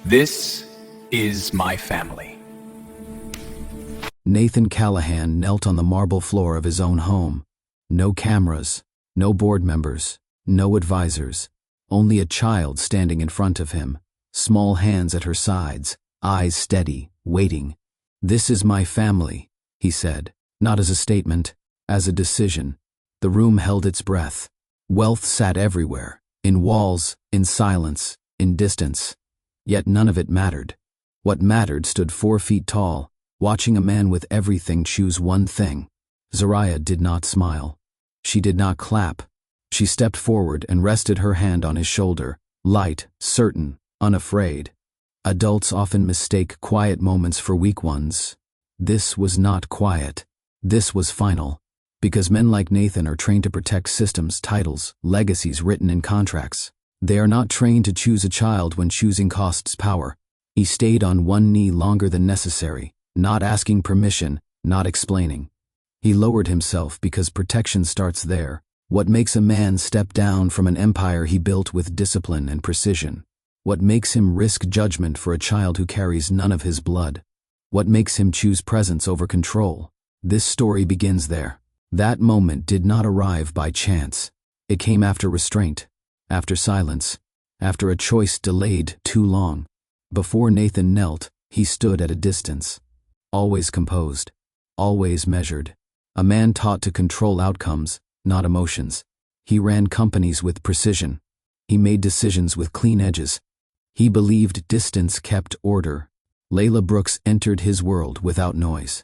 This is my family. Nathan Callahan knelt on the marble floor of his own home. No cameras, no board members, no advisors, only a child standing in front of him, small hands at her sides, eyes steady, waiting. "This is my family," he said, not as a statement, as a decision. The room held its breath. Wealth sat everywhere, in walls, in silence, in distance. Yet none of it mattered. What mattered stood 4 feet tall, watching a man with everything choose one thing. Zariah did not smile. She did not clap. She stepped forward and rested her hand on his shoulder, light, certain, unafraid. Adults often mistake quiet moments for weak ones. This was not quiet. This was final. Because men like Nathan are trained to protect systems, titles, legacies written in contracts. They are not trained to choose a child when choosing costs power. He stayed on one knee longer than necessary, not asking permission, not explaining. He lowered himself because protection starts there. What makes a man step down from an empire he built with discipline and precision? What makes him risk judgment for a child who carries none of his blood? What makes him choose presence over control? This story begins there. That moment did not arrive by chance. It came after restraint, after silence, after a choice delayed too long. Before Nathan knelt, he stood at a distance. Always composed, always measured. A man taught to control outcomes, not emotions. He ran companies with precision. He made decisions with clean edges. He believed distance kept order. Layla Brooks entered his world without noise.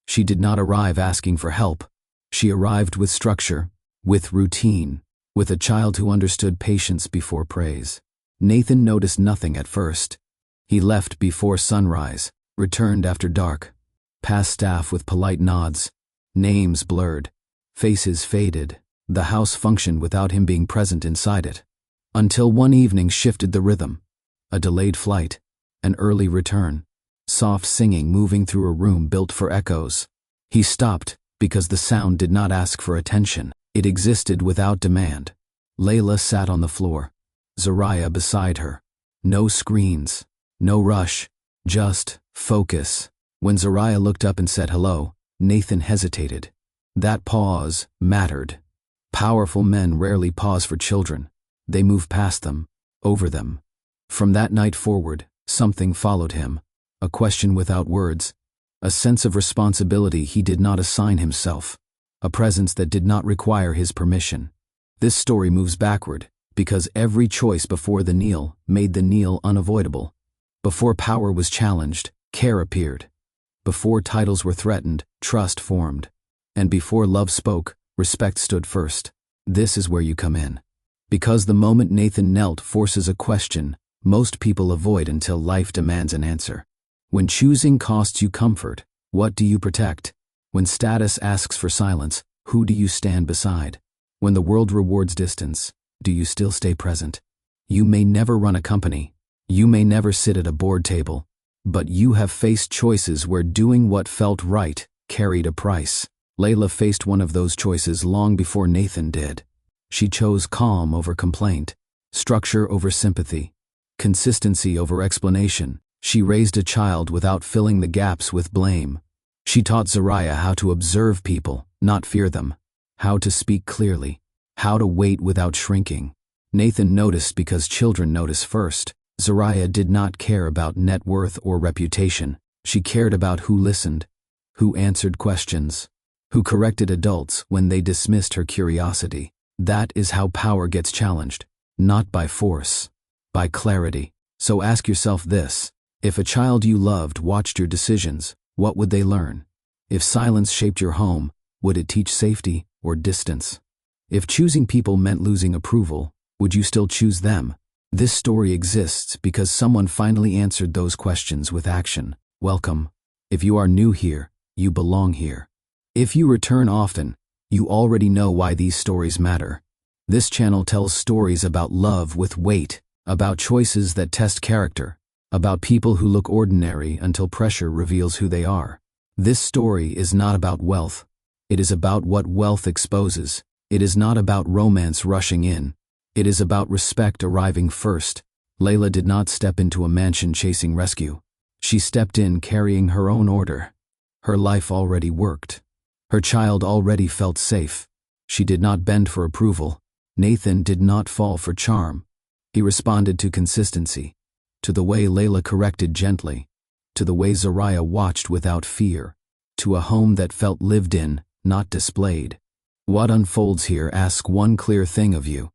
She did not arrive asking for help. She arrived with structure, with routine, with a child who understood patience before praise. Nathan noticed nothing at first. He left before sunrise, returned after dark, past staff with polite nods, names blurred, faces faded. The house functioned without him being present inside it. Until one evening shifted the rhythm. A delayed flight, an early return, soft singing moving through a room built for echoes. He stopped because the sound did not ask for attention. It existed without demand. Layla sat on the floor, Zariah beside her. No screens, no rush, just focus. When Zariah looked up and said hello, Nathan hesitated. That pause mattered. Powerful men rarely pause for children. They move past them, over them. From that night forward, something followed him. A question without words. A sense of responsibility he did not assign himself. A presence that did not require his permission. This story moves backward, because every choice before the kneel made the kneel unavoidable. Before power was challenged, care appeared. Before titles were threatened, trust formed. And before love spoke, respect stood first. This is where you come in. Because the moment Nathan knelt forces a question most people avoid until life demands an answer. When choosing costs you comfort, what do you protect? When status asks for silence, who do you stand beside? When the world rewards distance, do you still stay present? You may never run a company. You may never sit at a board table. But you have faced choices where doing what felt right carried a price. Layla faced one of those choices long before Nathan did. She chose calm over complaint, structure over sympathy, consistency over explanation. She raised a child without filling the gaps with blame. She taught Zariah how to observe people, not fear them, how to speak clearly, how to wait without shrinking. Nathan noticed because children notice first. Zariah did not care about net worth or reputation. She cared about who listened, who answered questions, who corrected adults when they dismissed her curiosity. That is how power gets challenged, not by force, by clarity. So ask yourself this. If a child you loved watched your decisions, what would they learn? If silence shaped your home, would it teach safety or distance? If choosing people meant losing approval, would you still choose them? This story exists because someone finally answered those questions with action. Welcome. If you are new here, you belong here. If you return often, you already know why these stories matter. This channel tells stories about love with weight, about choices that test character, about people who look ordinary until pressure reveals who they are. This story is not about wealth. It is about what wealth exposes. It is not about romance rushing in. It is about respect arriving first, Layla did not step into a mansion chasing rescue. She stepped in carrying her own order. Her life already worked. Her child already felt safe. She did not bend for approval. Nathan did not fall for charm. He responded to consistency, to the way Layla corrected gently, to the way Zariah watched without fear, to a home that felt lived in, not displayed. What unfolds here asks one clear thing of you.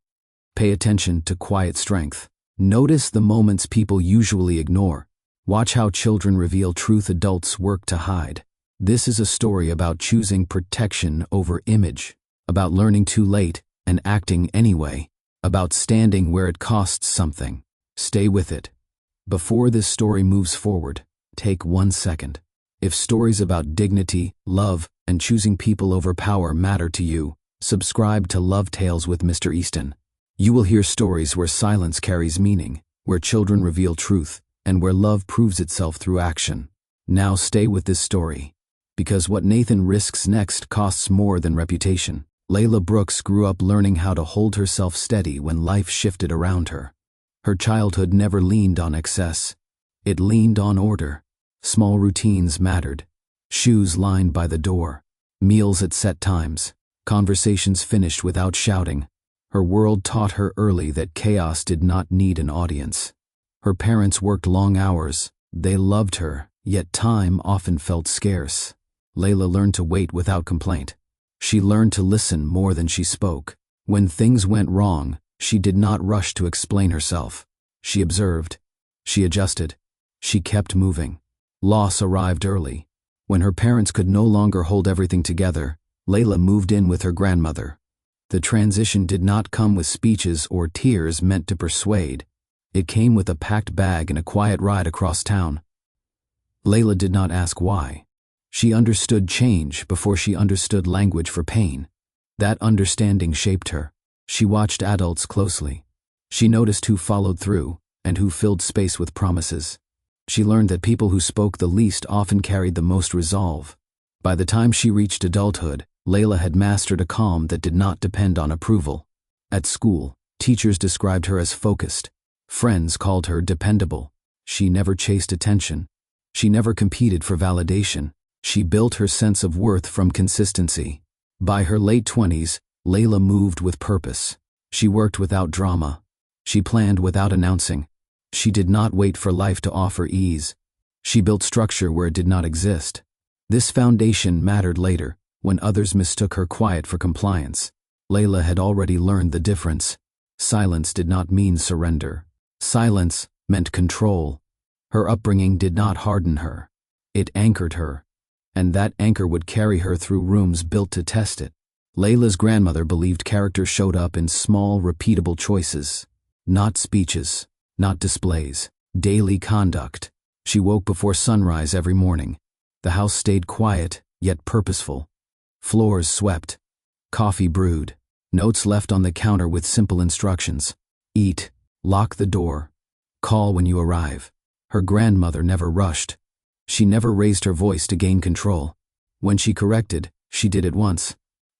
Pay attention to quiet strength. Notice the moments people usually ignore. Watch how children reveal truth adults work to hide. This is a story about choosing protection over image, about learning too late and acting anyway, about standing where it costs something. Stay with it. Before this story moves forward, take 1 second. If stories about dignity, love, and choosing people over power matter to you, subscribe to Love Tales with Mr. Easton. You will hear stories where silence carries meaning, where children reveal truth, and where love proves itself through action. Now stay with this story, because what Nathan risks next costs more than reputation. Layla Brooks grew up learning how to hold herself steady when life shifted around her. Her childhood never leaned on excess. It leaned on order. Small routines mattered. Shoes lined by the door. Meals at set times. Conversations finished without shouting. Her world taught her early that chaos did not need an audience. Her parents worked long hours. They loved her, yet time often felt scarce. Layla learned to wait without complaint. She learned to listen more than she spoke. When things went wrong, she did not rush to explain herself. She observed. She adjusted. She kept moving. Loss arrived early. When her parents could no longer hold everything together, Layla moved in with her grandmother. The transition did not come with speeches or tears meant to persuade. It came with a packed bag and a quiet ride across town. Layla did not ask why. She understood change before she understood language for pain. That understanding shaped her. She watched adults closely. She noticed who followed through and who filled space with promises. She learned that people who spoke the least often carried the most resolve. By the time she reached adulthood, Layla had mastered a calm that did not depend on approval. At school, teachers described her as focused. Friends called her dependable. She never chased attention. She never competed for validation. She built her sense of worth from consistency. By her late 20s, Layla moved with purpose. She worked without drama. She planned without announcing. She did not wait for life to offer ease. She built structure where it did not exist. This foundation mattered later, when others mistook her quiet for compliance. Layla had already learned the difference. Silence did not mean surrender. Silence meant control. Her upbringing did not harden her. It anchored her. And that anchor would carry her through rooms built to test it. Layla's grandmother believed character showed up in small, repeatable choices. Not speeches, not displays, daily conduct. She woke before sunrise every morning. The house stayed quiet, yet purposeful. Floors swept. Coffee brewed. Notes left on the counter with simple instructions. Eat. Lock the door. Call when you arrive. Her grandmother never rushed. She never raised her voice to gain control. When she corrected, she did it once.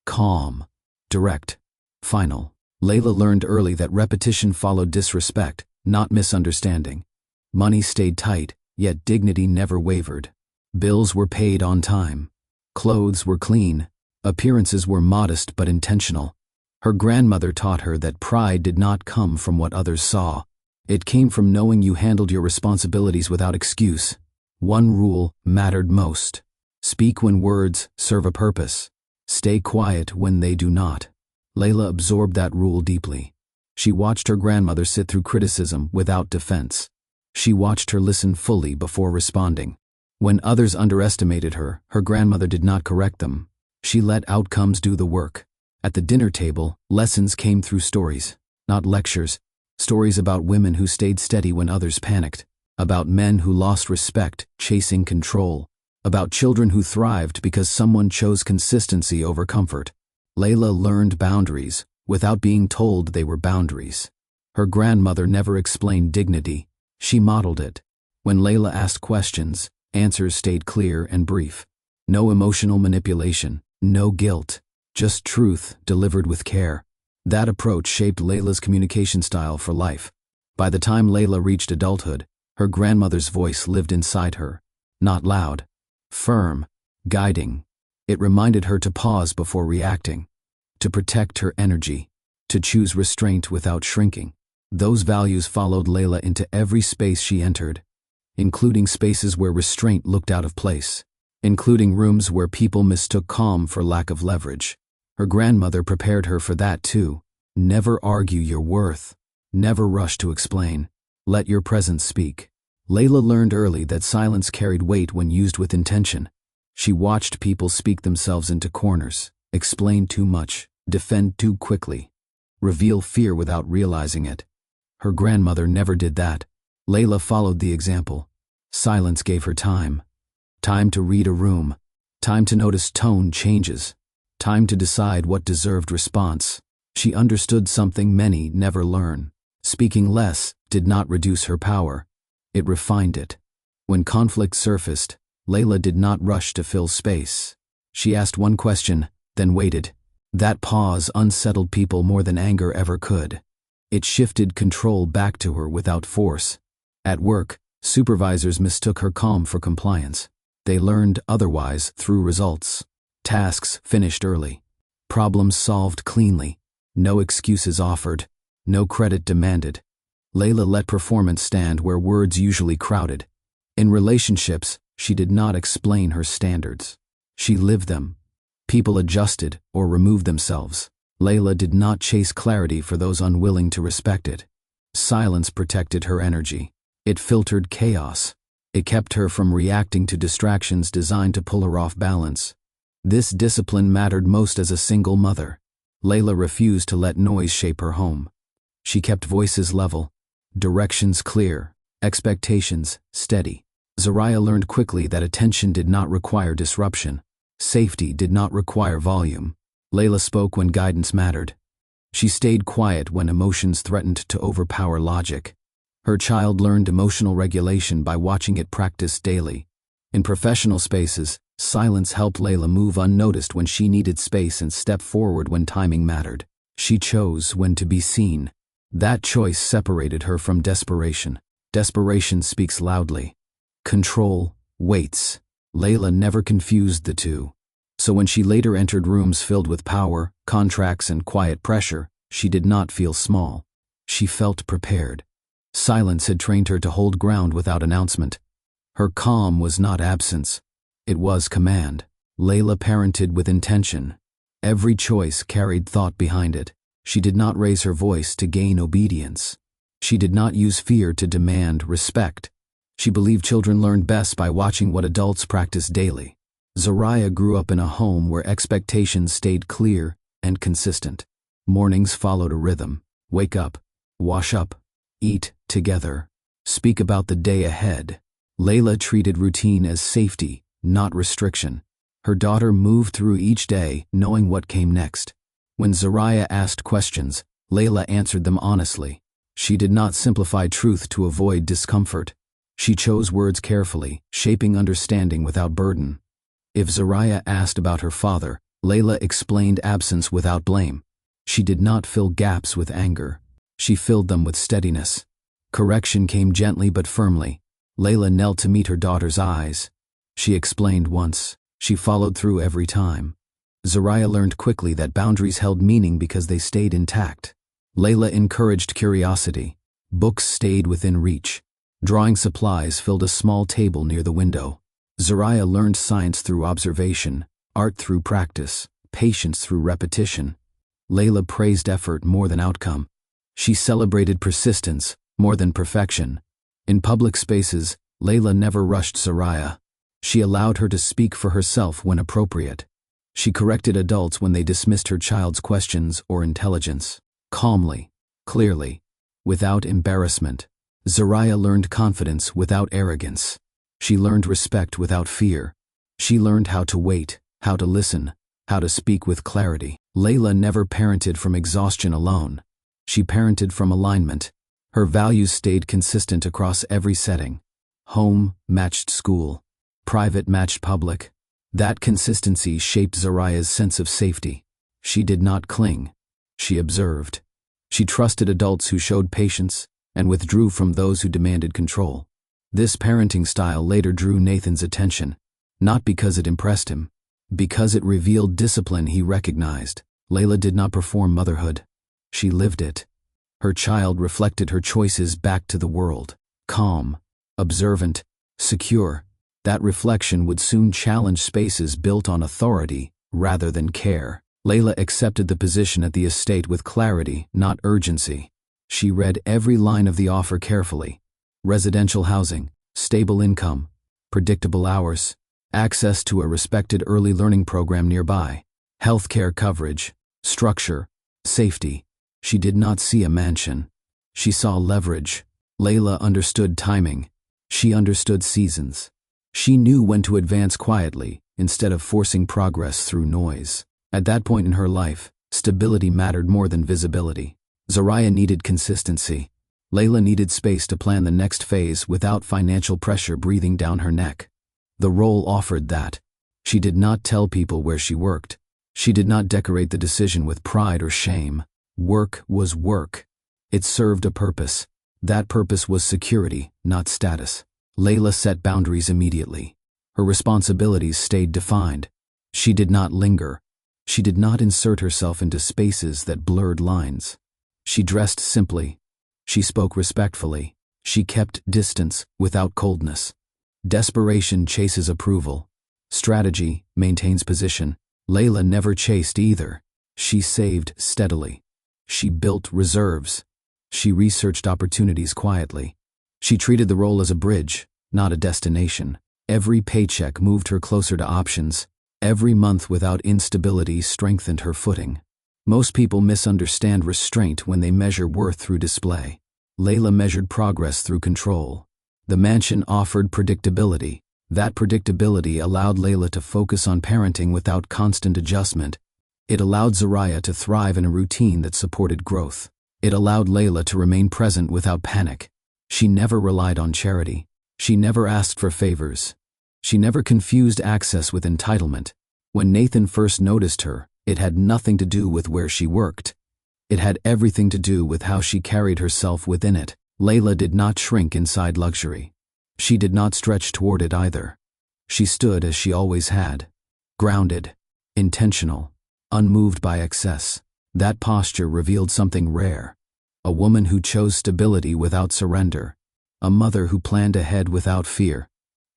Calm. Direct. Final. Layla learned early that repetition followed disrespect, not misunderstanding. Money stayed tight, yet dignity never wavered. Bills were paid on time. Clothes were clean. Appearances were modest but intentional. Her grandmother taught her that pride did not come from what others saw. It came from knowing you handled your responsibilities without excuse. One rule mattered most. Speak when words serve a purpose. Stay quiet when they do not. Layla absorbed that rule deeply. She watched her grandmother sit through criticism without defense. She watched her listen fully before responding. When others underestimated her, her grandmother did not correct them. She let outcomes do the work. At the dinner table, lessons came through stories, not lectures. Stories about women who stayed steady when others panicked. About men who lost respect, chasing control. About children who thrived because someone chose consistency over comfort. Layla learned boundaries without being told they were boundaries. Her grandmother never explained dignity. She modeled it. When Layla asked questions, answers stayed clear and brief. No emotional manipulation, no guilt, just truth delivered with care. That approach shaped Layla's communication style for life. By the time Layla reached adulthood, her grandmother's voice lived inside her. Not loud, firm, guiding. It reminded her to pause before reacting, to protect her energy, to choose restraint without shrinking. Those values followed Layla into every space she entered, including spaces where restraint looked out of place, including rooms where people mistook calm for lack of leverage. Her grandmother prepared her for that too. Never argue your worth. Never rush to explain. Let your presence speak. Layla learned early that silence carried weight when used with intention. She watched people speak themselves into corners, explain too much, defend too quickly, reveal fear without realizing it. Her grandmother never did that. Layla followed the example. Silence gave her time. Time to read a room. Time to notice tone changes. Time to decide what deserved response. She understood something many never learn. Speaking less did not reduce her power. It refined it. When conflict surfaced, Layla did not rush to fill space. She asked one question, then waited. That pause unsettled people more than anger ever could. It shifted control back to her without force. At work, supervisors mistook her calm for compliance. They learned otherwise through results. Tasks finished early. Problems solved cleanly. No excuses offered. No credit demanded. Layla let performance stand where words usually crowded. In relationships, she did not explain her standards. She lived them. People adjusted or removed themselves. Layla did not chase clarity for those unwilling to respect it. Silence protected her energy. It filtered chaos. It kept her from reacting to distractions designed to pull her off balance. This discipline mattered most as a single mother. Layla refused to let noise shape her home. She kept voices level, directions clear, expectations steady. Zariah learned quickly that attention did not require disruption. Safety did not require volume. Layla spoke when guidance mattered. She stayed quiet when emotions threatened to overpower logic. Her child learned emotional regulation by watching it practiced daily. In professional spaces, silence helped Layla move unnoticed when she needed space and step forward when timing mattered. She chose when to be seen. That choice separated her from desperation. Desperation speaks loudly. Control waits. Layla never confused the two. So when she later entered rooms filled with power, contracts, and quiet pressure, she did not feel small. She felt prepared. Silence had trained her to hold ground without announcement. Her calm was not absence. It was command. Layla parented with intention. Every choice carried thought behind it. She did not raise her voice to gain obedience. She did not use fear to demand respect. She believed children learned best by watching what adults practiced daily. Zariah grew up in a home where expectations stayed clear and consistent. Mornings followed a rhythm. Wake up, wash up, eat together, speak about the day ahead. Layla treated routine as safety, not restriction. Her daughter moved through each day knowing what came next. When Zariah asked questions, Layla answered them honestly. She did not simplify truth to avoid discomfort. She chose words carefully, shaping understanding without burden. If Zariah asked about her father, Layla explained absence without blame. She did not fill gaps with anger. She filled them with steadiness. Correction came gently but firmly. Layla knelt to meet her daughter's eyes. She explained once. She followed through every time. Zariah learned quickly that boundaries held meaning because they stayed intact. Layla encouraged curiosity. Books stayed within reach. Drawing supplies filled a small table near the window. Zariah learned science through observation, art through practice, patience through repetition. Layla praised effort more than outcome. She celebrated persistence more than perfection. In public spaces, Layla never rushed Zariah. She allowed her to speak for herself when appropriate. She corrected adults when they dismissed her child's questions or intelligence. Calmly, clearly, without embarrassment. Zariah learned confidence without arrogance. She learned respect without fear. She learned how to wait, how to listen, how to speak with clarity. Layla never parented from exhaustion alone. She parented from alignment. Her values stayed consistent across every setting. Home matched school. Private matched public. That consistency shaped Zariah's sense of safety. She did not cling. She observed. She trusted adults who showed patience, and withdrew from those who demanded control. This parenting style later drew Nathan's attention, not because it impressed him, because it revealed discipline he recognized. Layla did not perform motherhood. She lived it. Her child reflected her choices back to the world. Calm, observant, secure. That reflection would soon challenge spaces built on authority rather than care. Layla accepted the position at the estate with clarity, not urgency. She read every line of the offer carefully. Residential housing, stable income, predictable hours, access to a respected early learning program nearby, healthcare coverage, structure, safety. She did not see a mansion. She saw leverage. Layla understood timing. She understood seasons. She knew when to advance quietly instead of forcing progress through noise. At that point in her life, stability mattered more than visibility. Zariah needed consistency. Layla needed space to plan the next phase without financial pressure breathing down her neck. The role offered that. She did not tell people where she worked. She did not decorate the decision with pride or shame. Work was work. It served a purpose. That purpose was security, not status. Layla set boundaries immediately. Her responsibilities stayed defined. She did not linger. She did not insert herself into spaces that blurred lines. She dressed simply. She spoke respectfully. She kept distance without coldness. Desperation chases approval. Strategy maintains position. Layla never chased either. She saved steadily. She built reserves. She researched opportunities quietly. She treated the role as a bridge, not a destination. Every paycheck moved her closer to options. Every month without instability strengthened her footing. Most people misunderstand restraint when they measure worth through display. Layla measured progress through control. The mansion offered predictability. That predictability allowed Layla to focus on parenting without constant adjustment. It allowed Zariah to thrive in a routine that supported growth. It allowed Layla to remain present without panic. She never relied on charity. She never asked for favors. She never confused access with entitlement. When Nathan first noticed her, it had nothing to do with where she worked. It had everything to do with how she carried herself within it. Layla did not shrink inside luxury. She did not stretch toward it either. She stood as she always had. Grounded, intentional, unmoved by excess. That posture revealed something rare. A woman who chose stability without surrender. A mother who planned ahead without fear.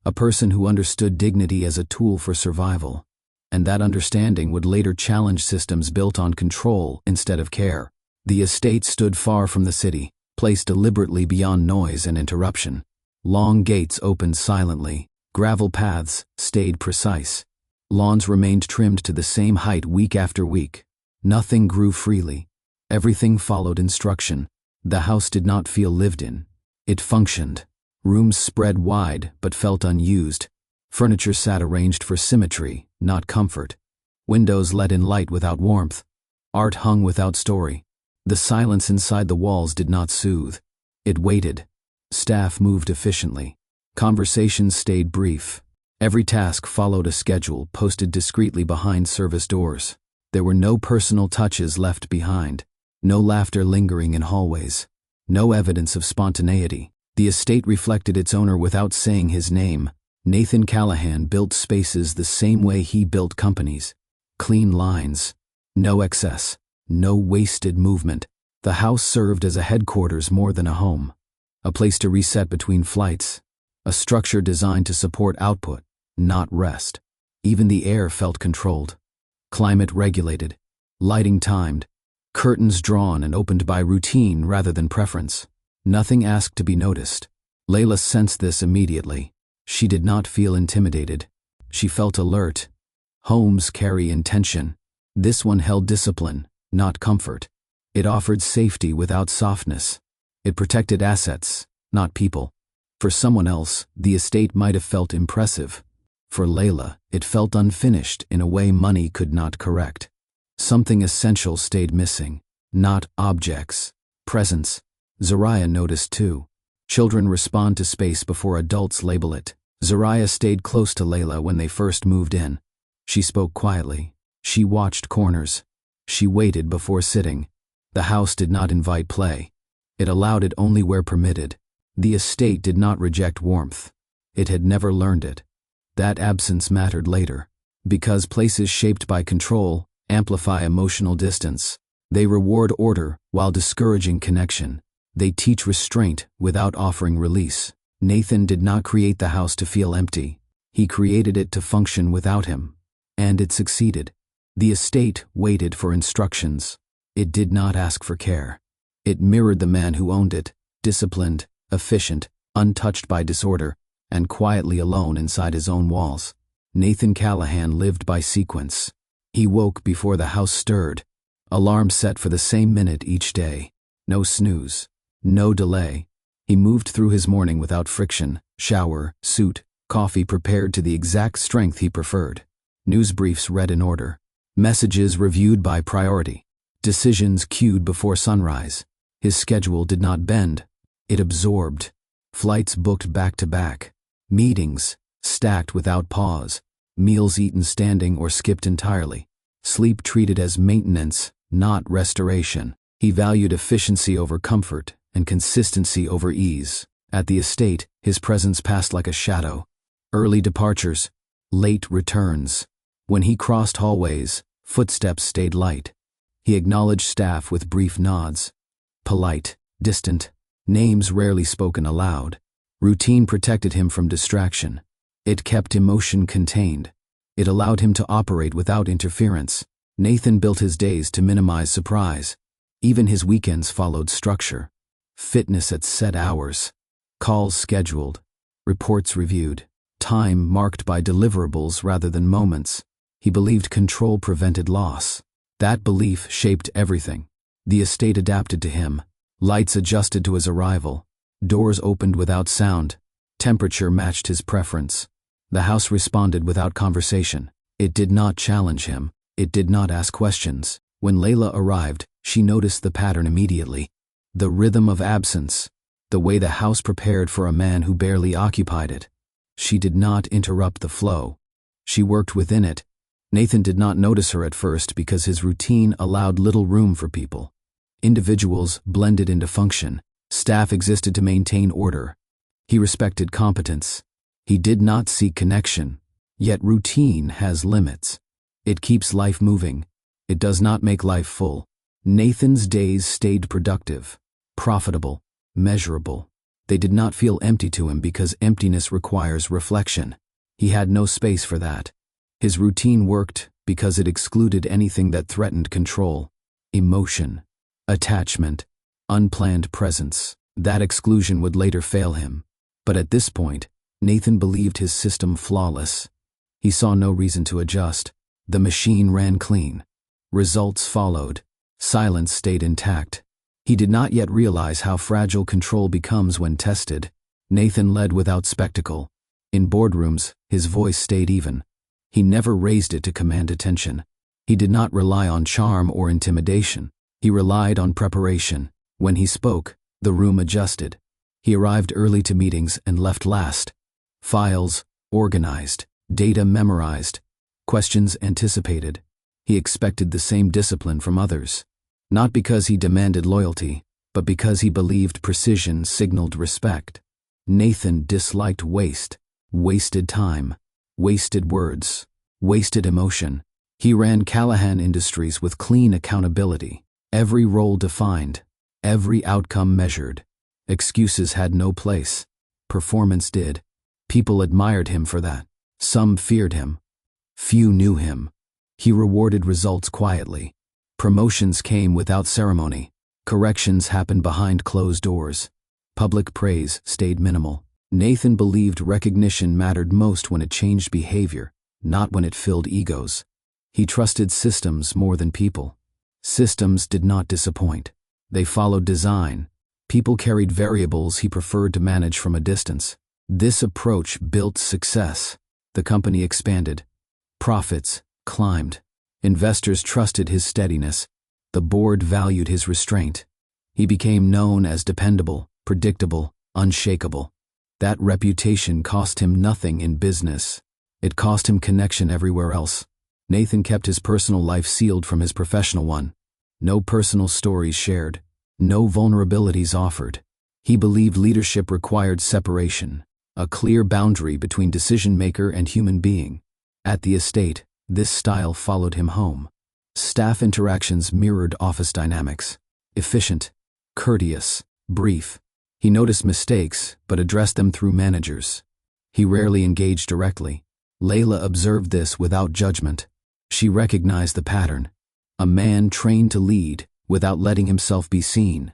A person who understood dignity as a tool for survival. And that understanding would later challenge systems built on control instead of care. The estate stood far from the city, placed deliberately beyond noise and interruption. Long gates opened silently. Gravel paths stayed precise. Lawns remained trimmed to the same height week after week. Nothing grew freely. Everything followed instruction. The house did not feel lived in. It functioned. Rooms spread wide but felt unused. Furniture sat arranged for symmetry, not comfort. Windows let in light without warmth. Art hung without story. The silence inside the walls did not soothe. It waited. Staff moved efficiently. Conversations stayed brief. Every task followed a schedule posted discreetly behind service doors. There were no personal touches left behind. No laughter lingering in hallways. No evidence of spontaneity. The estate reflected its owner without saying his name. Nathan Callahan built spaces the same way he built companies. Clean lines. No excess. No wasted movement. The house served as a headquarters more than a home. A place to reset between flights. A structure designed to support output, not rest. Even the air felt controlled. Climate regulated. Lighting timed. Curtains drawn and opened by routine rather than preference. Nothing asked to be noticed. Layla sensed this immediately. She did not feel intimidated. She felt alert. Homes carry intention. This one held discipline, not comfort. It offered safety without softness. It protected assets, not people. For someone else, the estate might have felt impressive. For Layla, it felt unfinished in a way money could not correct. Something essential stayed missing. Not objects. Presence. Zariah noticed too. Children respond to space before adults label it. Zariah stayed close to Layla when they first moved in. She spoke quietly. She watched corners. She waited before sitting. The house did not invite play. It allowed it only where permitted. The estate did not reject warmth. It had never learned it. That absence mattered later. Because places shaped by control amplify emotional distance. They reward order while discouraging connection. They teach restraint without offering release. Nathan did not create the house to feel empty. He created it to function without him. And it succeeded. The estate waited for instructions. It did not ask for care. It mirrored the man who owned it, disciplined, efficient, untouched by disorder, and quietly alone inside his own walls. Nathan Callahan lived by sequence. He woke before the house stirred. Alarm set for the same minute each day. No snooze. No delay. He moved through his morning without friction. Shower, suit, coffee prepared to the exact strength he preferred. News briefs read in order. Messages reviewed by priority. Decisions queued before sunrise. His schedule did not bend. It absorbed. Flights booked back to back. Meetings stacked without pause. Meals eaten standing or skipped entirely. Sleep treated as maintenance, not restoration. He valued efficiency over comfort and consistency over ease. At the estate, his presence passed like a shadow. Early departures, late returns. When he crossed hallways, footsteps stayed light. He acknowledged staff with brief nods. Polite, distant, names rarely spoken aloud. Routine protected him from distraction. It kept emotion contained. It allowed him to operate without interference. Nathan built his days to minimize surprise. Even his weekends followed structure. Fitness at set hours. Calls scheduled. Reports reviewed. Time marked by deliverables rather than moments. He believed control prevented loss. That belief shaped everything. The estate adapted to him. Lights adjusted to his arrival. Doors opened without sound. Temperature matched his preference. The house responded without conversation. It did not challenge him. It did not ask questions. When Layla arrived, she noticed the pattern immediately. The rhythm of absence. The way the house prepared for a man who barely occupied it. She did not interrupt the flow. She worked within it. Nathan did not notice her at first because his routine allowed little room for people. Individuals blended into function. Staff existed to maintain order. He respected competence. He did not seek connection. Yet routine has limits. It keeps life moving. It does not make life full. Nathan's days stayed productive, profitable, measurable. They did not feel empty to him because emptiness requires reflection. He had no space for that. His routine worked because it excluded anything that threatened control, emotion, attachment, unplanned presence. That exclusion would later fail him. But at this point, Nathan believed his system flawless. He saw no reason to adjust. The machine ran clean. Results followed. Silence stayed intact. He did not yet realize how fragile control becomes when tested. Nathan led without spectacle. In boardrooms, his voice stayed even. He never raised it to command attention. He did not rely on charm or intimidation. He relied on preparation. When he spoke, the room adjusted. He arrived early to meetings and left last. Files organized, data memorized, questions anticipated. He expected the same discipline from others. Not because he demanded loyalty, but because he believed precision signaled respect. Nathan disliked waste, wasted time, wasted words, wasted emotion. He ran Callahan Industries with clean accountability. Every role defined, every outcome measured. Excuses had no place. Performance did. People admired him for that. Some feared him. Few knew him. He rewarded results quietly. Promotions came without ceremony. Corrections happened behind closed doors. Public praise stayed minimal. Nathan believed recognition mattered most when it changed behavior, not when it filled egos. He trusted systems more than people. Systems did not disappoint. They followed design. People carried variables he preferred to manage from a distance. This approach built success. The company expanded. Profits climbed. Investors trusted his steadiness. The board valued his restraint. He became known as dependable, predictable, unshakable. That reputation cost him nothing in business. It cost him connection everywhere else. Nathan kept his personal life sealed from his professional one. No personal stories shared. no vulnerabilities offered. He believed leadership required separation, a clear boundary between decision-maker and human being. At the estate, this style followed him home. Staff interactions mirrored office dynamics. Efficient, courteous, brief. He noticed mistakes, but addressed them through managers. He rarely engaged directly. Layla observed this without judgment. She recognized the pattern. A man trained to lead without letting himself be seen.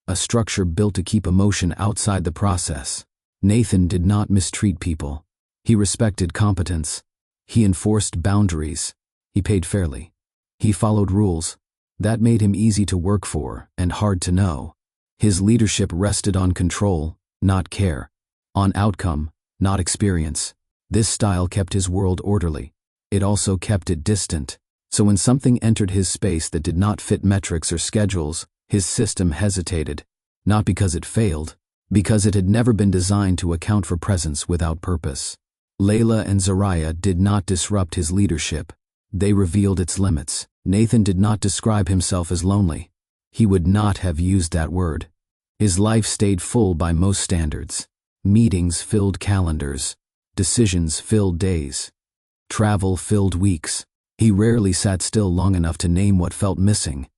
A structure built to keep emotion outside the process. Nathan did not mistreat people. He respected competence. He enforced boundaries. He paid fairly. He followed rules. That made him easy to work for and hard to know. His leadership rested on control, not care. On outcome, not experience. This style kept his world orderly. It also kept it distant. So when something entered his space that did not fit metrics or schedules, his system hesitated. Not because it failed, because it had never been designed to account for presence without purpose. Layla and Zariah did not disrupt his leadership. They revealed its limits. Nathan did not describe himself as lonely. He would not have used that word. His life stayed full by most standards. Meetings filled calendars. Decisions filled days. Travel filled weeks. He rarely sat still long enough to name what felt missing.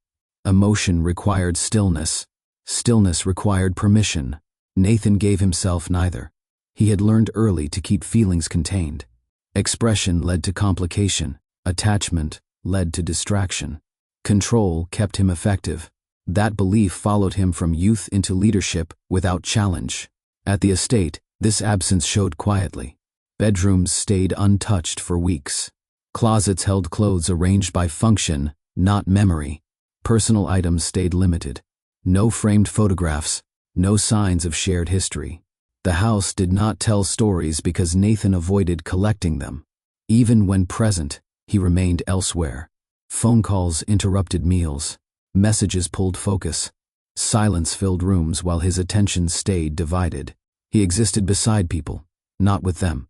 Emotion required stillness. Stillness required permission. Nathan gave himself neither. He had learned early to keep feelings contained. Expression led to complication. Attachment led to distraction. Control kept him effective. That belief followed him from youth into leadership without challenge. At the estate, this absence showed quietly. Bedrooms stayed untouched for weeks. Closets held clothes arranged by function, not memory. Personal items stayed limited. No framed photographs, no signs of shared history. The house did not tell stories because Nathan avoided collecting them. Even when present, he remained elsewhere. Phone calls interrupted meals. Messages pulled focus. Silence filled rooms while his attention stayed divided. He existed beside people, not with them.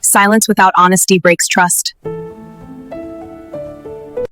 Silence without honesty breaks trust.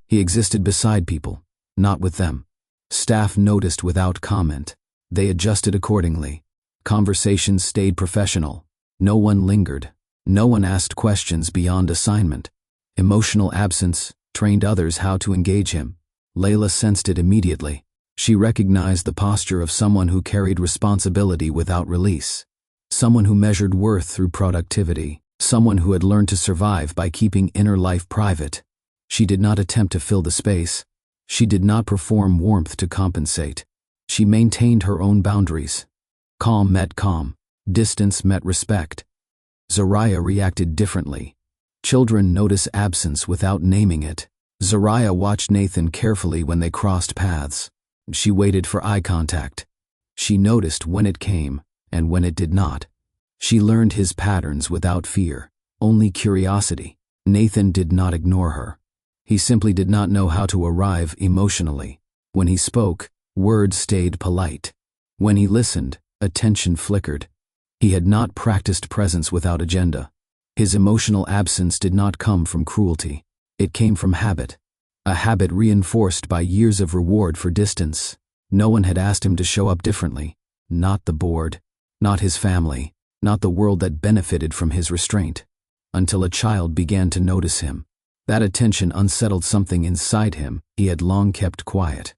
He existed beside people, not with them. Staff noticed without comment. They adjusted accordingly. Conversations stayed professional. No one lingered. No one asked questions beyond assignment. Emotional absence trained others how to engage him. Layla sensed it immediately. She recognized the posture of someone who carried responsibility without release. Someone who measured worth through productivity. Someone who had learned to survive by keeping inner life private. She did not attempt to fill the space. She did not perform warmth to compensate. She maintained her own boundaries. Calm met calm. Distance met respect. Zariah reacted differently. Children notice absence without naming it. Zariah watched Nathan carefully when they crossed paths. She waited for eye contact. She noticed when it came and when it did not. She learned his patterns without fear, only curiosity. Nathan did not ignore her. He simply did not know how to arrive emotionally. When he spoke, words stayed polite. When he listened, attention flickered. He had not practiced presence without agenda. His emotional absence did not come from cruelty. It came from habit. A habit reinforced by years of reward for distance. No one had asked him to show up differently. Not the board. Not his family. Not the world that benefited from his restraint. Until a child began to notice him. That attention unsettled something inside him he had long kept quiet.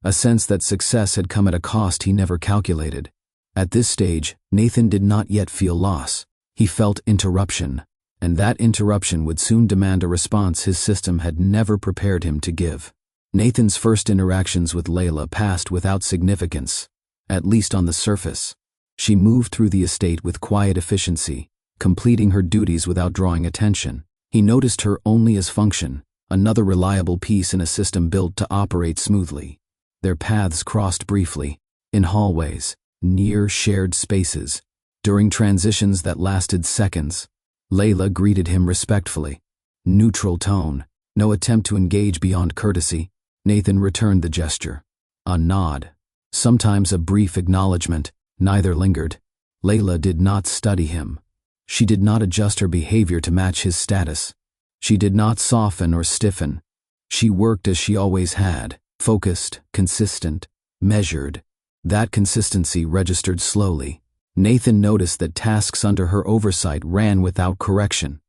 A sense that success had come at a cost he never calculated. At this stage, Nathan did not yet feel loss. He felt interruption, and that interruption would soon demand a response his system had never prepared him to give. Nathan's first interactions with Layla passed without significance, at least on the surface. She moved through the estate with quiet efficiency, completing her duties without drawing attention. He noticed her only as function, another reliable piece in a system built to operate smoothly. Their paths crossed briefly, in hallways, near shared spaces, during transitions that lasted seconds. Layla greeted him respectfully. Neutral tone, no attempt to engage beyond courtesy. Nathan returned the gesture. A nod. Sometimes a brief acknowledgement. Neither lingered. Layla did not study him. She did not adjust her behavior to match his status. She did not soften or stiffen. She worked as she always had, Focused, consistent, measured. That consistency registered slowly. Nathan noticed that tasks under her oversight ran without correction.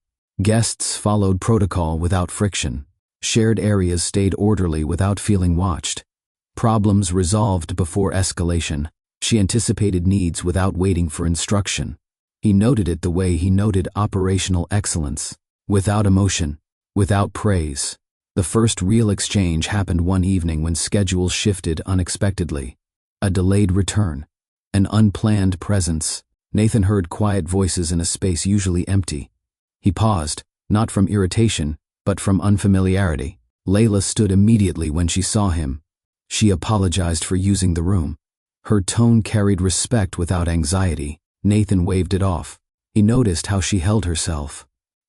Guests followed protocol without friction. Shared areas stayed orderly without feeling watched. Problems resolved before escalation. She anticipated needs without waiting for instruction. He noted it the way he noted operational excellence. Without emotion, without praise. The first real exchange happened one evening when schedules shifted unexpectedly. A delayed return. An unplanned presence. Nathan heard quiet voices in a space usually empty. He paused, not from irritation, but from unfamiliarity. Layla stood immediately when she saw him. She apologized for using the room. Her tone carried respect without anxiety. Nathan waved it off. He noticed how she held herself.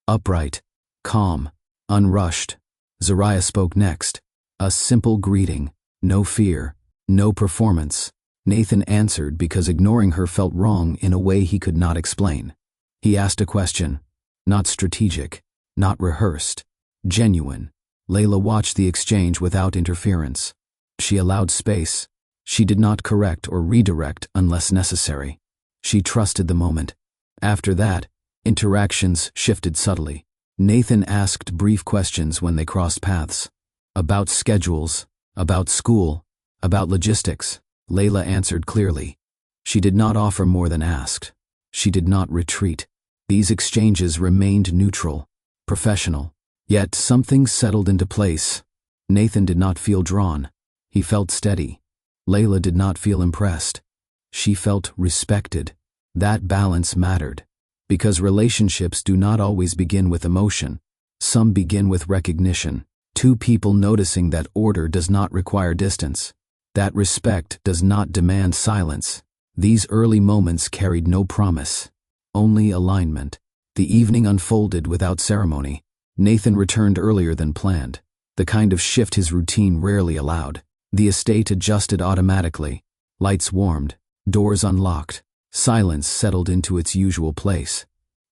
Upright, calm, unrushed. Zariah spoke next. A simple greeting. No fear. No performance. Nathan answered because ignoring her felt wrong in a way he could not explain. He asked a question. Not strategic. Not rehearsed. Genuine. Layla watched the exchange without interference. She allowed space. She did not correct or redirect unless necessary. She trusted the moment. After that, interactions shifted subtly. Nathan asked brief questions when they crossed paths. About schedules, about school, about logistics. Layla answered clearly. She did not offer more than asked. She did not retreat. These exchanges remained neutral, professional. Yet something settled into place. Nathan did not feel drawn. He felt steady. Layla did not feel impressed. She felt respected. That balance mattered. Because relationships do not always begin with emotion. Some begin with recognition. Two people noticing that order does not require distance. That respect does not demand silence. These early moments carried no promise. Only alignment. The evening unfolded without ceremony. Nathan returned earlier than planned. The kind of shift his routine rarely allowed. The estate adjusted automatically. Lights warmed. Doors unlocked. Silence settled into its usual place.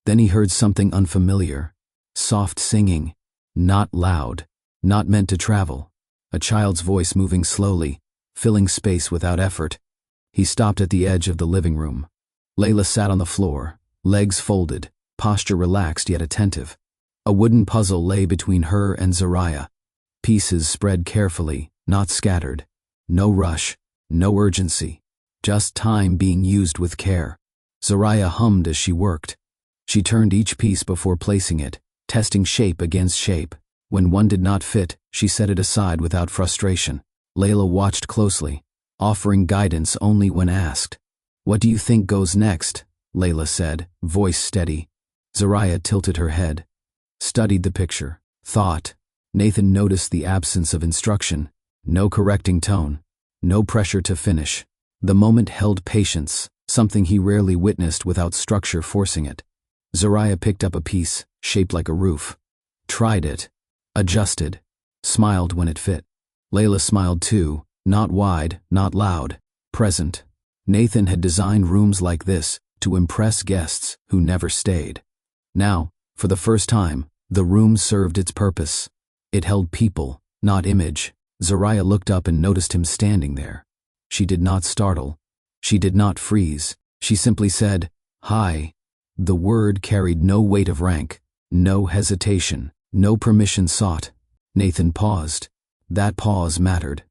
Then he heard something unfamiliar. Soft singing. Not loud. Not meant to travel. A child's voice moving slowly, filling space without effort. He stopped at the edge of the living room. Layla sat on the floor, legs folded, posture relaxed yet attentive. A wooden puzzle lay between her and Zariah. Pieces spread carefully, not scattered. No rush, no urgency. Just time being used with care. Zariah hummed as she worked. She turned each piece before placing it, testing shape against shape. When one did not fit, she set it aside without frustration. Layla watched closely, offering guidance only when asked. "What do you think goes next?" Layla said, voice steady. Zariah tilted her head, studied the picture, thought. Nathan noticed the absence of instruction, no correcting tone, no pressure to finish. The moment held patience, something he rarely witnessed without structure forcing it. Zariah picked up a piece, shaped like a roof. Tried it. Adjusted. Smiled when it fit. Layla smiled too, not wide, not loud, present. Nathan had designed rooms like this to impress guests who never stayed. Now, for the first time, the room served its purpose. It held people, not image. Zariah looked up and noticed him standing there. She did not startle. She did not freeze. She simply said, "Hi." The word carried no weight of rank, no hesitation, no permission sought. Nathan paused. That pause mattered.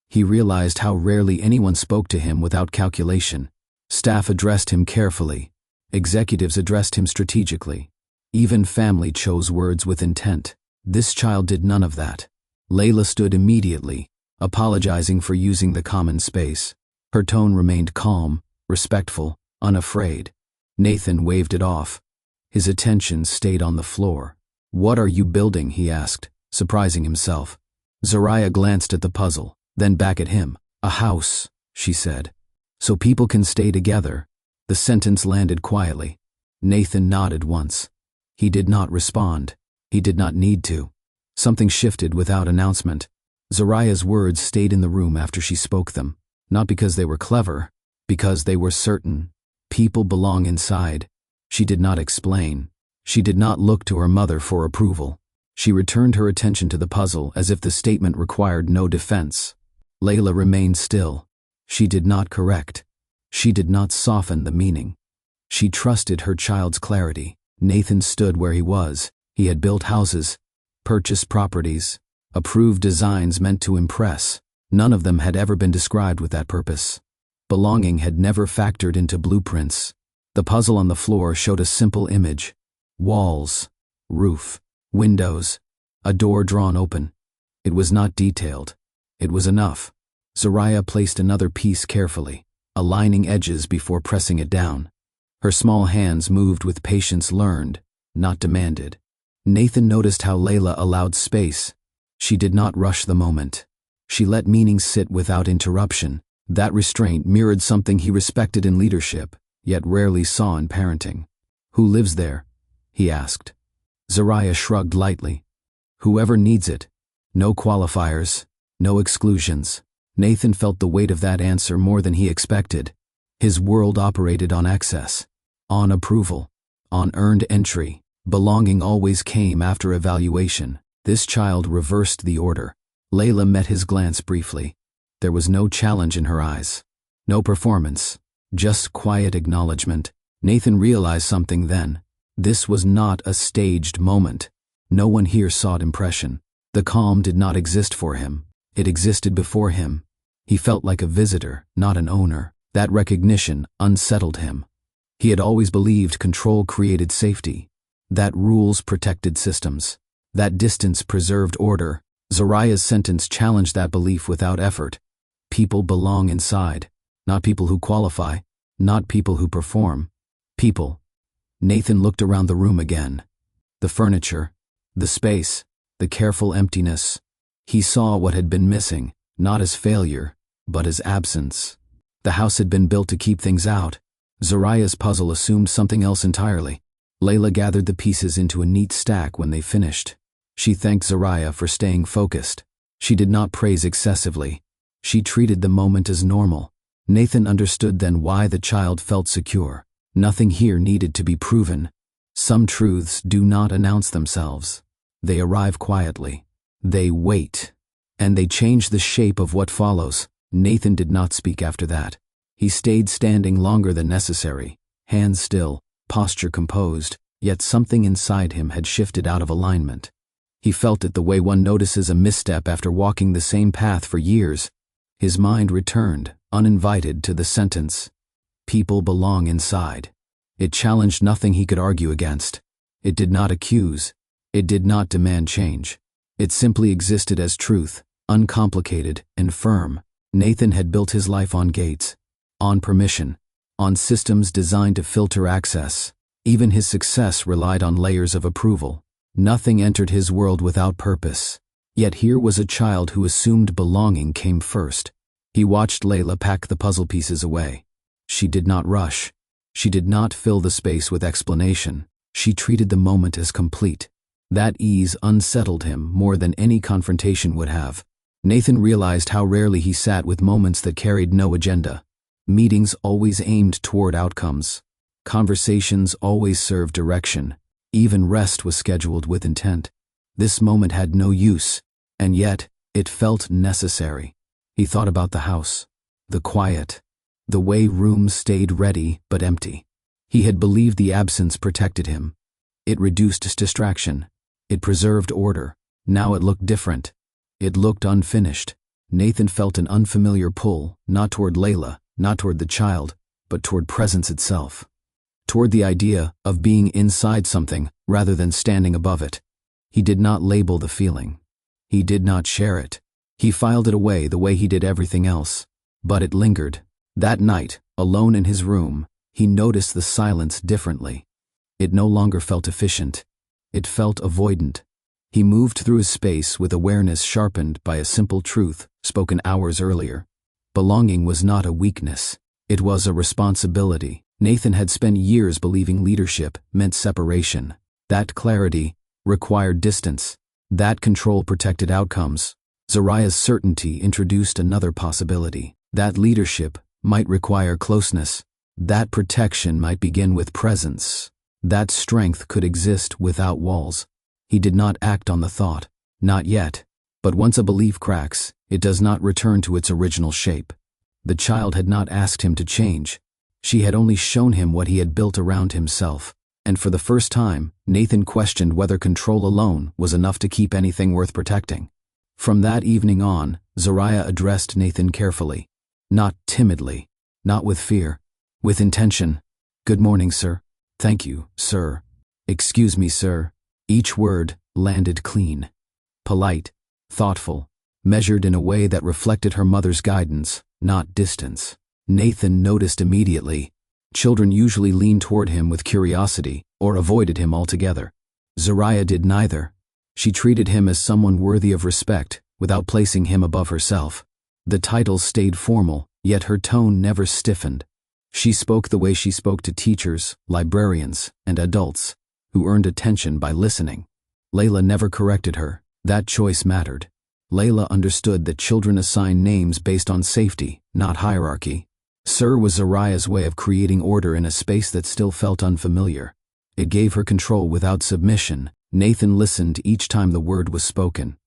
He realized how rarely anyone spoke to him without calculation. Staff addressed him carefully. Executives addressed him strategically. Even family chose words with intent. This child did none of that. Layla stood immediately, apologizing for using the common space. Her tone remained calm, respectful, unafraid. Nathan waved it off. His attention stayed on the floor. "What are you building?" he asked, surprising himself. Zariah glanced at the puzzle, then back at him. "A house," she said. "So people can stay together." The sentence landed quietly. Nathan nodded once. He did not respond. He did not need to. Something shifted without announcement. Zariah's words stayed in the room after she spoke them, not because they were clever, because they were certain. People belong inside. She did not explain. She did not look to her mother for approval. She returned her attention to the puzzle as if the statement required no defense. Layla remained still. She did not correct. She did not soften the meaning. She trusted her child's clarity. Nathan stood where he was. He had built houses, purchased properties, approved designs meant to impress. None of them had ever been described with that purpose. Belonging had never factored into blueprints. The puzzle on the floor showed a simple image: walls, roof, windows, a door drawn open. It was not detailed. It was enough. Zariah placed another piece carefully, aligning edges before pressing it down. Her small hands moved with patience learned, not demanded. Nathan noticed how Layla allowed space. She did not rush the moment. She let meaning sit without interruption. That restraint mirrored something he respected in leadership, yet rarely saw in parenting. "Who lives there?" he asked. Zariah shrugged lightly. "Whoever needs it. No qualifiers, no exclusions." Nathan felt the weight of that answer more than he expected. His world operated on access, on approval, on earned entry. Belonging always came after evaluation. This child reversed the order. Layla met his glance briefly. There was no challenge in her eyes, no performance, just quiet acknowledgement. Nathan realized something then. This was not a staged moment. No one here sought impression. The calm did not exist for him. It existed before him. He felt like a visitor, not an owner. That recognition unsettled him. He had always believed control created safety, that rules protected systems, that distance preserved order. Zariah's sentence challenged that belief without effort. People belong inside, not people who qualify, not people who perform. People. Nathan looked around the room again. The furniture, the space, the careful emptiness. He saw what had been missing, not as failure, but as absence. The house had been built to keep things out. Zariah's puzzle assumed something else entirely. Layla gathered the pieces into a neat stack when they finished. She thanked Zariah for staying focused. She did not praise excessively. She treated the moment as normal. Nathan understood then why the child felt secure. Nothing here needed to be proven. Some truths do not announce themselves. They arrive quietly. They wait. And they change the shape of what follows. Nathan did not speak after that. He stayed standing longer than necessary, hands still, posture composed, yet something inside him had shifted out of alignment. He felt it the way one notices a misstep after walking the same path for years. His mind returned, uninvited, to the sentence, "People belong inside." It challenged nothing he could argue against. It did not accuse. It did not demand change. It simply existed as truth, uncomplicated and firm. Nathan had built his life on gates, on permission, on systems designed to filter access. Even his success relied on layers of approval. Nothing entered his world without purpose. Yet here was a child who assumed belonging came first. He watched Layla pack the puzzle pieces away. She did not rush. She did not fill the space with explanation. She treated the moment as complete. That ease unsettled him more than any confrontation would have. Nathan realized how rarely he sat with moments that carried no agenda. Meetings always aimed toward outcomes. Conversations always served direction. Even rest was scheduled with intent. This moment had no use, and yet it felt necessary. He thought about the house, the quiet, the way rooms stayed ready but empty. He had believed the absence protected him. It reduced distraction. It preserved order. Now it looked different. It looked unfinished. Nathan felt an unfamiliar pull, not toward Layla, not toward the child, but toward presence itself. Toward the idea of being inside something rather than standing above it. He did not label the feeling. He did not share it. He filed it away the way he did everything else. But it lingered. That night, alone in his room, he noticed the silence differently. It no longer felt efficient. It felt avoidant. He moved through his space with awareness sharpened by a simple truth spoken hours earlier. Belonging was not a weakness. It was a responsibility. Nathan had spent years believing leadership meant separation. That clarity required distance. That control protected outcomes. Zariah's certainty introduced another possibility. That leadership might require closeness. That protection might begin with presence. That strength could exist without walls. He did not act on the thought. Not yet. But once a belief cracks, it does not return to its original shape. The child had not asked him to change. She had only shown him what he had built around himself. And for the first time, Nathan questioned whether control alone was enough to keep anything worth protecting. From that evening on, Zariah addressed Nathan carefully. Not timidly, not with fear, with intention. "Good morning, sir." "Thank you, sir." "Excuse me, sir." Each word landed clean. Polite, thoughtful, measured in a way that reflected her mother's guidance, not distance. Nathan noticed immediately. Children usually leaned toward him with curiosity or avoided him altogether. Zariah did neither. She treated him as someone worthy of respect without placing him above herself. The titles stayed formal, yet her tone never stiffened. She spoke the way she spoke to teachers, librarians, and adults, who earned attention by listening. Layla never corrected her. That choice mattered. Layla understood that children assign names based on safety, not hierarchy. Sir was Zariah's way of creating order in a space that still felt unfamiliar. It gave her control without submission. Nathan listened each time the word was spoken.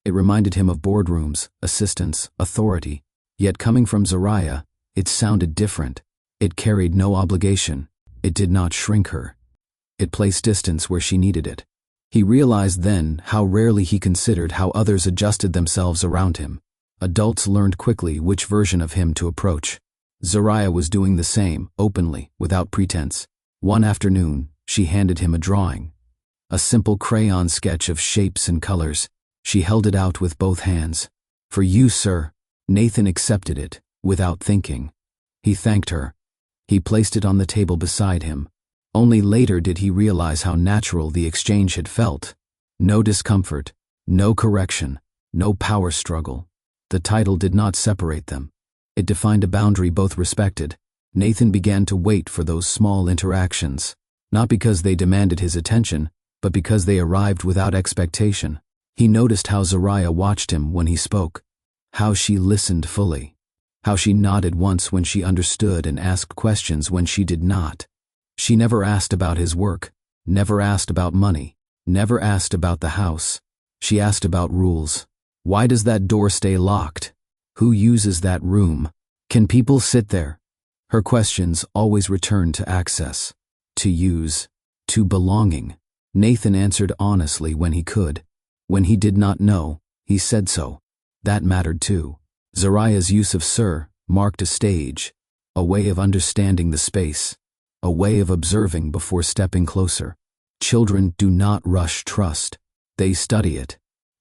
It reminded him of boardrooms, assistants, authority. Yet coming from Zariah, it sounded different. It carried no obligation. It did not shrink her. It placed distance where she needed it. He realized then how rarely he considered how others adjusted themselves around him. Adults learned quickly which version of him to approach. Zariah was doing the same, openly, without pretense. One afternoon, she handed him a drawing. A simple crayon sketch of shapes and colors. She held it out with both hands. "For you, sir." Nathan accepted it, without thinking. He thanked her. He placed it on the table beside him. Only later did he realize how natural the exchange had felt. No discomfort, no correction, no power struggle. The title did not separate them. It defined a boundary both respected. Nathan began to wait for those small interactions, not because they demanded his attention, but because they arrived without expectation. He noticed how Zariah watched him when he spoke, how she listened fully, how she nodded once when she understood and asked questions when she did not. She never asked about his work, never asked about money, never asked about the house. She asked about rules. Why does that door stay locked? Who uses that room? Can people sit there? Her questions always returned to access, to use, to belonging. Nathan answered honestly when he could. When he did not know, he said so. That mattered too. Zariah's use of sir marked a stage, a way of understanding the space, a way of observing before stepping closer. Children do not rush trust. They study it.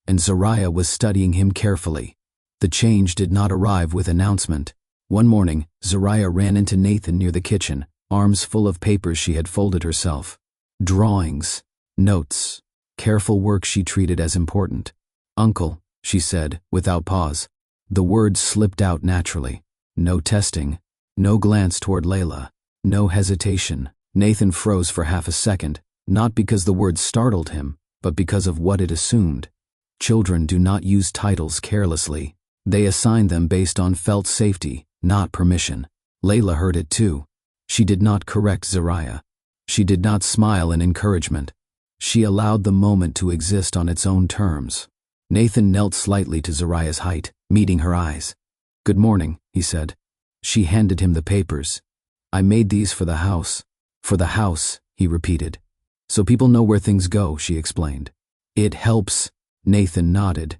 And Zariah was studying him carefully. The change did not arrive with announcement. One morning, Zariah ran into Nathan near the kitchen, arms full of papers she had folded herself. Drawings, notes, careful work she treated as important. "Uncle," she said, without pause. The words slipped out naturally. No testing, no glance toward Layla, no hesitation. Nathan froze for half a second, not because the words startled him, but because of what it assumed. Children do not use titles carelessly. They assign them based on felt safety, not permission. Layla heard it too. She did not correct Zariah. She did not smile in encouragement. She allowed the moment to exist on its own terms. Nathan knelt slightly to Zariah's height, meeting her eyes. "Good morning," he said. She handed him the papers. "I made these for the house." "For the house," he repeated. "So people know where things go," she explained. "It helps." Nathan nodded.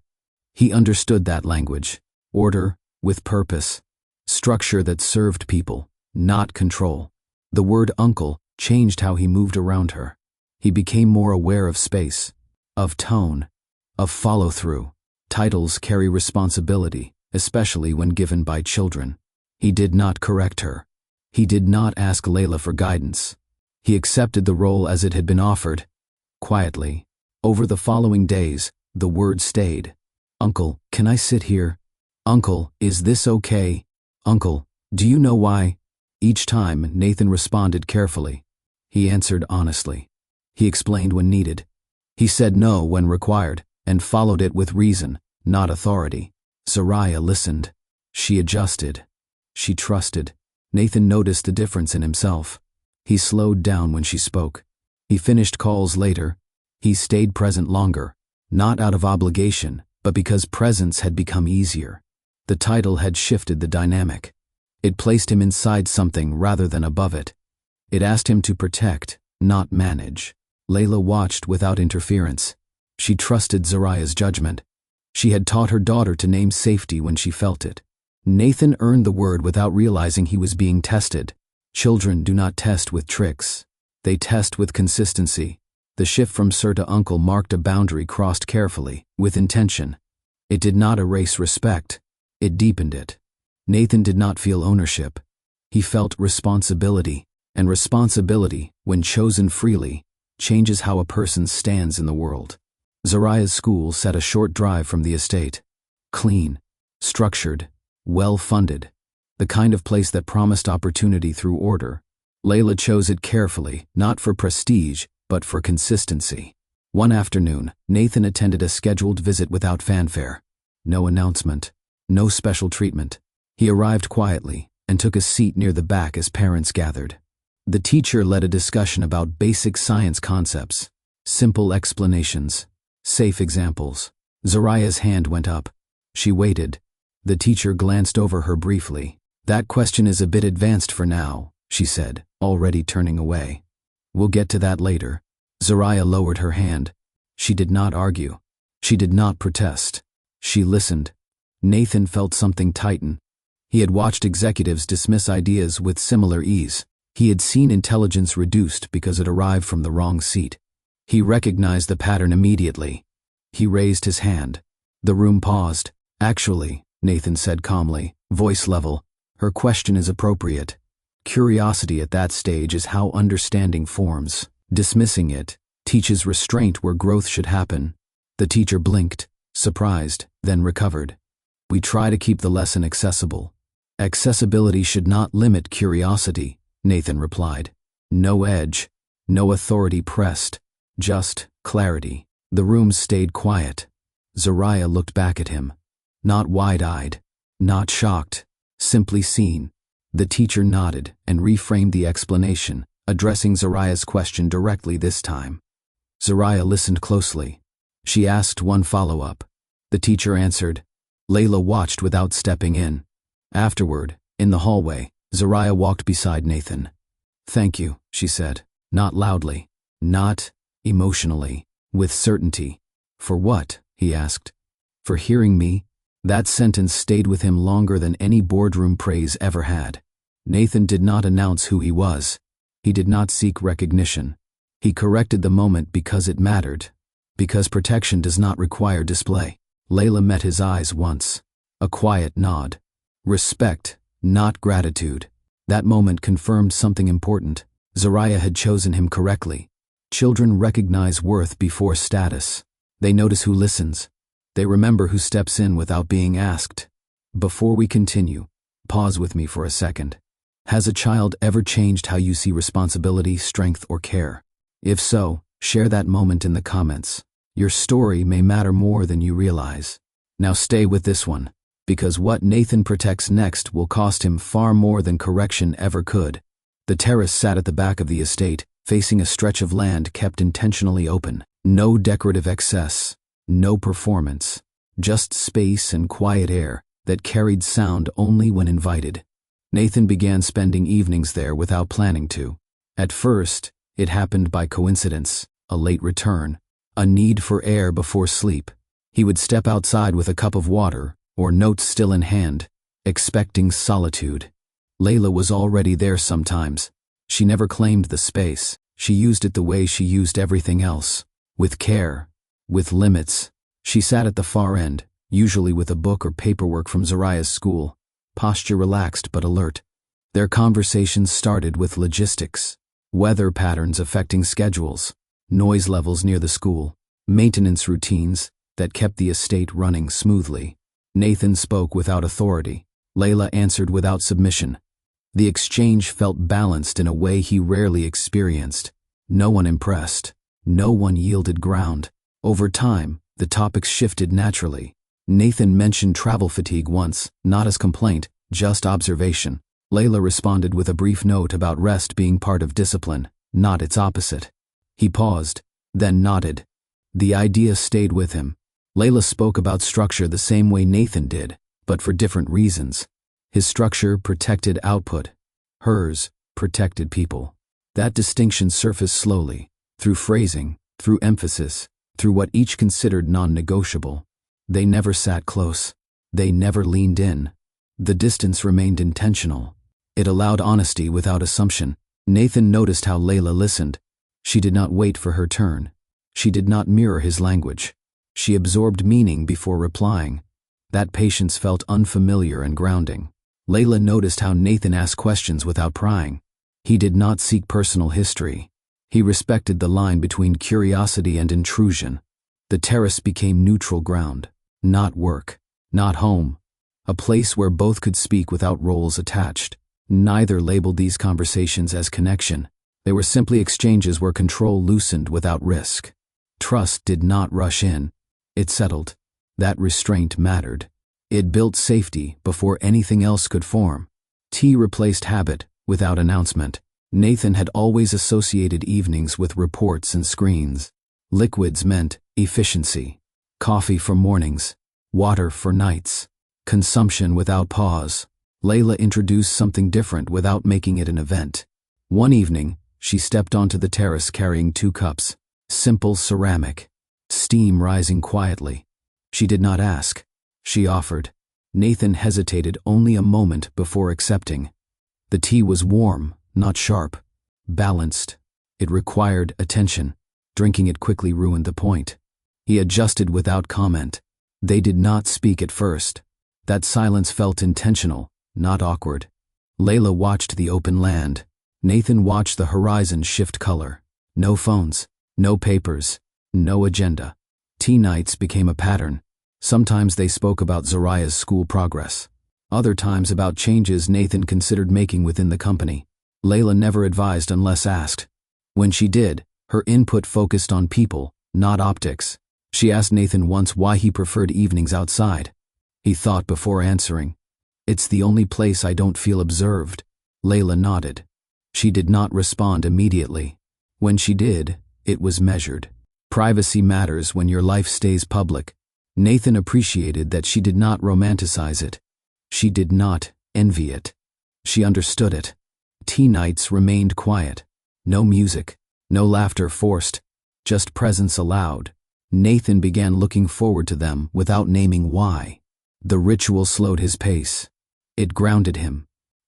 He understood that language. Order, with purpose. Structure that served people, not control. The word uncle changed how he moved around her. He became more aware of space, of tone, of follow-through. Titles carry responsibility, especially when given by children. He did not correct her. He did not ask Layla for guidance. He accepted the role as it had been offered. Quietly, over the following days, the word stayed. "Uncle, can I sit here? Uncle, is this okay? Uncle, do you know why?" Each time, Nathan responded carefully. He answered honestly. He explained when needed. He said no when required, and followed it with reason, not authority. Zariah listened. She adjusted. She trusted. Nathan noticed the difference in himself. He slowed down when she spoke. He finished calls later. He stayed present longer, not out of obligation, but because presence had become easier. The title had shifted the dynamic. It placed him inside something rather than above it. It asked him to protect, not manage. Layla watched without interference. She trusted Zariah's judgment. She had taught her daughter to name safety when she felt it. Nathan earned the word without realizing he was being tested. Children do not test with tricks. They test with consistency. The shift from sir to uncle marked a boundary crossed carefully, with intention. It did not erase respect. It deepened it. Nathan did not feel ownership. He felt responsibility, and responsibility, when chosen freely, changes how a person stands in the world. Zariah's school sat a short drive from the estate. Clean, structured, well-funded, the kind of place that promised opportunity through order. Layla chose it carefully, not for prestige, but for consistency. One afternoon, Nathan attended a scheduled visit without fanfare. No announcement, no special treatment. He arrived quietly and took a seat near the back as parents gathered. The teacher led a discussion about basic science concepts, simple explanations, safe examples. Zariah's hand went up. She waited. The teacher glanced over her briefly. "That question is a bit advanced for now," she said, already turning away. "We'll get to that later." Zariah lowered her hand. She did not argue. She did not protest. She listened. Nathan felt something tighten. He had watched executives dismiss ideas with similar ease. He had seen intelligence reduced because it arrived from the wrong seat. He recognized the pattern immediately. He raised his hand. The room paused. "Actually," Nathan said calmly, voice level, "her question is appropriate. Curiosity at that stage is how understanding forms. Dismissing it teaches restraint where growth should happen." The teacher blinked, surprised, then recovered. "We try to keep the lesson accessible." "Accessibility should not limit curiosity," Nathan replied. "No edge, no authority pressed, just clarity." The room stayed quiet. Zariah looked back at him. Not wide-eyed, not shocked, simply seen. The teacher nodded and reframed the explanation, addressing Zariah's question directly this time. Zariah listened closely. She asked one follow-up. The teacher answered. Layla watched without stepping in. Afterward, in the hallway, Zariah walked beside Nathan. "Thank you," she said, not loudly, not emotionally, with certainty. "For what?" he asked. "For hearing me." That sentence stayed with him longer than any boardroom praise ever had. Nathan did not announce who he was. He did not seek recognition. He corrected the moment because it mattered, because protection does not require display. Layla met his eyes once. A quiet nod. Respect, not gratitude. That moment confirmed something important. Zariah had chosen him correctly. Children recognize worth before status. They notice who listens. They remember who steps in without being asked. Before we continue, pause with me for a second. Has a child ever changed how you see responsibility, strength, or care? If so, share that moment in the comments. Your story may matter more than you realize. Now stay with this one, because what Nathan protects next will cost him far more than correction ever could. The terrace sat at the back of the estate, facing a stretch of land kept intentionally open. No decorative excess, no performance, just space and quiet air that carried sound only when invited. Nathan began spending evenings there without planning to. At first, it happened by coincidence, a late return, a need for air before sleep. He would step outside with a cup of water, or notes still in hand, expecting solitude. Layla was already there sometimes. She never claimed the space. She used it the way she used everything else, with care, with limits. She sat at the far end, usually with a book or paperwork from Zariah's school, posture relaxed but alert. Their conversations started with logistics, weather patterns affecting schedules, noise levels near the school, maintenance routines that kept the estate running smoothly. Nathan spoke without authority. Layla answered without submission. The exchange felt balanced in a way he rarely experienced. No one impressed. No one yielded ground. Over time, the topics shifted naturally. Nathan mentioned travel fatigue once, not as complaint, just observation. Layla responded with a brief note about rest being part of discipline, not its opposite. He paused, then nodded. The idea stayed with him. Layla spoke about structure the same way Nathan did, but for different reasons. His structure protected output. Hers protected people. That distinction surfaced slowly, through phrasing, through emphasis, through what each considered non-negotiable. They never sat close. They never leaned in. The distance remained intentional. It allowed honesty without assumption. Nathan noticed how Layla listened. She did not wait for her turn. She did not mirror his language. She absorbed meaning before replying. That patience felt unfamiliar and grounding. Layla noticed how Nathan asked questions without prying. He did not seek personal history. He respected the line between curiosity and intrusion. The terrace became neutral ground, not work, not home, a place where both could speak without roles attached. Neither labeled these conversations as connection. They were simply exchanges where control loosened without risk. Trust did not rush in. It settled. That restraint mattered. It built safety before anything else could form. Tea replaced habit without announcement. Nathan had always associated evenings with reports and screens. Liquids meant efficiency. Coffee for mornings. Water for nights. Consumption without pause. Layla introduced something different without making it an event. One evening, she stepped onto the terrace carrying 2 cups. Simple ceramic. Steam rising quietly. She did not ask. She offered. Nathan hesitated only a moment before accepting. The tea was warm, not sharp. Balanced. It required attention. Drinking it quickly ruined the point. He adjusted without comment. They did not speak at first. That silence felt intentional, not awkward. Layla watched the open land. Nathan watched the horizon shift color. No phones, no papers, no agenda. Tea nights became a pattern. Sometimes they spoke about Zariah's school progress. Other times about changes Nathan considered making within the company. Layla never advised unless asked. When she did, her input focused on people, not optics. She asked Nathan once why he preferred evenings outside. He thought before answering. "It's the only place I don't feel observed." Layla nodded. She did not respond immediately. When she did, it was measured. Privacy matters when your life stays public. Nathan appreciated that she did not romanticize it. She did not envy it. She understood it. Tea nights remained quiet. No music, no laughter forced, just presence allowed. Nathan began looking forward to them without naming why. The ritual slowed his pace. It grounded him.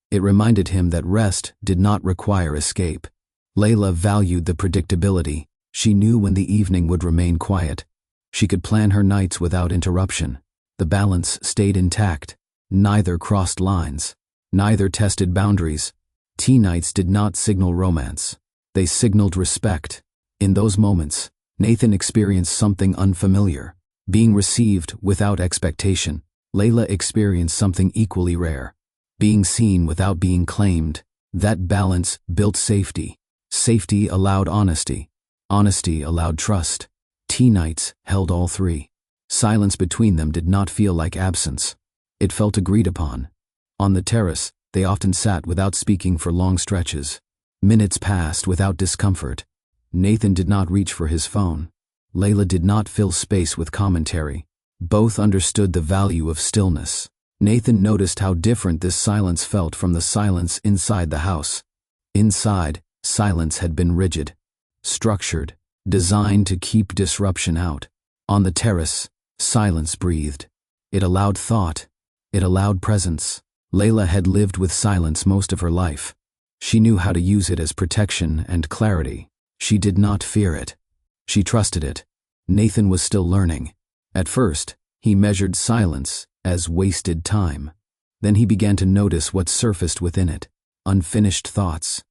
It reminded him that rest did not require escape. Layla valued the predictability. She knew when the evening would remain quiet. She could plan her nights without interruption. The balance stayed intact. Neither crossed lines. Neither tested boundaries. Tea nights did not signal romance. They signaled respect. In those moments, Nathan experienced something unfamiliar. Being received without expectation. Layla experienced something equally rare. Being seen without being claimed. That balance built safety. Safety allowed honesty. Honesty allowed trust. Tea nights held all three. Silence between them did not feel like absence. It felt agreed upon. On the terrace, they often sat without speaking for long stretches. Minutes passed without discomfort. Nathan did not reach for his phone. Layla did not fill space with commentary. Both understood the value of stillness. Nathan noticed how different this silence felt from the silence inside the house. Inside, silence had been rigid, structured, designed to keep disruption out. On the terrace, silence breathed. It allowed thought. It allowed presence. Layla had lived with silence most of her life. She knew how to use it as protection and clarity. She did not fear it. She trusted it. Nathan was still learning. At first, he measured silence as wasted time. Then he began to notice what surfaced within it. Unfinished thoughts.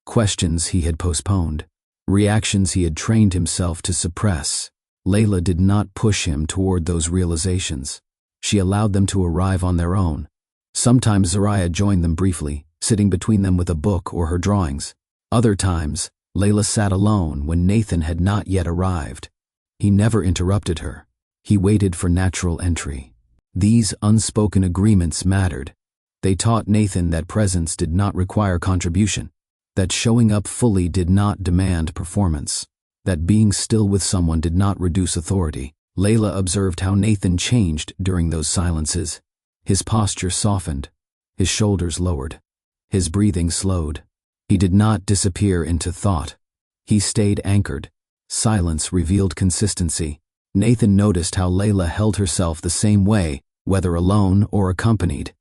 Questions he had postponed. Reactions he had trained himself to suppress. Layla did not push him toward those realizations. She allowed them to arrive on their own. Sometimes Zariah joined them briefly, sitting between them with a book or her drawings. Other times, Layla sat alone when Nathan had not yet arrived. He never interrupted her. He waited for natural entry. These unspoken agreements mattered. They taught Nathan that presence did not require contribution, that showing up fully did not demand performance, that being still with someone did not reduce authority. Layla observed how Nathan changed during those silences. His posture softened, his shoulders lowered, his breathing slowed. He did not disappear into thought. He stayed anchored. Silence revealed consistency. Nathan noticed how Layla held herself the same way, whether alone or accompanied.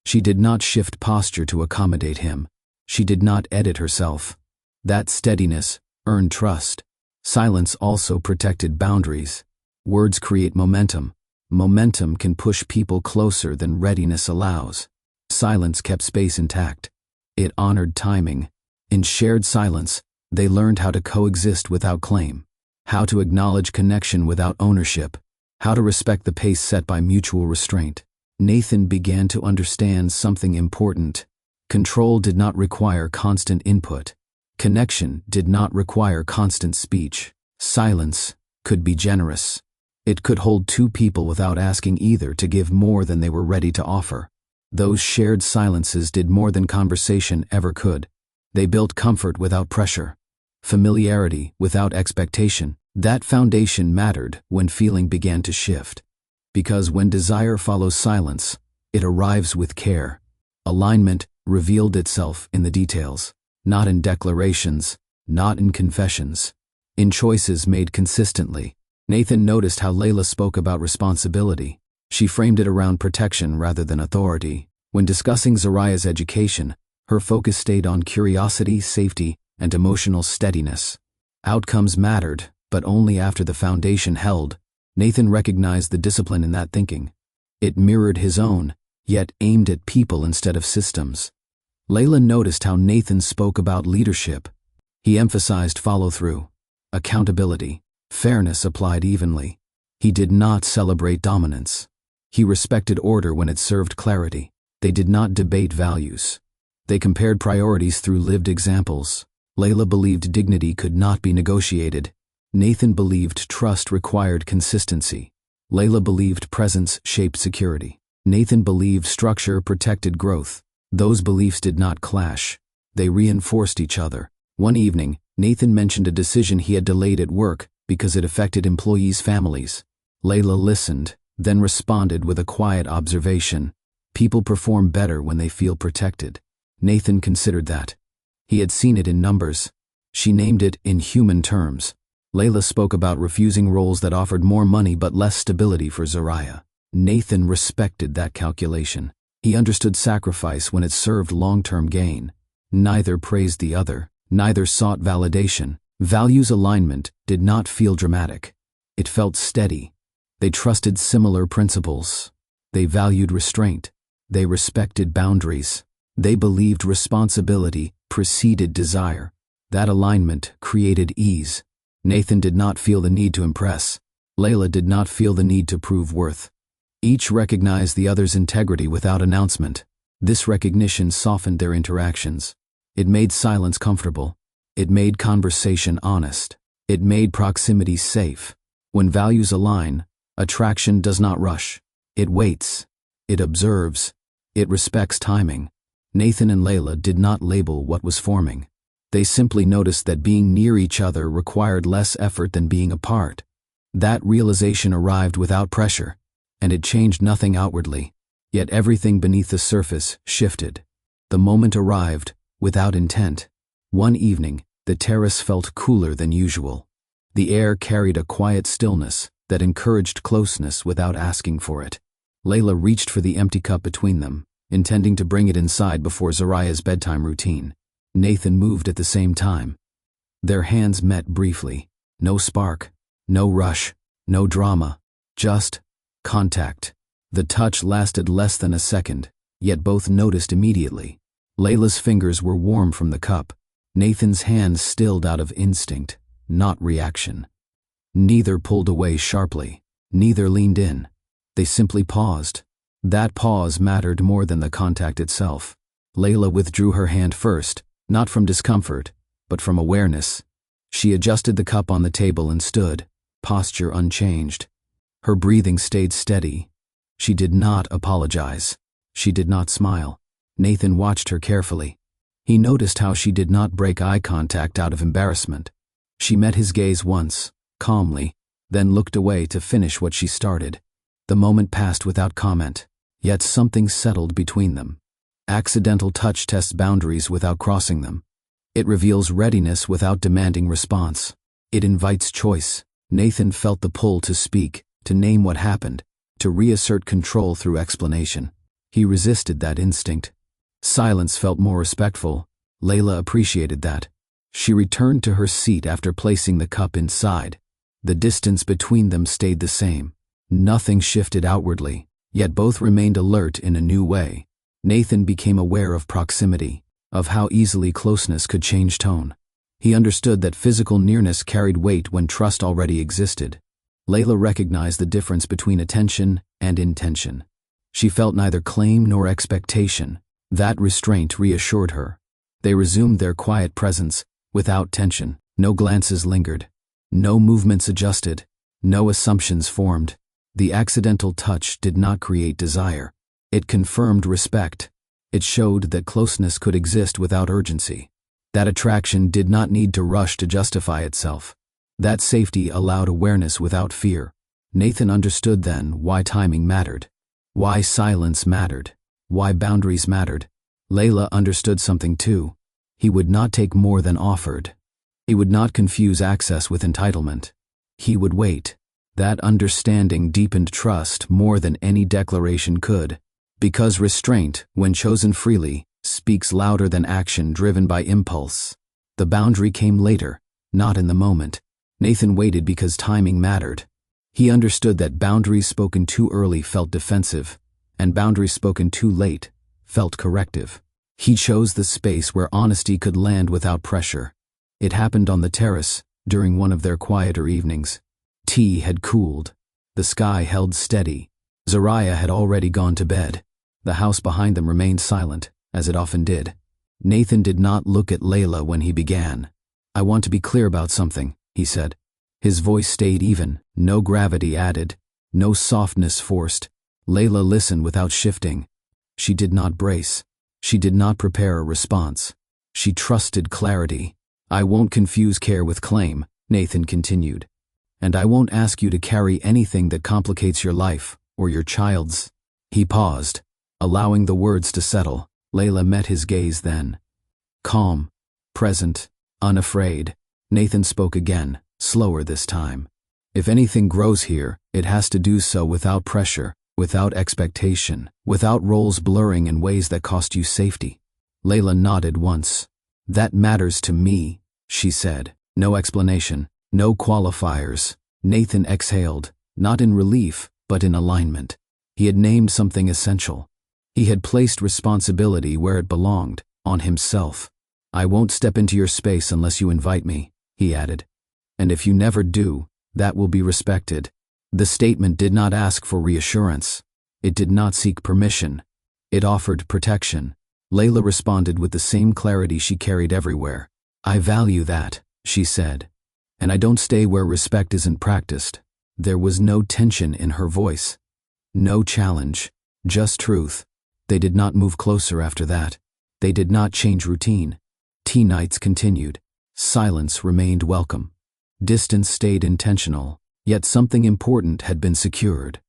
She did not shift posture to accommodate him. She did not edit herself. That steadiness earned trust. Silence also protected boundaries. Words create momentum. Momentum can push people closer than readiness allows. Silence kept space intact. It honored timing. In shared silence, they learned how to coexist without claim, how to acknowledge connection without ownership, how to respect the pace set by mutual restraint. Nathan began to understand something important. Control did not require constant input. Connection did not require constant speech. Silence could be generous. It could hold two people without asking either to give more than they were ready to offer. Those shared silences did more than conversation ever could. They built comfort without pressure, familiarity without expectation. That foundation mattered when feeling began to shift. Because when desire follows silence, it arrives with care. Alignment revealed itself in the details, not in declarations, not in confessions, in choices made consistently. Nathan noticed how Layla spoke about responsibility. She framed it around protection rather than authority. When discussing Zariah's education, her focus stayed on curiosity, safety, and emotional steadiness. Outcomes mattered, but only after the foundation held. Nathan recognized the discipline in that thinking. It mirrored his own, yet aimed at people instead of systems. Layla noticed how Nathan spoke about leadership. He emphasized follow-through, accountability, fairness applied evenly. He did not celebrate dominance. He respected order when it served clarity. They did not debate values. They compared priorities through lived examples. Layla believed dignity could not be negotiated. Nathan believed trust required consistency. Layla believed presence shaped security. Nathan believed structure protected growth. Those beliefs did not clash. They reinforced each other. One evening, Nathan mentioned a decision he had delayed at work because it affected employees' families. Layla listened, then responded with a quiet observation. People perform better when they feel protected. Nathan considered that. He had seen it in numbers. She named it in human terms. Layla spoke about refusing roles that offered more money but less stability for Zariah. Nathan respected that calculation. He understood sacrifice when it served long-term gain. Neither praised the other. Neither sought validation. Values alignment did not feel dramatic. It felt steady. They trusted similar principles. They valued restraint. They respected boundaries. They believed responsibility preceded desire. That alignment created ease. Nathan did not feel the need to impress. Layla did not feel the need to prove worth. Each recognized the other's integrity without announcement. This recognition softened their interactions. It made silence comfortable. It made conversation honest. It made proximity safe. When values align, attraction does not rush. It waits. It observes. It respects timing. Nathan and Layla did not label what was forming. They simply noticed that being near each other required less effort than being apart. That realization arrived without pressure, and it changed nothing outwardly. Yet everything beneath the surface shifted. The moment arrived, without intent. One evening, the terrace felt cooler than usual. The air carried a quiet stillness that encouraged closeness without asking for it. Layla reached for the empty cup between them, intending to bring it inside before Zariah's bedtime routine. Nathan moved at the same time. Their hands met briefly. No spark, no rush, no drama, just contact. The touch lasted less than a second, yet both noticed immediately. Layla's fingers were warm from the cup. Nathan's hands stilled out of instinct, not reaction. Neither pulled away sharply. Neither leaned in. They simply paused. That pause mattered more than the contact itself. Layla withdrew her hand first, not from discomfort, but from awareness. She adjusted the cup on the table and stood, posture unchanged. Her breathing stayed steady. She did not apologize. She did not smile. Nathan watched her carefully. He noticed how she did not break eye contact out of embarrassment. She met his gaze once, calmly, then looked away to finish what she started. The moment passed without comment, yet something settled between them. Accidental touch tests boundaries without crossing them. It reveals readiness without demanding response. It invites choice. Nathan felt the pull to speak, to name what happened, to reassert control through explanation. He resisted that instinct. Silence felt more respectful. Layla appreciated that. She returned to her seat after placing the cup inside. The distance between them stayed the same. Nothing shifted outwardly, yet both remained alert in a new way. Nathan became aware of proximity, of how easily closeness could change tone. He understood that physical nearness carried weight when trust already existed. Layla recognized the difference between attention and intention. She felt neither claim nor expectation. That restraint reassured her. They resumed their quiet presence, without tension. No glances lingered. No movements adjusted. No assumptions formed. The accidental touch did not create desire. It confirmed respect. It showed that closeness could exist without urgency. That attraction did not need to rush to justify itself. That safety allowed awareness without fear. Nathan understood then why timing mattered. Why silence mattered. Why boundaries mattered. Layla understood something too. He would not take more than offered. He would not confuse access with entitlement. He would wait. That understanding deepened trust more than any declaration could. Because restraint, when chosen freely, speaks louder than action driven by impulse. The boundary came later, not in the moment. Nathan waited because timing mattered. He understood that boundaries spoken too early felt defensive, and boundaries spoken too late felt corrective. He chose the space where honesty could land without pressure. It happened on the terrace, during one of their quieter evenings. Tea had cooled. The sky held steady. Zariah had already gone to bed. The house behind them remained silent, as it often did. Nathan did not look at Layla when he began. "I want to be clear about something," he said. His voice stayed even, no gravity added, no softness forced. Layla listened without shifting. She did not brace. She did not prepare a response. She trusted clarity. "I won't confuse care with claim," Nathan continued. "And I won't ask you to carry anything that complicates your life, or your child's." He paused, allowing the words to settle. Layla met his gaze then. Calm, present, unafraid. Nathan spoke again, slower this time. "If anything grows here, it has to do so without pressure, without expectation, without roles blurring in ways that cost you safety." Layla nodded once. "That matters to me," she said. No explanation, no qualifiers. Nathan exhaled, not in relief, but in alignment. He had named something essential. He had placed responsibility where it belonged, on himself. "I won't step into your space unless you invite me," he added. "And if you never do, that will be respected." The statement did not ask for reassurance. It did not seek permission. It offered protection. Layla responded with the same clarity she carried everywhere. "I value that," she said. "And I don't stay where respect isn't practiced." There was no tension in her voice. No challenge. Just truth. They did not move closer after that. They did not change routine. Tea nights continued. Silence remained welcome. Distance stayed intentional. Yet something important had been secured.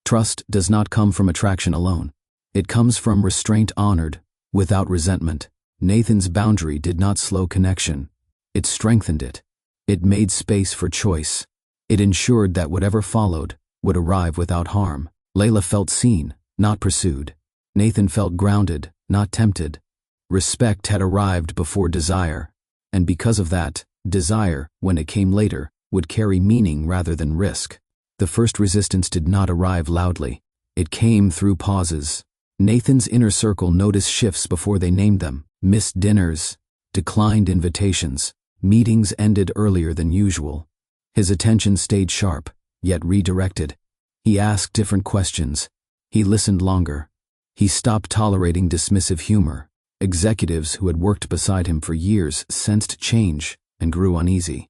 Trust does not come from attraction alone. It comes from restraint honored, without resentment. Nathan's boundary did not slow connection. It strengthened it. It made space for choice. It ensured that whatever followed would arrive without harm. Layla felt seen, not pursued. Nathan felt grounded, not tempted. Respect had arrived before desire. And because of that, desire, when it came later, would carry meaning rather than risk. The first resistance did not arrive loudly. It came through pauses. Nathan's inner circle noticed shifts before they named them. Missed dinners, declined invitations, meetings ended earlier than usual. His attention stayed sharp, yet redirected. He asked different questions. He listened longer. He stopped tolerating dismissive humor. Executives who had worked beside him for years sensed change and grew uneasy.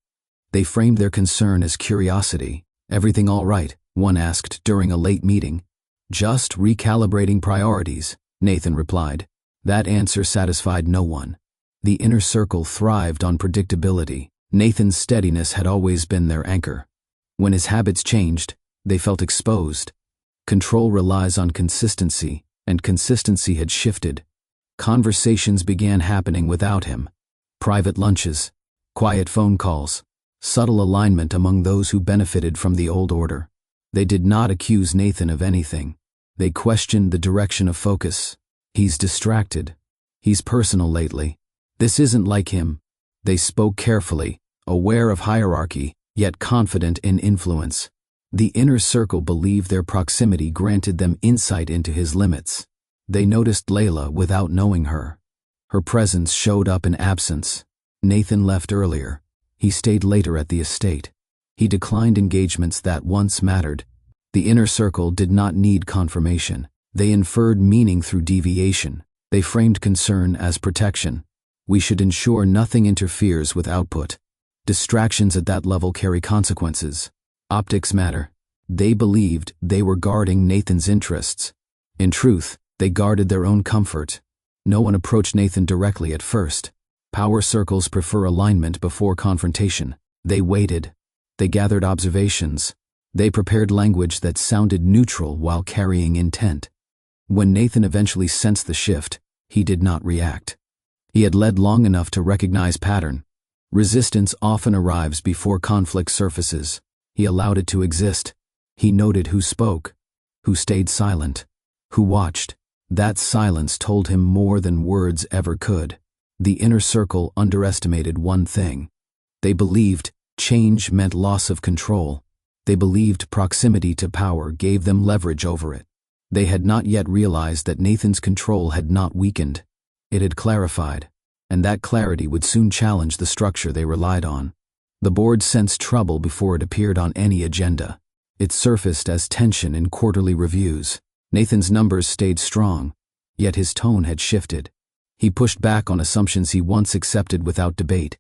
They framed their concern as curiosity. "Everything all right?" one asked during a late meeting. "Just recalibrating priorities," Nathan replied. That answer satisfied no one. The inner circle thrived on predictability. Nathan's steadiness had always been their anchor. When his habits changed, they felt exposed. Control relies on consistency, and consistency had shifted. Conversations began happening without him. Private lunches, quiet phone calls, subtle alignment among those who benefited from the old order. They did not accuse Nathan of anything. They questioned the direction of focus. He's distracted. He's personal lately. This isn't like him. They spoke carefully, aware of hierarchy, yet confident in influence. The inner circle believed their proximity granted them insight into his limits. They noticed Layla without knowing her. Her presence showed up in absence. Nathan left earlier. He stayed later at the estate. He declined engagements that once mattered. The inner circle did not need confirmation. They inferred meaning through deviation. They framed concern as protection. We should ensure nothing interferes with output. Distractions at that level carry consequences. Optics matter. They believed they were guarding Nathan's interests. In truth, they guarded their own comfort. No one approached Nathan directly at first. Power circles prefer alignment before confrontation. They waited. They gathered observations. They prepared language that sounded neutral while carrying intent. When Nathan eventually sensed the shift, he did not react. He had led long enough to recognize pattern. Resistance often arrives before conflict surfaces. He allowed it to exist. He noted who spoke, who stayed silent, who watched. That silence told him more than words ever could. The inner circle underestimated one thing. They believed change meant loss of control. They believed proximity to power gave them leverage over it. They had not yet realized that Nathan's control had not weakened. It had clarified, and that clarity would soon challenge the structure they relied on. The board sensed trouble before it appeared on any agenda. It surfaced as tension in quarterly reviews. Nathan's numbers stayed strong, yet his tone had shifted. He pushed back on assumptions he once accepted without debate.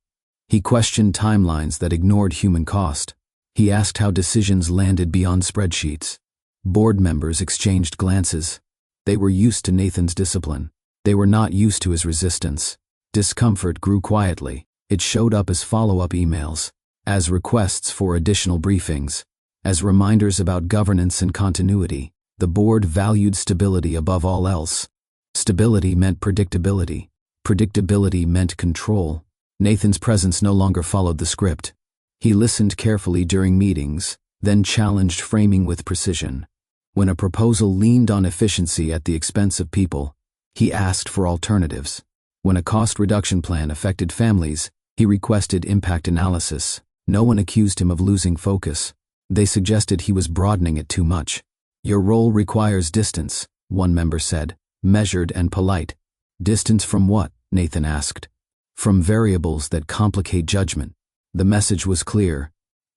He questioned timelines that ignored human cost. He asked how decisions landed beyond spreadsheets. Board members exchanged glances. They were used to Nathan's discipline. They were not used to his resistance. Discomfort grew quietly. It showed up as follow-up emails, as requests for additional briefings, as reminders about governance and continuity. The board valued stability above all else. Stability meant predictability. Predictability meant control. Nathan's presence no longer followed the script. He listened carefully during meetings, then challenged framing with precision. When a proposal leaned on efficiency at the expense of people, he asked for alternatives. When a cost reduction plan affected families, he requested impact analysis. No one accused him of losing focus. They suggested he was broadening it too much. Your role requires distance, one member said, measured and polite. Distance from what? Nathan asked. From variables that complicate judgment. The message was clear.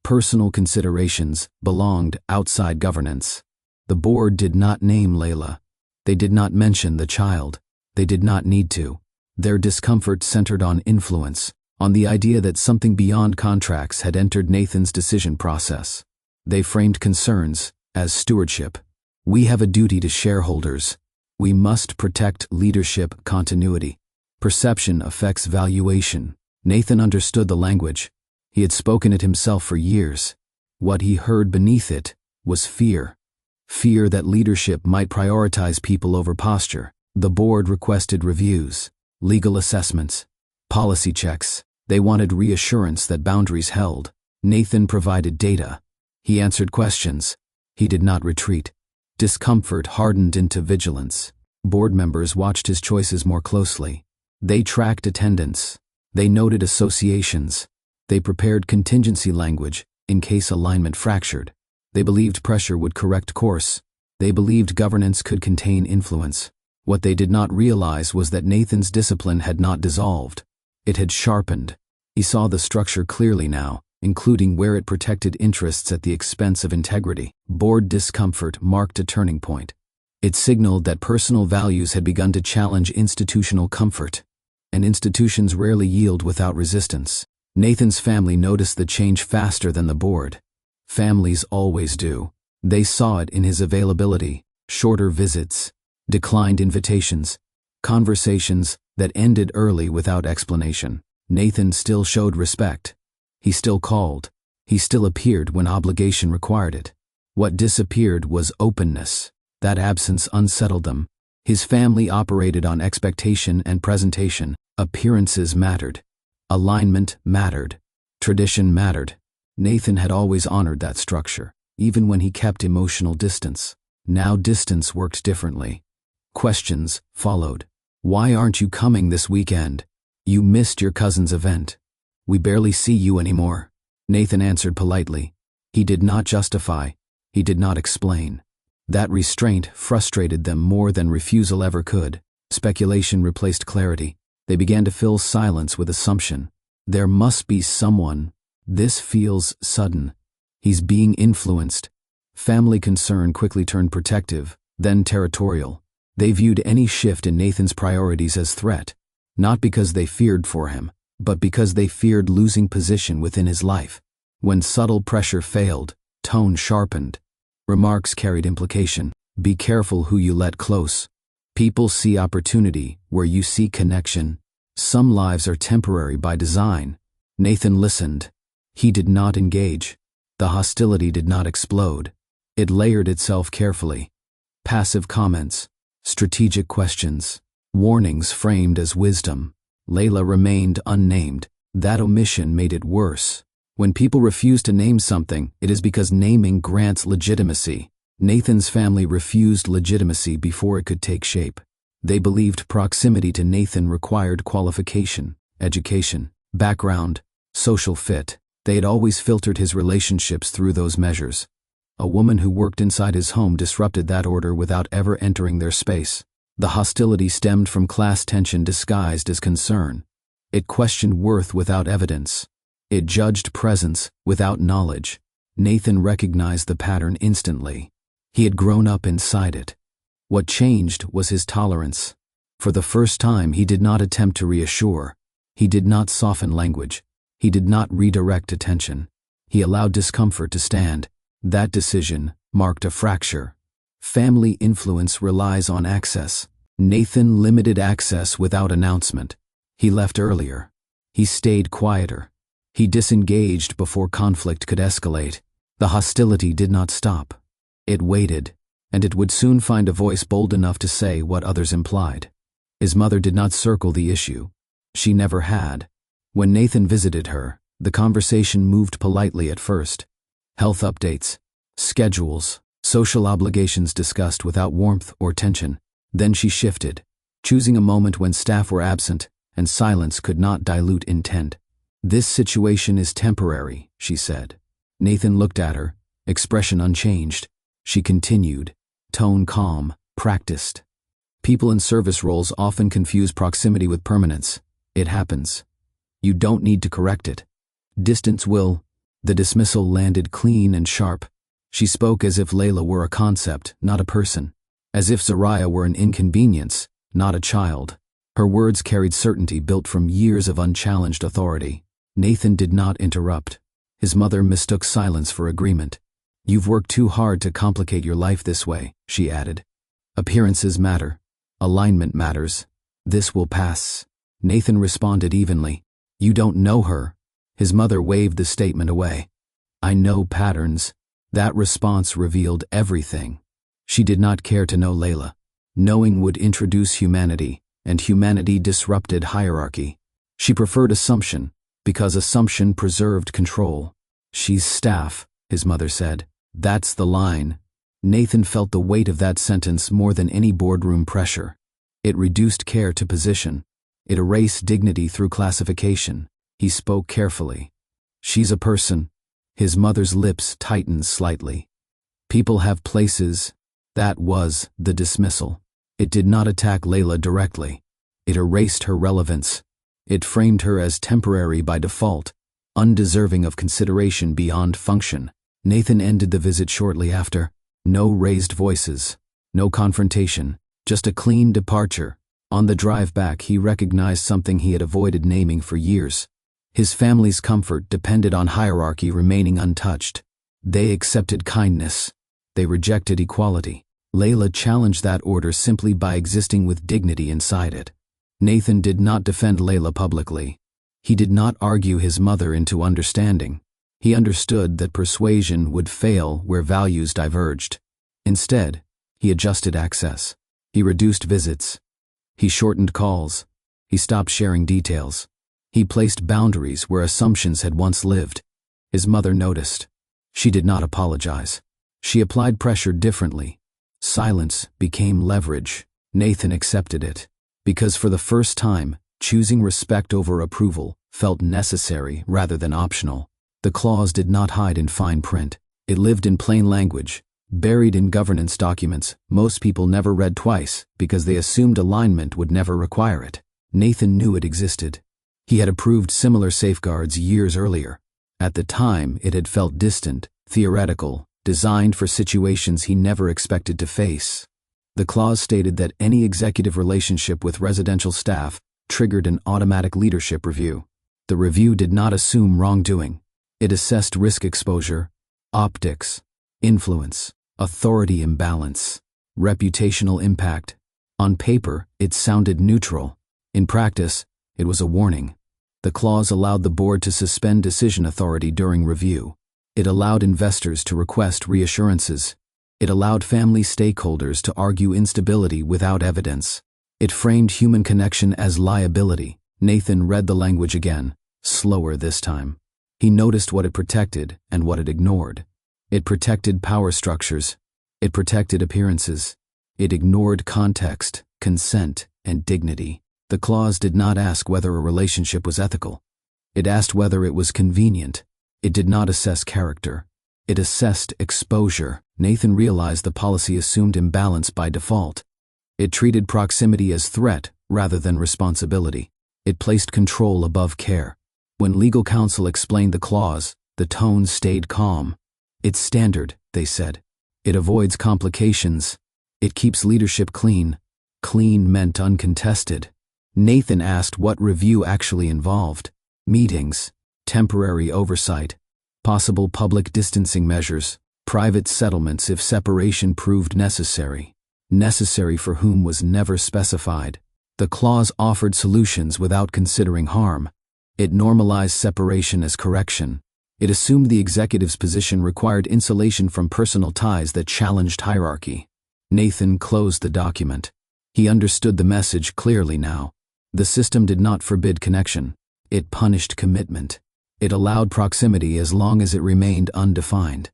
Personal considerations belonged outside governance. The board did not name Layla. They did not mention the child. They did not need to. Their discomfort centered on influence, on the idea that something beyond contracts had entered Nathan's decision process. They framed concerns as stewardship. We have a duty to shareholders. We must protect leadership continuity. Perception affects valuation. Nathan understood the language. He had spoken it himself for years. What he heard beneath it was fear. Fear that leadership might prioritize people over posture. The board requested reviews, legal assessments, policy checks. They wanted reassurance that boundaries held. Nathan provided data. He answered questions. He did not retreat. Discomfort hardened into vigilance. Board members watched his choices more closely. They tracked attendance. They noted associations. They prepared contingency language in case alignment fractured. They believed pressure would correct course. They believed governance could contain influence. What they did not realize was that Nathan's discipline had not dissolved. It had sharpened. He saw the structure clearly now, including where it protected interests at the expense of integrity. Board discomfort marked a turning point. It signaled that personal values had begun to challenge institutional comfort, and institutions rarely yield without resistance. Nathan's family noticed the change faster than the board. Families always do. They saw it in his availability, shorter visits, declined invitations, conversations that ended early without explanation. Nathan still showed respect. He still called. He still appeared when obligation required it. What disappeared was openness. That absence unsettled them. His family operated on expectation and presentation. Appearances mattered. Alignment mattered. Tradition mattered. Nathan had always honored that structure, even when he kept emotional distance. Now distance worked differently. Questions followed. Why aren't you coming this weekend? You missed your cousin's event. We barely see you anymore. Nathan answered politely. He did not justify. He did not explain. That restraint frustrated them more than refusal ever could. Speculation replaced clarity. They began to fill silence with assumption. There must be someone. This feels sudden. He's being influenced. Family concern quickly turned protective, then territorial. They viewed any shift in Nathan's priorities as threat, not because they feared for him, but because they feared losing position within his life. When subtle pressure failed, tone sharpened. Remarks carried implication. Be careful who you let close. People see opportunity where you see connection. Some lives are temporary by design. Nathan listened. He did not engage. The hostility did not explode. It layered itself carefully. Passive comments, strategic questions, warnings framed as wisdom. Layla remained unnamed. That omission made it worse. When people refuse to name something, it is because naming grants legitimacy. Nathan's family refused legitimacy before it could take shape. They believed proximity to Nathan required qualification, education, background, social fit. They had always filtered his relationships through those measures. A woman who worked inside his home disrupted that order without ever entering their space. The hostility stemmed from class tension disguised as concern. It questioned worth without evidence. It judged presence without knowledge. Nathan recognized the pattern instantly. He had grown up inside it. What changed was his tolerance. For the first time, he did not attempt to reassure. He did not soften language. He did not redirect attention. He allowed discomfort to stand. That decision marked a fracture. Family influence relies on access. Nathan limited access without announcement. He left earlier. He stayed quieter. He disengaged before conflict could escalate. The hostility did not stop. It waited, and it would soon find a voice bold enough to say what others implied. His mother did not circle the issue. She never had. When Nathan visited her, the conversation moved politely at first. Health updates, schedules, social obligations discussed without warmth or tension. Then she shifted, choosing a moment when staff were absent and silence could not dilute intent. This situation is temporary, she said. Nathan looked at her, expression unchanged. She continued, tone calm, practiced. People in service roles often confuse proximity with permanence. It happens. You don't need to correct it. Distance will. The dismissal landed clean and sharp. She spoke as if Layla were a concept, not a person. As if Zariah were an inconvenience, not a child. Her words carried certainty built from years of unchallenged authority. Nathan did not interrupt. His mother mistook silence for agreement. You've worked too hard to complicate your life this way, she added. Appearances matter. Alignment matters. This will pass. Nathan responded evenly. You don't know her. His mother waved the statement away. I know patterns. That response revealed everything. She did not care to know Layla. Knowing would introduce humanity, and humanity disrupted hierarchy. She preferred assumption, because assumption preserved control. She's staff, his mother said. That's the line. Nathan felt the weight of that sentence more than any boardroom pressure. It reduced care to position. It erased dignity through classification. He spoke carefully. She's a person. His mother's lips tightened slightly. People have places. That was the dismissal. It did not attack Layla directly. It erased her relevance. It framed her as temporary by default, undeserving of consideration beyond function. Nathan ended the visit shortly after. No raised voices, no confrontation, just a clean departure. On the drive back, he recognized something he had avoided naming for years. His family's comfort depended on hierarchy remaining untouched. They accepted kindness. They rejected equality. Layla challenged that order simply by existing with dignity inside it. Nathan did not defend Layla publicly. He did not argue his mother into understanding. He understood that persuasion would fail where values diverged. Instead, he adjusted access. He reduced visits. He shortened calls. He stopped sharing details. He placed boundaries where assumptions had once lived. His mother noticed. She did not apologize. She applied pressure differently. Silence became leverage. Nathan accepted it, because for the first time, choosing respect over approval felt necessary rather than optional. The clause did not hide in fine print. It lived in plain language, buried in governance documents most people never read twice because they assumed alignment would never require it. Nathan knew it existed. He had approved similar safeguards years earlier. At the time, it had felt distant, theoretical, designed for situations he never expected to face. The clause stated that any executive relationship with residential staff triggered an automatic leadership review. The review did not assume wrongdoing. It assessed risk exposure, optics, influence, authority imbalance, reputational impact. On paper, it sounded neutral. In practice, it was a warning. The clause allowed the board to suspend decision authority during review. It allowed investors to request reassurances. It allowed family stakeholders to argue instability without evidence. It framed human connection as liability. Nathan read the language again, slower this time. He noticed what it protected and what it ignored. It protected power structures. It protected appearances. It ignored context, consent, and dignity. The clause did not ask whether a relationship was ethical. It asked whether it was convenient. It did not assess character. It assessed exposure. Nathan realized the policy assumed imbalance by default. It treated proximity as threat rather than responsibility. It placed control above care. When legal counsel explained the clause, the tone stayed calm. It's standard, they said. It avoids complications. It keeps leadership clean. Clean meant uncontested. Nathan asked what review actually involved. Meetings, temporary oversight, possible public distancing measures, private settlements if separation proved necessary. Necessary for whom was never specified. The clause offered solutions without considering harm. It normalized separation as correction. It assumed the executive's position required insulation from personal ties that challenged hierarchy. Nathan closed the document. He understood the message clearly now. The system did not forbid connection. It punished commitment. It allowed proximity as long as it remained undefined.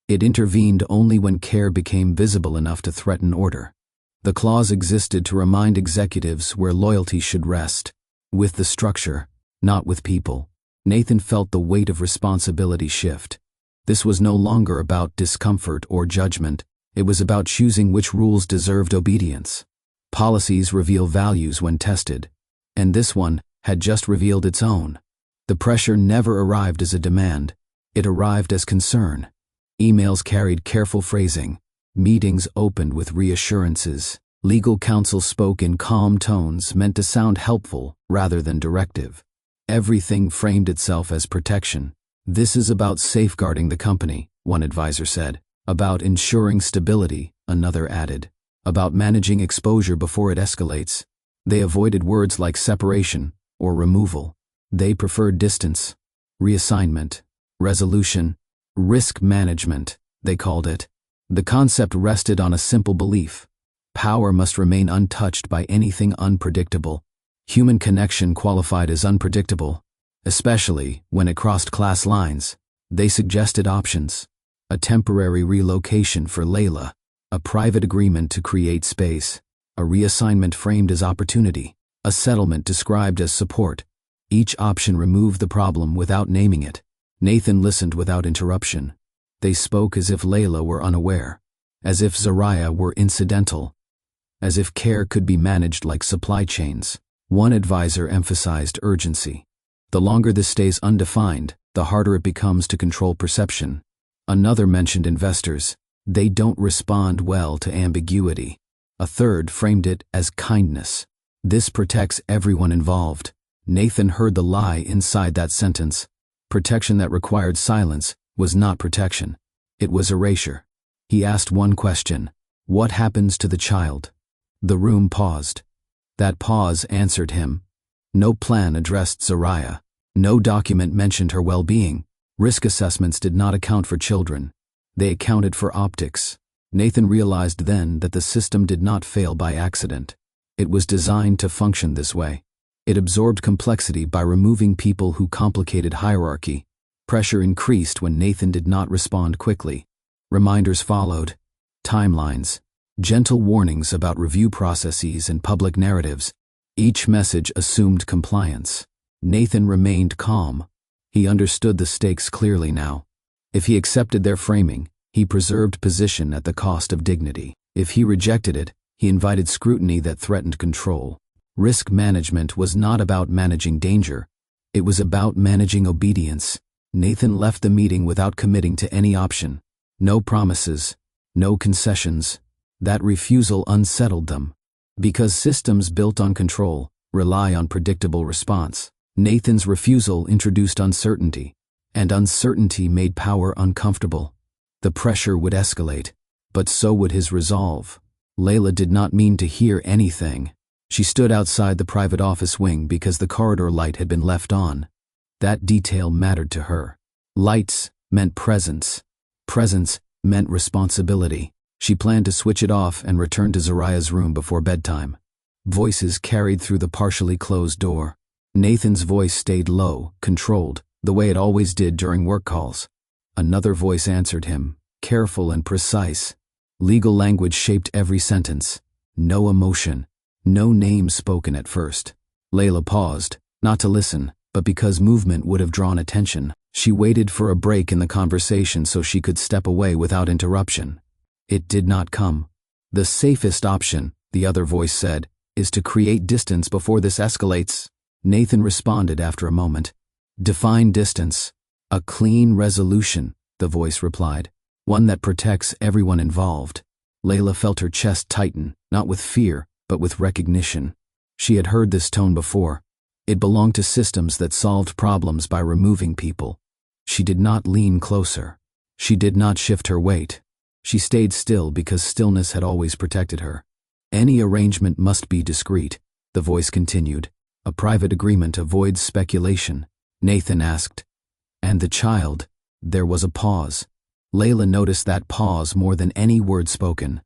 It intervened only when care became visible enough to threaten order. The clause existed to remind executives where loyalty should rest, with the structure, not with people. Nathan felt the weight of responsibility shift. This was no longer about discomfort or judgment. It was about choosing which rules deserved obedience. Policies reveal values when tested, and this one had just revealed its own. The pressure never arrived as a demand. It arrived as concern. Emails carried careful phrasing. Meetings opened with reassurances. Legal counsel spoke in calm tones meant to sound helpful rather than directive. Everything framed itself as protection. This is about safeguarding the company, one advisor said. About ensuring stability, another added. About managing exposure before it escalates. They avoided words like separation or removal. They preferred distance, reassignment, resolution, risk management, they called it. The concept rested on a simple belief. Power must remain untouched by anything unpredictable. Human connection qualified as unpredictable, especially when it crossed class lines. They suggested options. A temporary relocation for Layla, a private agreement to create space, a reassignment framed as opportunity, a settlement described as support. Each option removed the problem without naming it. Nathan listened without interruption. They spoke as if Layla were unaware, as if Zariah were incidental, as if care could be managed like supply chains. One advisor emphasized urgency. The longer this stays undefined, the harder it becomes to control perception. Another mentioned investors. They don't respond well to ambiguity. A third framed it as kindness. This protects everyone involved. Nathan heard the lie inside that sentence. Protection that required silence was not protection. It was erasure. He asked one question. What happens to the child? The room paused. That pause answered him. No plan addressed Zariah. No document mentioned her well-being. Risk assessments did not account for children. They accounted for optics. Nathan realized then that the system did not fail by accident. It was designed to function this way. It absorbed complexity by removing people who complicated hierarchy. Pressure increased when Nathan did not respond quickly. Reminders followed. Timelines. Gentle warnings about review processes and public narratives. Each message assumed compliance. Nathan remained calm. He understood the stakes clearly now. If he accepted their framing, he preserved position at the cost of dignity. If he rejected it, he invited scrutiny that threatened control. Risk management was not about managing danger. It was about managing obedience. Nathan left the meeting without committing to any option. No promises, no concessions. That refusal unsettled them. Because systems built on control rely on predictable response. Nathan's refusal introduced uncertainty, and uncertainty made power uncomfortable. The pressure would escalate, but so would his resolve. Layla did not mean to hear anything. She stood outside the private office wing because the corridor light had been left on. That detail mattered to her. Lights meant presence. Presence meant responsibility. She planned to switch it off and return to Zariah's room before bedtime. Voices carried through the partially closed door. Nathan's voice stayed low, controlled, the way it always did during work calls. Another voice answered him, careful and precise. Legal language shaped every sentence. No emotion, no name spoken at first. Layla paused, not to listen, but because movement would have drawn attention. She waited for a break in the conversation so she could step away without interruption. It did not come. The safest option, the other voice said, is to create distance before this escalates. Nathan responded after a moment. Define distance. A clean resolution, the voice replied. One that protects everyone involved. Layla felt her chest tighten, not with fear, but with recognition. She had heard this tone before. It belonged to systems that solved problems by removing people. She did not lean closer. She did not shift her weight. She stayed still because stillness had always protected her. Any arrangement must be discreet, the voice continued. A private agreement avoids speculation. Nathan asked. And the child? There was a pause. Layla noticed that pause more than any word spoken.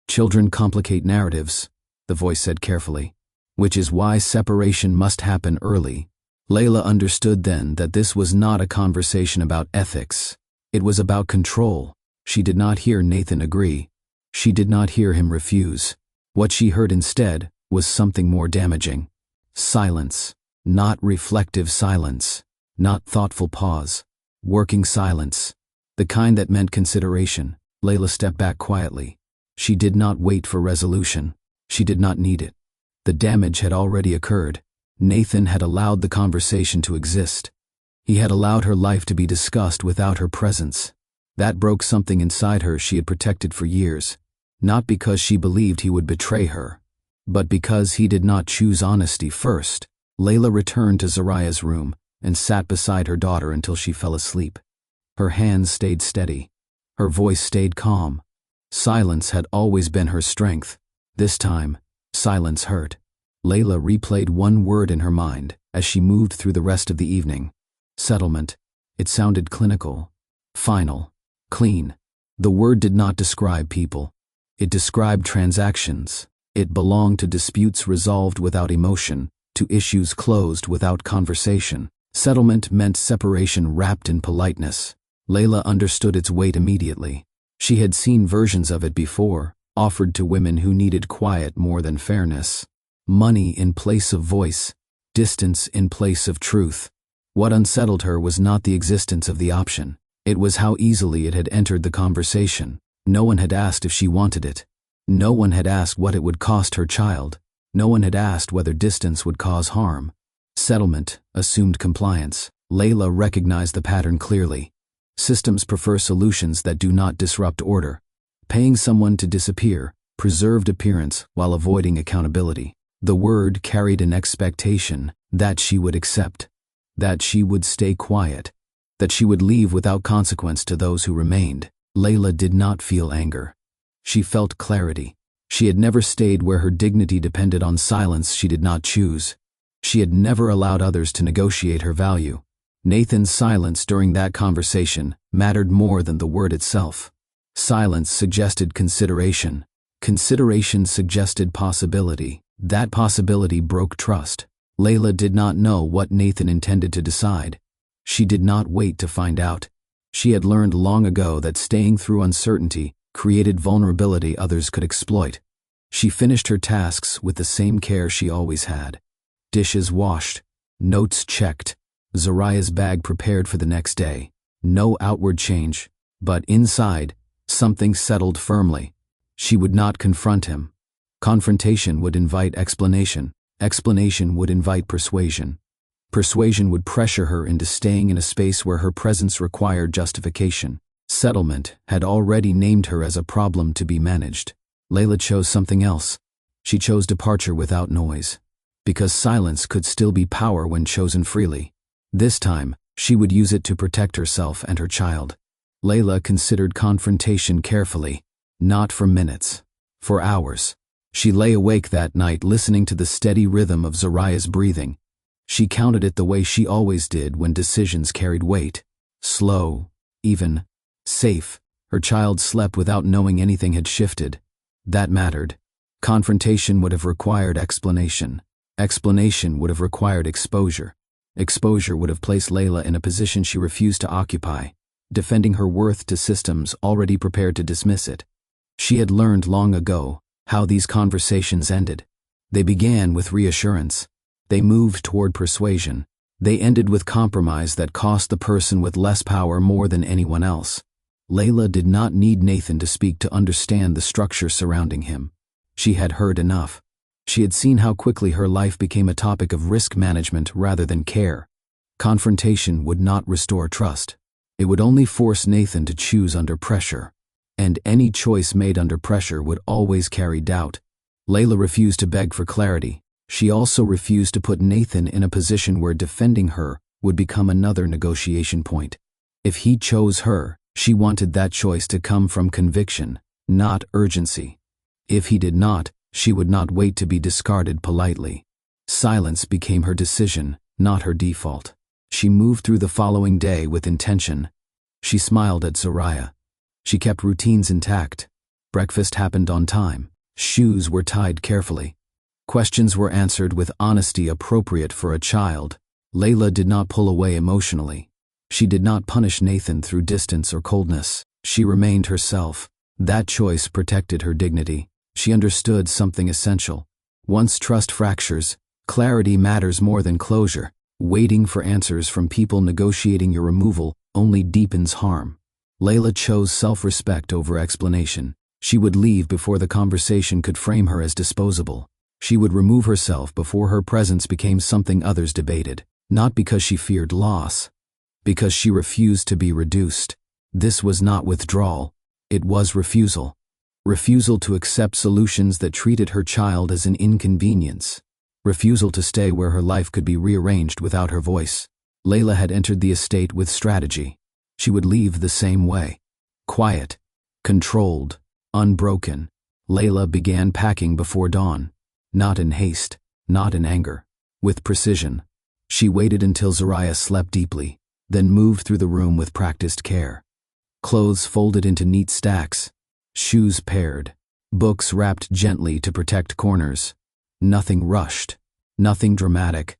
Children complicate narratives, the voice said carefully, which is why separation must happen early. Layla understood then that this was not a conversation about ethics. It was about control. She did not hear Nathan agree. She did not hear him refuse. What she heard instead was something more damaging. Silence. Not reflective silence. Not thoughtful pause. Working silence. The kind that meant consideration. Layla stepped back quietly. She did not wait for resolution. She did not need it. The damage had already occurred. Nathan had allowed the conversation to exist. He had allowed her life to be discussed without her presence. That broke something inside her she had protected for years, not because she believed he would betray her, but because he did not choose honesty first. Layla returned to Zariah's room and sat beside her daughter until she fell asleep. Her hands stayed steady. Her voice stayed calm. Silence had always been her strength. This time, silence hurt. Layla replayed one word in her mind as she moved through the rest of the evening. Settlement. It sounded clinical. Final. Clean. The word did not describe people. It described transactions. It belonged to disputes resolved without emotion, to issues closed without conversation. Settlement meant separation wrapped in politeness. Layla understood its weight immediately. She had seen versions of it before, offered to women who needed quiet more than fairness. Money in place of voice, distance in place of truth. What unsettled her was not the existence of the option. It was how easily it had entered the conversation. No one had asked if she wanted it. No one had asked what it would cost her child. No one had asked whether distance would cause harm. Settlement assumed compliance. Layla recognized the pattern clearly. Systems prefer solutions that do not disrupt order. Paying someone to disappear preserved appearance while avoiding accountability. The word carried an expectation that she would accept, that she would stay quiet, that she would leave without consequence to those who remained. Layla did not feel anger. She felt clarity. She had never stayed where her dignity depended on silence she did not choose. She had never allowed others to negotiate her value. Nathan's silence during that conversation mattered more than the word itself. Silence suggested consideration. Consideration suggested possibility. That possibility broke trust. Layla did not know what Nathan intended to decide. She did not wait to find out. She had learned long ago that staying through uncertainty created vulnerability others could exploit. She finished her tasks with the same care she always had. Dishes washed, notes checked, Zariah's bag prepared for the next day. No outward change, but inside, something settled firmly. She would not confront him. Confrontation would invite explanation. Explanation would invite persuasion. Persuasion would pressure her into staying in a space where her presence required justification. Settlement had already named her as a problem to be managed. Layla chose something else. She chose departure without noise. Because silence could still be power when chosen freely. This time, she would use it to protect herself and her child. Layla considered confrontation carefully, not for minutes, for hours. She lay awake that night listening to the steady rhythm of Zariah's breathing. She counted it the way she always did when decisions carried weight. Slow, even, safe. Her child slept without knowing anything had shifted. That mattered. Confrontation would have required explanation. Explanation would have required exposure. Exposure would have placed Layla in a position she refused to occupy, defending her worth to systems already prepared to dismiss it. She had learned long ago how these conversations ended. They began with reassurance. They moved toward persuasion. They ended with compromise that cost the person with less power more than anyone else. Layla did not need Nathan to speak to understand the structure surrounding him. She had heard enough. She had seen how quickly her life became a topic of risk management rather than care. Confrontation would not restore trust. It would only force Nathan to choose under pressure. And any choice made under pressure would always carry doubt. Layla refused to beg for clarity. She also refused to put Nathan in a position where defending her would become another negotiation point. If he chose her, she wanted that choice to come from conviction, not urgency. If he did not, she would not wait to be discarded politely. Silence became her decision, not her default. She moved through the following day with intention. She smiled at Zariah. She kept routines intact. Breakfast happened on time. Shoes were tied carefully. Questions were answered with honesty appropriate for a child. Layla did not pull away emotionally. She did not punish Nathan through distance or coldness. She remained herself. That choice protected her dignity. She understood something essential. Once trust fractures, clarity matters more than closure. Waiting for answers from people negotiating your removal only deepens harm. Layla chose self-respect over explanation. She would leave before the conversation could frame her as disposable. She would remove herself before her presence became something others debated, not because she feared loss, because she refused to be reduced. This was not withdrawal, it was refusal. Refusal to accept solutions that treated her child as an inconvenience. Refusal to stay where her life could be rearranged without her voice. Layla had entered the estate with strategy. She would leave the same way. Quiet, controlled, unbroken. Layla began packing before dawn. Not in haste, not in anger. With precision. She waited until Zariah slept deeply, then moved through the room with practiced care. Clothes folded into neat stacks. Shoes paired. Books wrapped gently to protect corners. Nothing rushed. Nothing dramatic.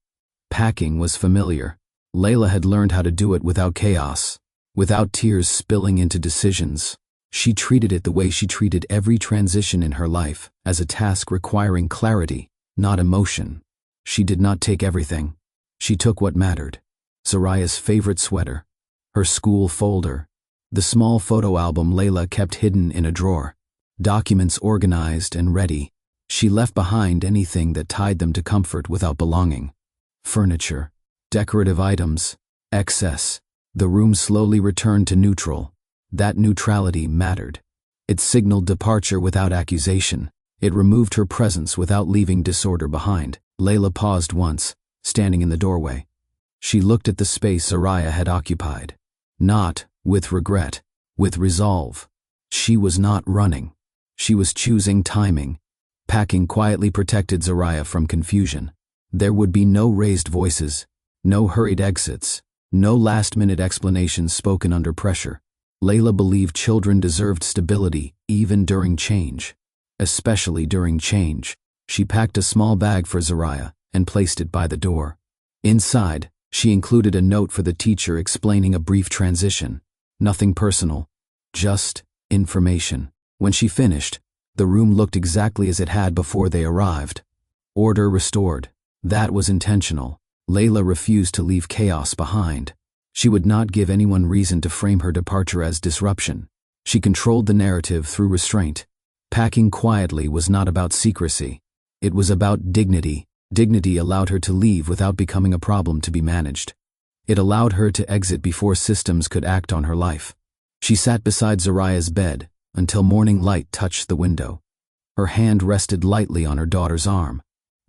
Packing was familiar. Layla had learned how to do it without chaos, without tears spilling into decisions. She treated it the way she treated every transition in her life, as a task requiring clarity, not emotion. She did not take everything. She took what mattered. Zariah's favorite sweater, her school folder, the small photo album Layla kept hidden in a drawer, documents organized and ready. She left behind anything that tied them to comfort without belonging. Furniture, decorative items, excess. The room slowly returned to neutral. That neutrality mattered. It signaled departure without accusation. It removed her presence without leaving disorder behind. Layla paused once, standing in the doorway. She looked at the space Zariah had occupied. Not with regret, with resolve. She was not running. She was choosing timing. Packing quietly protected Zariah from confusion. There would be no raised voices, no hurried exits, No last-minute explanations spoken under pressure. Layla believed children deserved stability even during change. Especially during change. She packed a small bag for Zariah and placed it by the door. Inside, she included a note for the teacher explaining a brief transition. Nothing personal, just information. When she finished, the room looked exactly as it had before they arrived. Order restored. That was intentional. Layla refused to leave chaos behind. She would not give anyone reason to frame her departure as disruption. She controlled the narrative through restraint. Packing quietly was not about secrecy. It was about dignity. Dignity allowed her to leave without becoming a problem to be managed. It allowed her to exit before systems could act on her life. She sat beside Zariah's bed until morning light touched the window. Her hand rested lightly on her daughter's arm.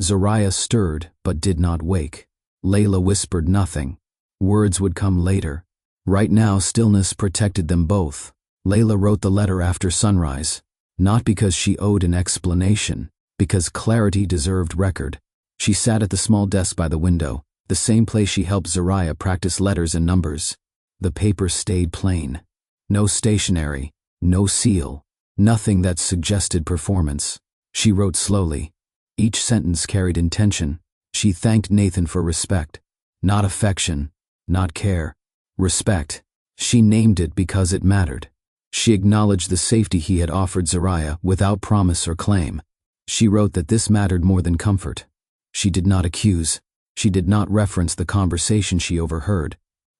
Zariah stirred but did not wake. Layla whispered nothing. Words would come later. Right now, stillness protected them both. Layla wrote the letter after sunrise, not because she owed an explanation, because clarity deserved record. She sat at the small desk by the window, the same place she helped Zariah practice letters and numbers. The paper stayed plain. No stationery, no seal, nothing that suggested performance. She wrote slowly. Each sentence carried intention. She thanked Nathan for respect. Not affection, not care. Respect. She named it because it mattered. She acknowledged the safety he had offered Zariah without promise or claim. She wrote that this mattered more than comfort. She did not accuse. She did not reference the conversation she overheard.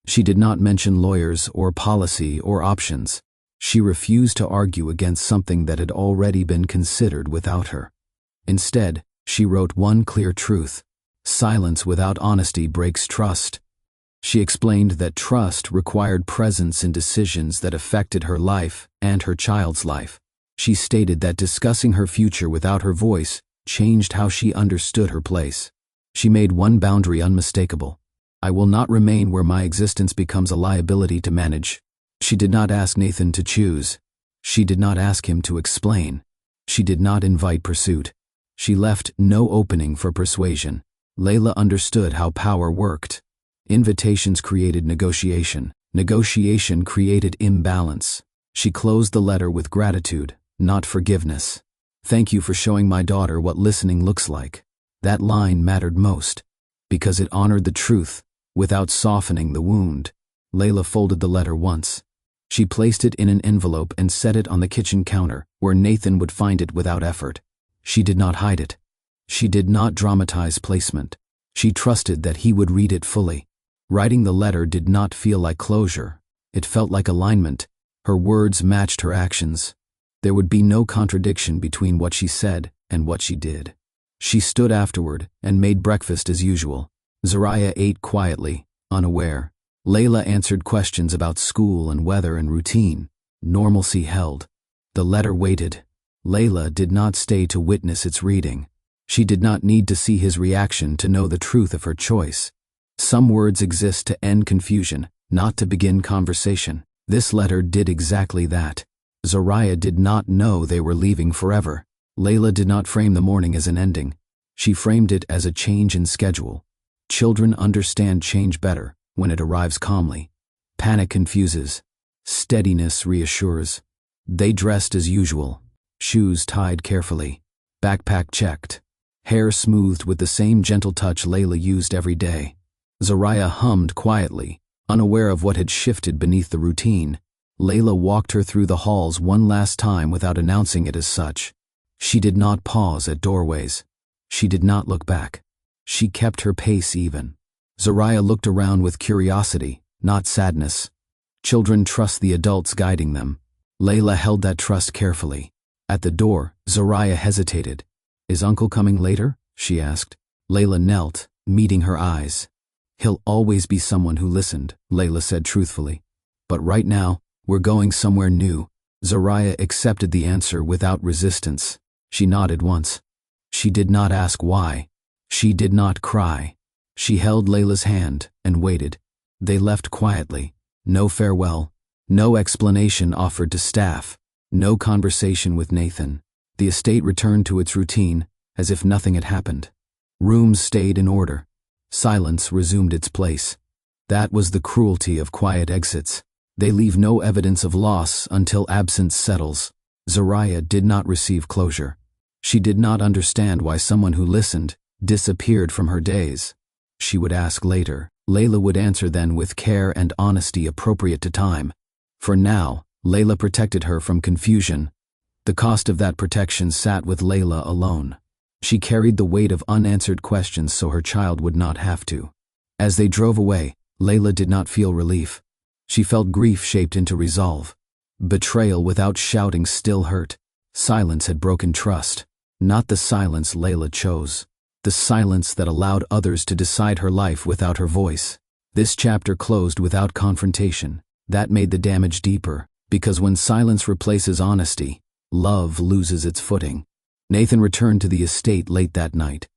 She did not mention lawyers or policy or options. She refused to argue against something that had already been considered without her. Instead, she wrote one clear truth. Silence without honesty breaks trust. She explained that trust required presence in decisions that affected her life and her child's life. She stated that discussing her future without her voice changed how she understood her place. She made one boundary unmistakable. I will not remain where my existence becomes a liability to manage. She did not ask Nathan to choose. She did not ask him to explain. She did not invite pursuit. She left no opening for persuasion. Layla understood how power worked. Invitations created negotiation. Negotiation created imbalance. She closed the letter with gratitude, not forgiveness. Thank you for showing my daughter what listening looks like. That line mattered most, because it honored the truth without softening the wound. Layla folded the letter once. She placed it in an envelope and set it on the kitchen counter, where Nathan would find it without effort. She did not hide it. She did not dramatize placement. She trusted that he would read it fully. Writing the letter did not feel like closure. It felt like alignment. Her words matched her actions. There would be no contradiction between what she said and what she did. She stood afterward and made breakfast as usual. Zariah ate quietly, unaware. Layla answered questions about school and weather and routine. Normalcy held. The letter waited. Layla did not stay to witness its reading. She did not need to see his reaction to know the truth of her choice. Some words exist to end confusion, not to begin conversation. This letter did exactly that. Zariah did not know they were leaving forever. Layla did not frame the morning as an ending. She framed it as a change in schedule. Children understand change better when it arrives calmly. Panic confuses. Steadiness reassures. They dressed as usual. Shoes tied carefully. Backpack checked. Hair smoothed with the same gentle touch Layla used every day. Zariah hummed quietly, unaware of what had shifted beneath the routine. Layla walked her through the halls one last time without announcing it as such. She did not pause at doorways. She did not look back. She kept her pace even. Zariah looked around with curiosity, not sadness. Children trust the adults guiding them. Layla held that trust carefully. At the door, Zariah hesitated. Is Uncle coming later? She asked. Layla knelt, meeting her eyes. He'll always be someone who listened, Layla said truthfully. But right now, we're going somewhere new. Zariah accepted the answer without resistance. She nodded once. She did not ask why. She did not cry. She held Layla's hand and waited. They left quietly. No farewell. No explanation offered to staff. No conversation with Nathan. The estate returned to its routine, as if nothing had happened. Rooms stayed in order. Silence resumed its place. That was the cruelty of quiet exits. They leave no evidence of loss until absence settles. Zoraya did not receive closure. She did not understand why someone who listened disappeared from her days. She would ask later. Layla would answer then with care and honesty appropriate to time. For now, Layla protected her from confusion. The cost of that protection sat with Layla alone. She carried the weight of unanswered questions so her child would not have to. As they drove away, Layla did not feel relief. She felt grief shaped into resolve. Betrayal without shouting still hurt. Silence had broken trust. Not the silence Layla chose. The silence that allowed others to decide her life without her voice. This chapter closed without confrontation. That made the damage deeper, because when silence replaces honesty, love loses its footing. Nathan returned to the estate late that night.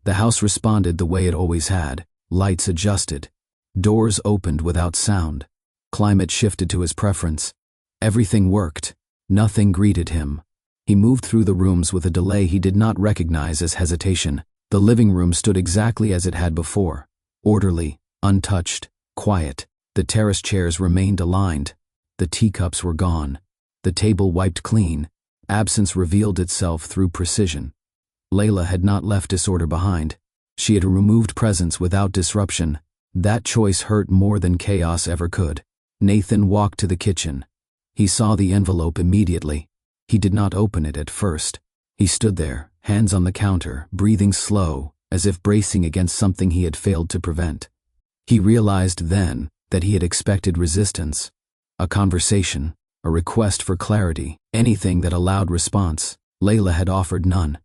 The house responded the way it always had. Lights adjusted. Doors opened without sound. Climate shifted to his preference. Everything worked. Nothing greeted him. He moved through the rooms with a delay he did not recognize as hesitation. The living room stood exactly as it had before. Orderly, untouched, quiet. The terrace chairs remained aligned. The teacups were gone. The table wiped clean. Absence revealed itself through precision. Layla had not left disorder behind. She had removed presence without disruption. That choice hurt more than chaos ever could. Nathan walked to the kitchen. He saw the envelope immediately. He did not open it at first. He stood there, hands on the counter, breathing slow, as if bracing against something he had failed to prevent. He realized then that he had expected resistance. A conversation, a request for clarity, anything that allowed response. Layla had offered none.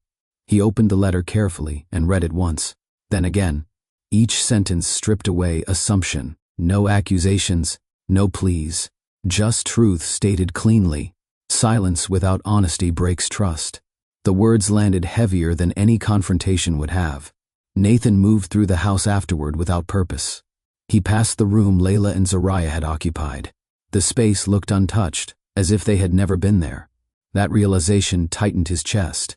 He opened the letter carefully and read it once, then again. Each sentence stripped away assumption. No accusations, no pleas. Just truth stated cleanly. Silence without honesty breaks trust. The words landed heavier than any confrontation would have. Nathan moved through the house afterward without purpose. He passed the room Layla and Zoraya had occupied. The space looked untouched, as if they had never been there. That realization tightened his chest.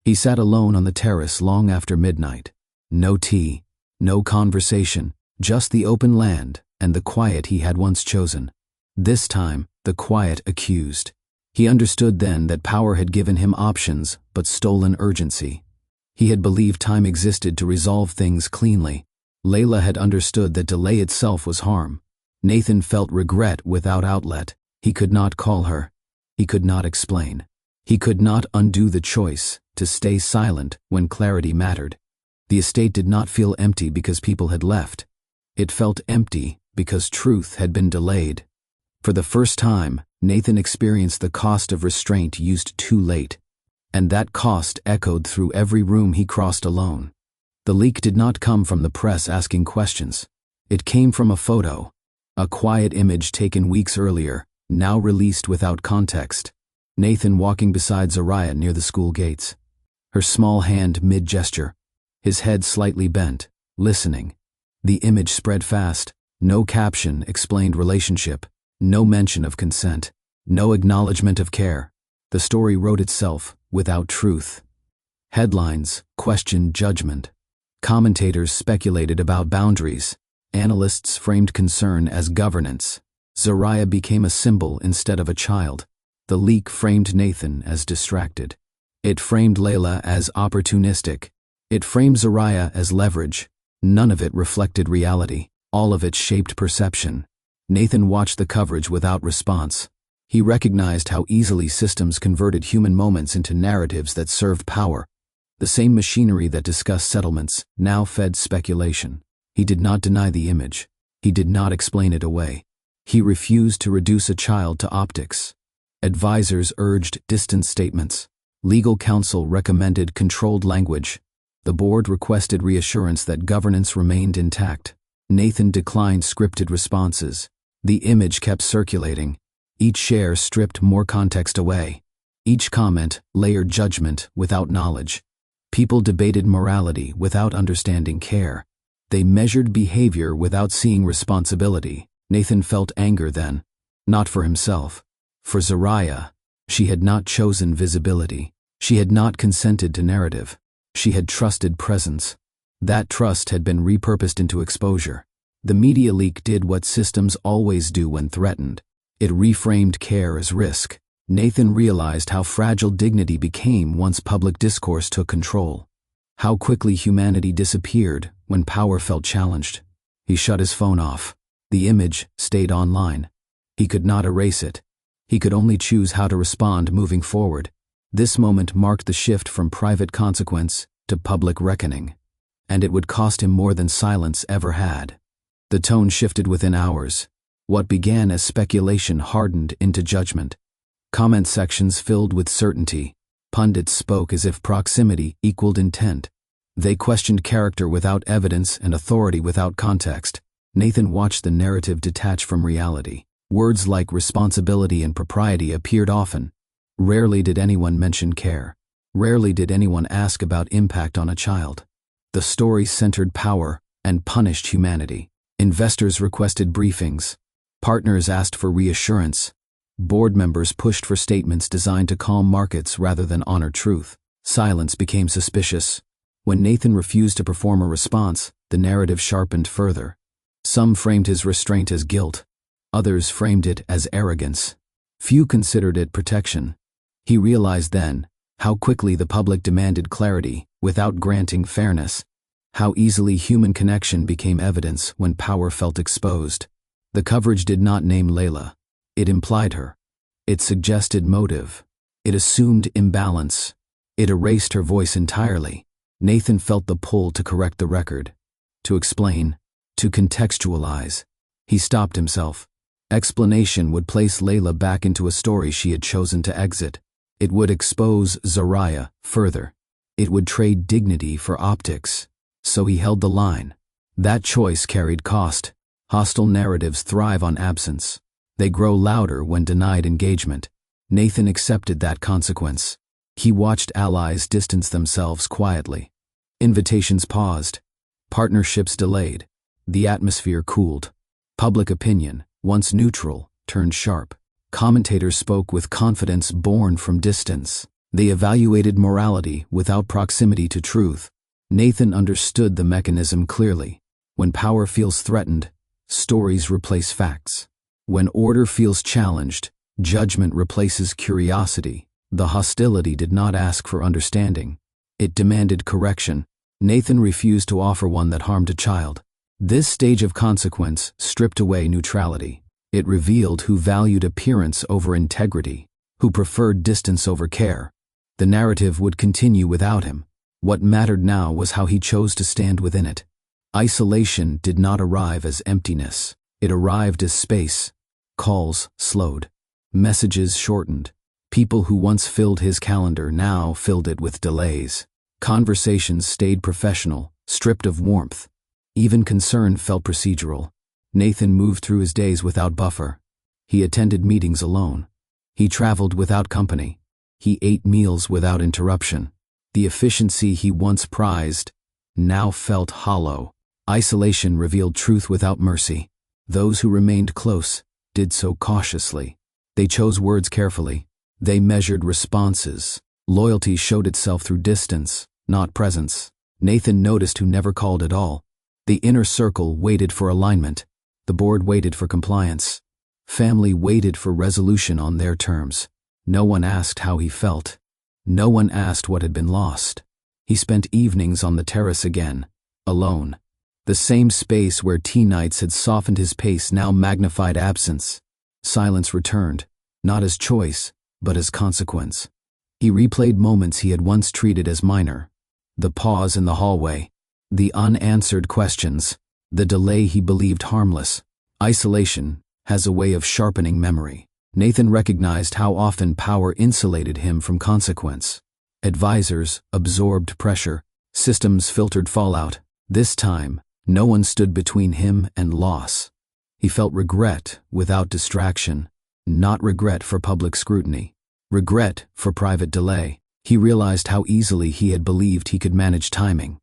He sat alone on the terrace long after midnight. No tea, no conversation, just the open land and the quiet he had once chosen. This time, the quiet accused. He understood then that power had given him options but stolen urgency. He had believed time existed to resolve things cleanly. Layla had understood that delay itself was harm. Nathan felt regret without outlet. He could not call her. He could not explain. He could not undo the choice to stay silent when clarity mattered. The estate did not feel empty because people had left. It felt empty because truth had been delayed. For the first time, Nathan experienced the cost of restraint used too late, and that cost echoed through every room he crossed alone. The leak did not come from the press asking questions. It came from a photo, a quiet image taken weeks earlier, now released without context. Nathan walking beside Zoraya near the school gates. Her small hand mid-gesture, his head slightly bent, listening. The image spread fast. No caption explained relationship. No mention of consent. No acknowledgement of care. The story wrote itself without truth. Headlines questioned judgment. Commentators speculated about boundaries. Analysts framed concern as governance. Zoraya became a symbol instead of a child. The leak framed Nathan as distracted. It framed Layla as opportunistic. It framed Zoraya as leverage. None of it reflected reality. All of it shaped perception. Nathan watched the coverage without response. He recognized how easily systems converted human moments into narratives that served power. The same machinery that discussed settlements now fed speculation. He did not deny the image. He did not explain it away. He refused to reduce a child to optics. Advisors urged distant statements. Legal counsel recommended controlled language. The board requested reassurance that governance remained intact. Nathan declined scripted responses. The image kept circulating. Each share stripped more context away. Each comment layered judgment without knowledge. People debated morality without understanding care. They measured behavior without seeing responsibility. Nathan felt anger then, not for himself. For Zoraya, she had not chosen visibility. She had not consented to narrative. She had trusted presence. That trust had been repurposed into exposure. The media leak did what systems always do when threatened. It reframed care as risk. Nathan realized how fragile dignity became once public discourse took control. How quickly humanity disappeared when power felt challenged. He shut his phone off. The image stayed online. He could not erase it. He could only choose how to respond moving forward. This moment marked the shift from private consequence to public reckoning. And it would cost him more than silence ever had. The tone shifted within hours. What began as speculation hardened into judgment. Comment sections filled with certainty. Pundits spoke as if proximity equaled intent. They questioned character without evidence and authority without context. Nathan watched the narrative detach from reality. Words like responsibility and propriety appeared often. Rarely did anyone mention care. Rarely did anyone ask about impact on a child. The story centered power and punished humanity. Investors requested briefings. Partners asked for reassurance. Board members pushed for statements designed to calm markets rather than honor truth. Silence became suspicious. When Nathan refused to perform a response, the narrative sharpened further. Some framed his restraint as guilt. Others framed it as arrogance. Few considered it protection. He realized then how quickly the public demanded clarity without granting fairness. How easily human connection became evidence when power felt exposed. The coverage did not name Layla. It implied her. It suggested motive. It assumed imbalance. It erased her voice entirely. Nathan felt the pull to correct the record, to explain, to contextualize. He stopped himself. Explanation would place Layla back into a story she had chosen to exit. It would expose Zariah further. It would trade dignity for optics. So he held the line. That choice carried cost. Hostile narratives thrive on absence. They grow louder when denied engagement. Nathan accepted that consequence. He watched allies distance themselves quietly. Invitations paused. Partnerships delayed. The atmosphere cooled. Public opinion, once neutral, turned sharp. Commentators spoke with confidence born from distance. They evaluated morality without proximity to truth. Nathan understood the mechanism clearly. When power feels threatened, stories replace facts. When order feels challenged, judgment replaces curiosity. The hostility did not ask for understanding. It demanded correction. Nathan refused to offer one that harmed a child. This stage of consequence stripped away neutrality. It revealed who valued appearance over integrity, who preferred distance over care. The narrative would continue without him. What mattered now was how he chose to stand within it. Isolation did not arrive as emptiness. It arrived as space. Calls slowed. Messages shortened. People who once filled his calendar now filled it with delays. Conversations stayed professional, stripped of warmth. Even concern felt procedural. Nathan moved through his days without buffer. He attended meetings alone. He traveled without company. He ate meals without interruption. The efficiency he once prized now felt hollow. Isolation revealed truth without mercy. Those who remained close did so cautiously. They chose words carefully. They measured responses. Loyalty showed itself through distance, not presence. Nathan noticed who never called at all. The inner circle waited for alignment. The board waited for compliance. Family waited for resolution on their terms. No one asked how he felt. No one asked what had been lost. He spent evenings on the terrace again, alone. The same space where tea nights had softened his pace now magnified absence. Silence returned, not as choice, but as consequence. He replayed moments he had once treated as minor. The pause in the hallway. The unanswered questions. The delay he believed harmless. Isolation has a way of sharpening memory. Nathan recognized how often power insulated him from consequence. Advisors absorbed pressure. Systems filtered fallout. This time, no one stood between him and loss. He felt regret without distraction. Not regret for public scrutiny. Regret for private delay. He realized how easily he had believed he could manage timing.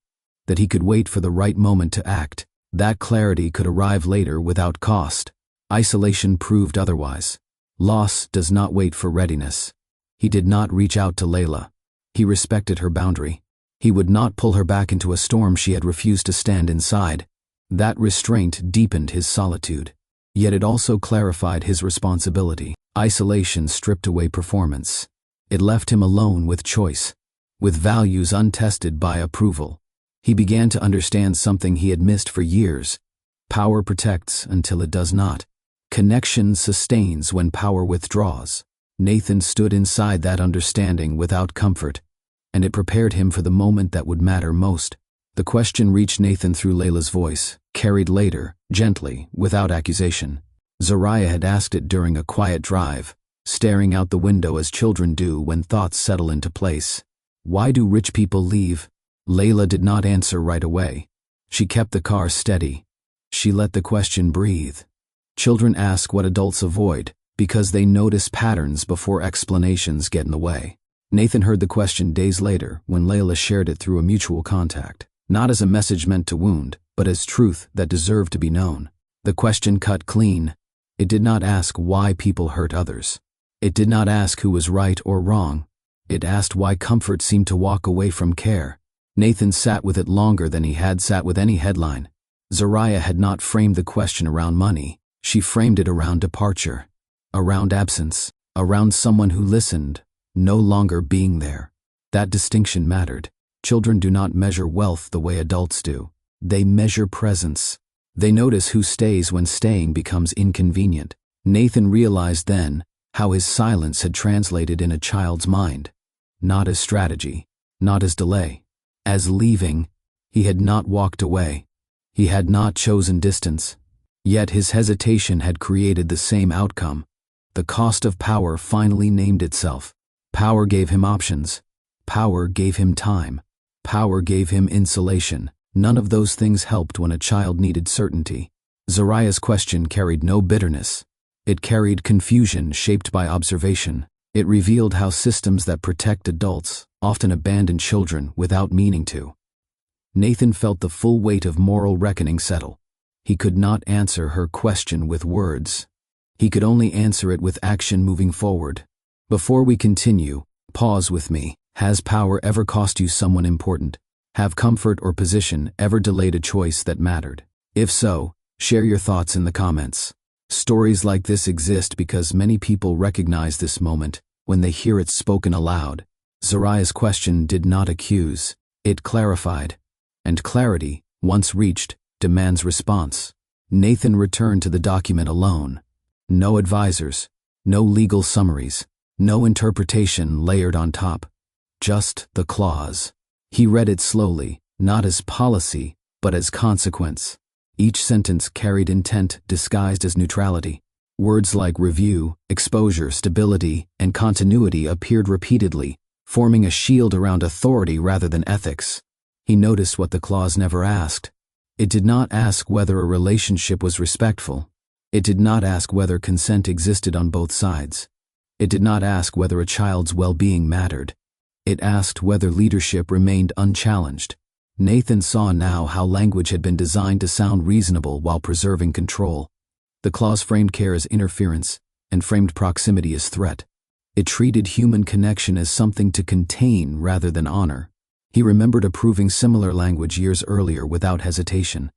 That he could wait for the right moment to act. That clarity could arrive later without cost. Isolation proved otherwise. Loss does not wait for readiness. He did not reach out to Layla. He respected her boundary. He would not pull her back into a storm she had refused to stand inside. That restraint deepened his solitude. Yet it also clarified his responsibility. Isolation stripped away performance. It left him alone with choice, with values untested by approval. He began to understand something he had missed for years. Power protects until it does not. Connection sustains when power withdraws. Nathan stood inside that understanding without comfort, and it prepared him for the moment that would matter most. The question reached Nathan through Layla's voice, carried later, gently, without accusation. Zariah had asked it during a quiet drive, staring out the window as children do when thoughts settle into place. Why do rich people leave? Layla did not answer right away. She kept the car steady. She let the question breathe. Children ask what adults avoid, because they notice patterns before explanations get in the way. Nathan heard the question days later when Layla shared it through a mutual contact, not as a message meant to wound, but as truth that deserved to be known. The question cut clean. It did not ask why people hurt others. It did not ask who was right or wrong. It asked why comfort seemed to walk away from care. Nathan sat with it longer than he had sat with any headline. Zariah had not framed the question around money. She framed it around departure, around absence, around someone who listened, no longer being there. That distinction mattered. Children do not measure wealth the way adults do. They measure presence. They notice who stays when staying becomes inconvenient. Nathan realized then how his silence had translated in a child's mind. Not as strategy, not as delay. As leaving. He had not walked away. He had not chosen distance. Yet his hesitation had created the same outcome. The cost of power finally named itself. Power gave him options. Power gave him time. Power gave him insulation. None of those things helped when a child needed certainty. Zariah's question carried no bitterness. It carried confusion shaped by observation. It revealed how systems that protect adults often abandon children without meaning to. Nathan felt the full weight of moral reckoning settle. He could not answer her question with words. He could only answer it with action moving forward. Before we continue, pause with me. Has power ever cost you someone important? Have comfort or position ever delayed a choice that mattered? If so, share your thoughts in the comments. Stories like this exist because many people recognize this moment when they hear it spoken aloud. Zariah's question did not accuse, it clarified. And clarity, once reached, demands response. Nathan returned to the document alone. No advisors, no legal summaries, no interpretation layered on top. Just the clause. He read it slowly, not as policy, but as consequence. Each sentence carried intent disguised as neutrality. Words like review, exposure, stability, and continuity appeared repeatedly, forming a shield around authority rather than ethics. He noticed what the clause never asked. It did not ask whether a relationship was respectful. It did not ask whether consent existed on both sides. It did not ask whether a child's well-being mattered. It asked whether leadership remained unchallenged. Nathan saw now how language had been designed to sound reasonable while preserving control. The clause framed care as interference and framed proximity as threat. It treated human connection as something to contain rather than honor. He remembered approving similar language years earlier without hesitation.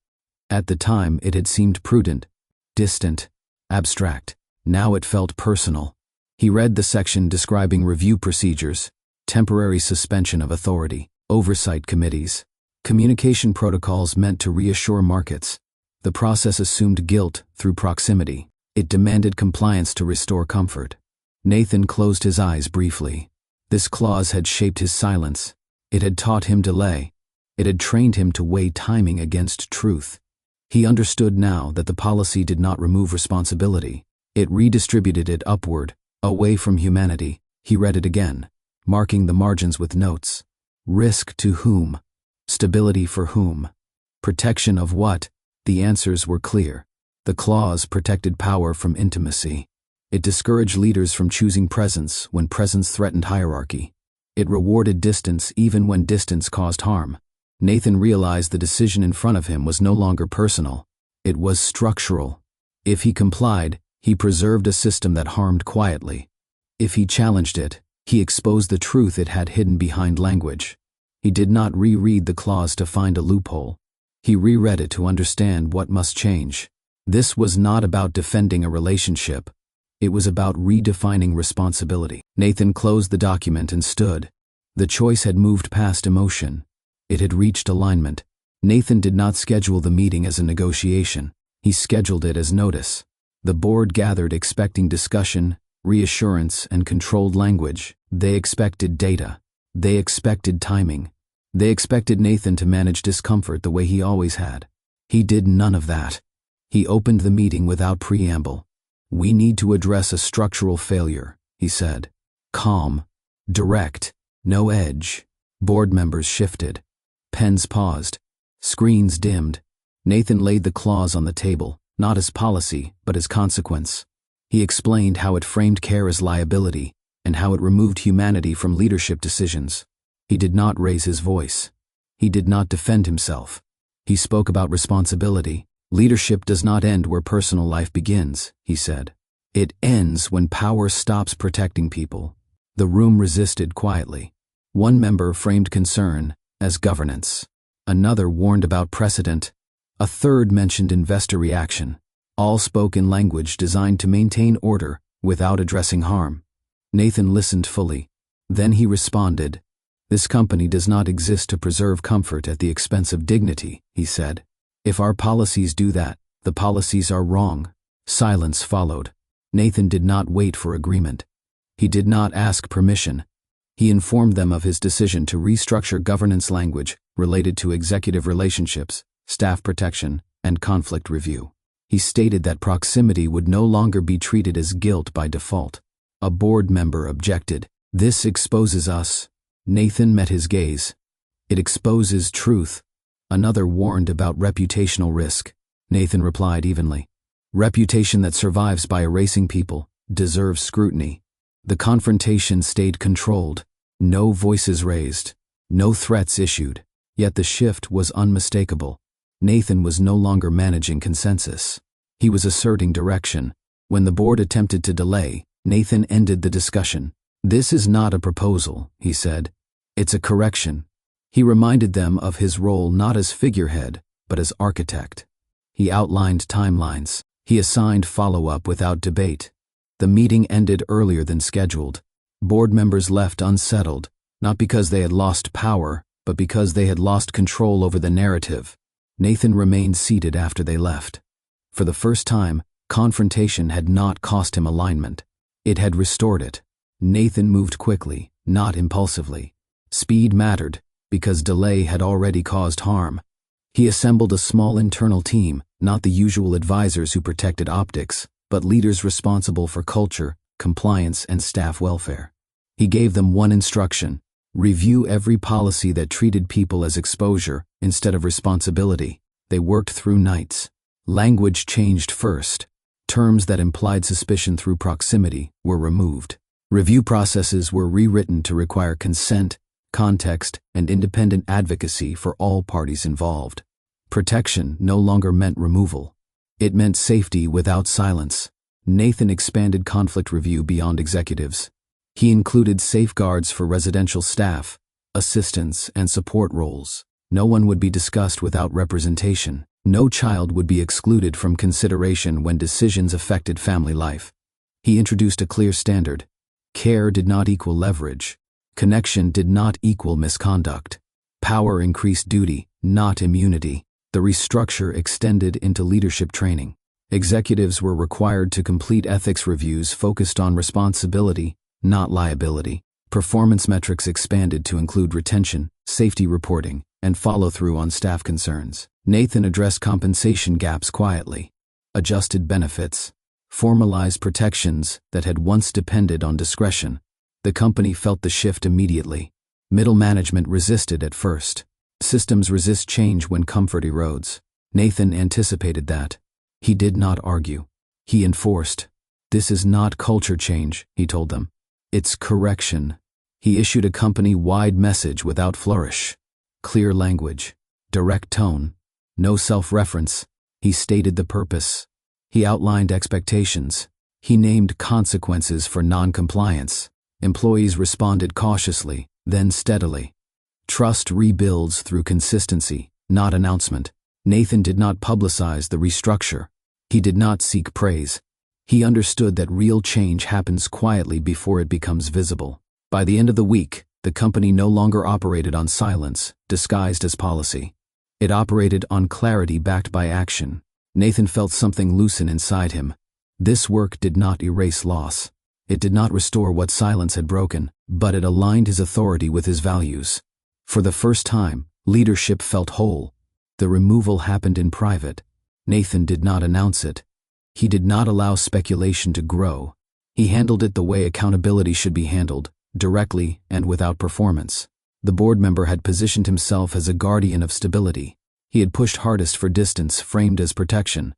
At the time, it had seemed prudent, distant, abstract. Now it felt personal. He read the section describing review procedures, temporary suspension of authority, oversight committees, communication protocols meant to reassure markets. The process assumed guilt through proximity. It demanded compliance to restore comfort. Nathan closed his eyes briefly. This clause had shaped his silence. It had taught him delay. It had trained him to weigh timing against truth. He understood now that the policy did not remove responsibility. It redistributed it upward, away from humanity. He read it again, marking the margins with notes. Risk to whom? Stability for whom? Protection of what? The answers were clear. The clause protected power from intimacy. It discouraged leaders from choosing presence when presence threatened hierarchy. It rewarded distance even when distance caused harm. Nathan realized the decision in front of him was no longer personal. It was structural. If he complied, he preserved a system that harmed quietly. If he challenged it, he exposed the truth it had hidden behind language. He did not reread the clause to find a loophole. He reread it to understand what must change. This was not about defending a relationship. It was about redefining responsibility. Nathan closed the document and stood. The choice had moved past emotion. It had reached alignment. Nathan did not schedule the meeting as a negotiation. He scheduled it as notice. The board gathered expecting discussion, reassurance, and controlled language. They expected data. They expected timing. They expected Nathan to manage discomfort the way he always had. He did none of that. He opened the meeting without preamble. "We need to address a structural failure," he said. Calm, direct, no edge. Board members shifted. Pens paused. Screens dimmed. Nathan laid the clause on the table, not as policy, but as consequence. He explained how it framed care as liability and how it removed humanity from leadership decisions. He did not raise his voice. He did not defend himself. He spoke about responsibility. "Leadership does not end where personal life begins," he said. "It ends when power stops protecting people." The room resisted quietly. One member framed concern as governance. Another warned about precedent. A third mentioned investor reaction. All spoke in language designed to maintain order without addressing harm. Nathan listened fully. Then he responded. "This company does not exist to preserve comfort at the expense of dignity," he said. "If our policies do that, the policies are wrong." Silence followed. Nathan did not wait for agreement. He did not ask permission. He informed them of his decision to restructure governance language related to executive relationships, staff protection, and conflict review. He stated that proximity would no longer be treated as guilt by default. A board member objected. "This exposes us." Nathan met his gaze. "It exposes truth." Another warned about reputational risk. Nathan replied evenly. "Reputation that survives by erasing people deserves scrutiny." The confrontation stayed controlled. No voices raised. No threats issued. Yet the shift was unmistakable. Nathan was no longer managing consensus. He was asserting direction. When the board attempted to delay, Nathan ended the discussion. "This is not a proposal," he said. "It's a correction." He reminded them of his role not as figurehead, but as architect. He outlined timelines. He assigned follow-up without debate. The meeting ended earlier than scheduled. Board members left unsettled, not because they had lost power, but because they had lost control over the narrative. Nathan remained seated after they left. For the first time, confrontation had not cost him alignment. It had restored it. Nathan moved quickly, not impulsively. Speed mattered, because delay had already caused harm. He assembled a small internal team, not the usual advisors who protected optics, but leaders responsible for culture, compliance, and staff welfare. He gave them one instruction: review every policy that treated people as exposure instead of responsibility. They worked through nights. Language changed first. Terms that implied suspicion through proximity were removed. Review processes were rewritten to require consent, context, and independent advocacy for all parties involved. Protection no longer meant removal. It meant safety without silence. Nathan expanded conflict review beyond executives. He included safeguards for residential staff, assistants, and support roles. No one would be discussed without representation. No child would be excluded from consideration when decisions affected family life. He introduced a clear standard. Care did not equal leverage. Connection did not equal misconduct. Power increased duty, not immunity. The restructure extended into leadership training. Executives were required to complete ethics reviews focused on responsibility, not liability. Performance metrics expanded to include retention, safety reporting, and follow-through on staff concerns. Nathan addressed compensation gaps quietly, adjusted benefits, formalized protections that had once depended on discretion. The company felt the shift immediately. Middle management resisted at first. Systems resist change when comfort erodes. Nathan anticipated that. He did not argue. He enforced. "This is not culture change," he told them. "It's correction." He issued a company-wide message without flourish. Clear language, direct tone, no self-reference. He stated the purpose. He outlined expectations. He named consequences for non-compliance. Employees responded cautiously, then steadily. Trust rebuilds through consistency, not announcement. Nathan did not publicize the restructure. He did not seek praise. He understood that real change happens quietly before it becomes visible. By the end of the week, the company no longer operated on silence, disguised as policy. It operated on clarity backed by action. Nathan felt something loosen inside him. This work did not erase loss. It did not restore what silence had broken, but it aligned his authority with his values. For the first time, leadership felt whole. The removal happened in private. Nathan did not announce it. He did not allow speculation to grow. He handled it the way accountability should be handled, directly and without performance. The board member had positioned himself as a guardian of stability. He had pushed hardest for distance framed as protection.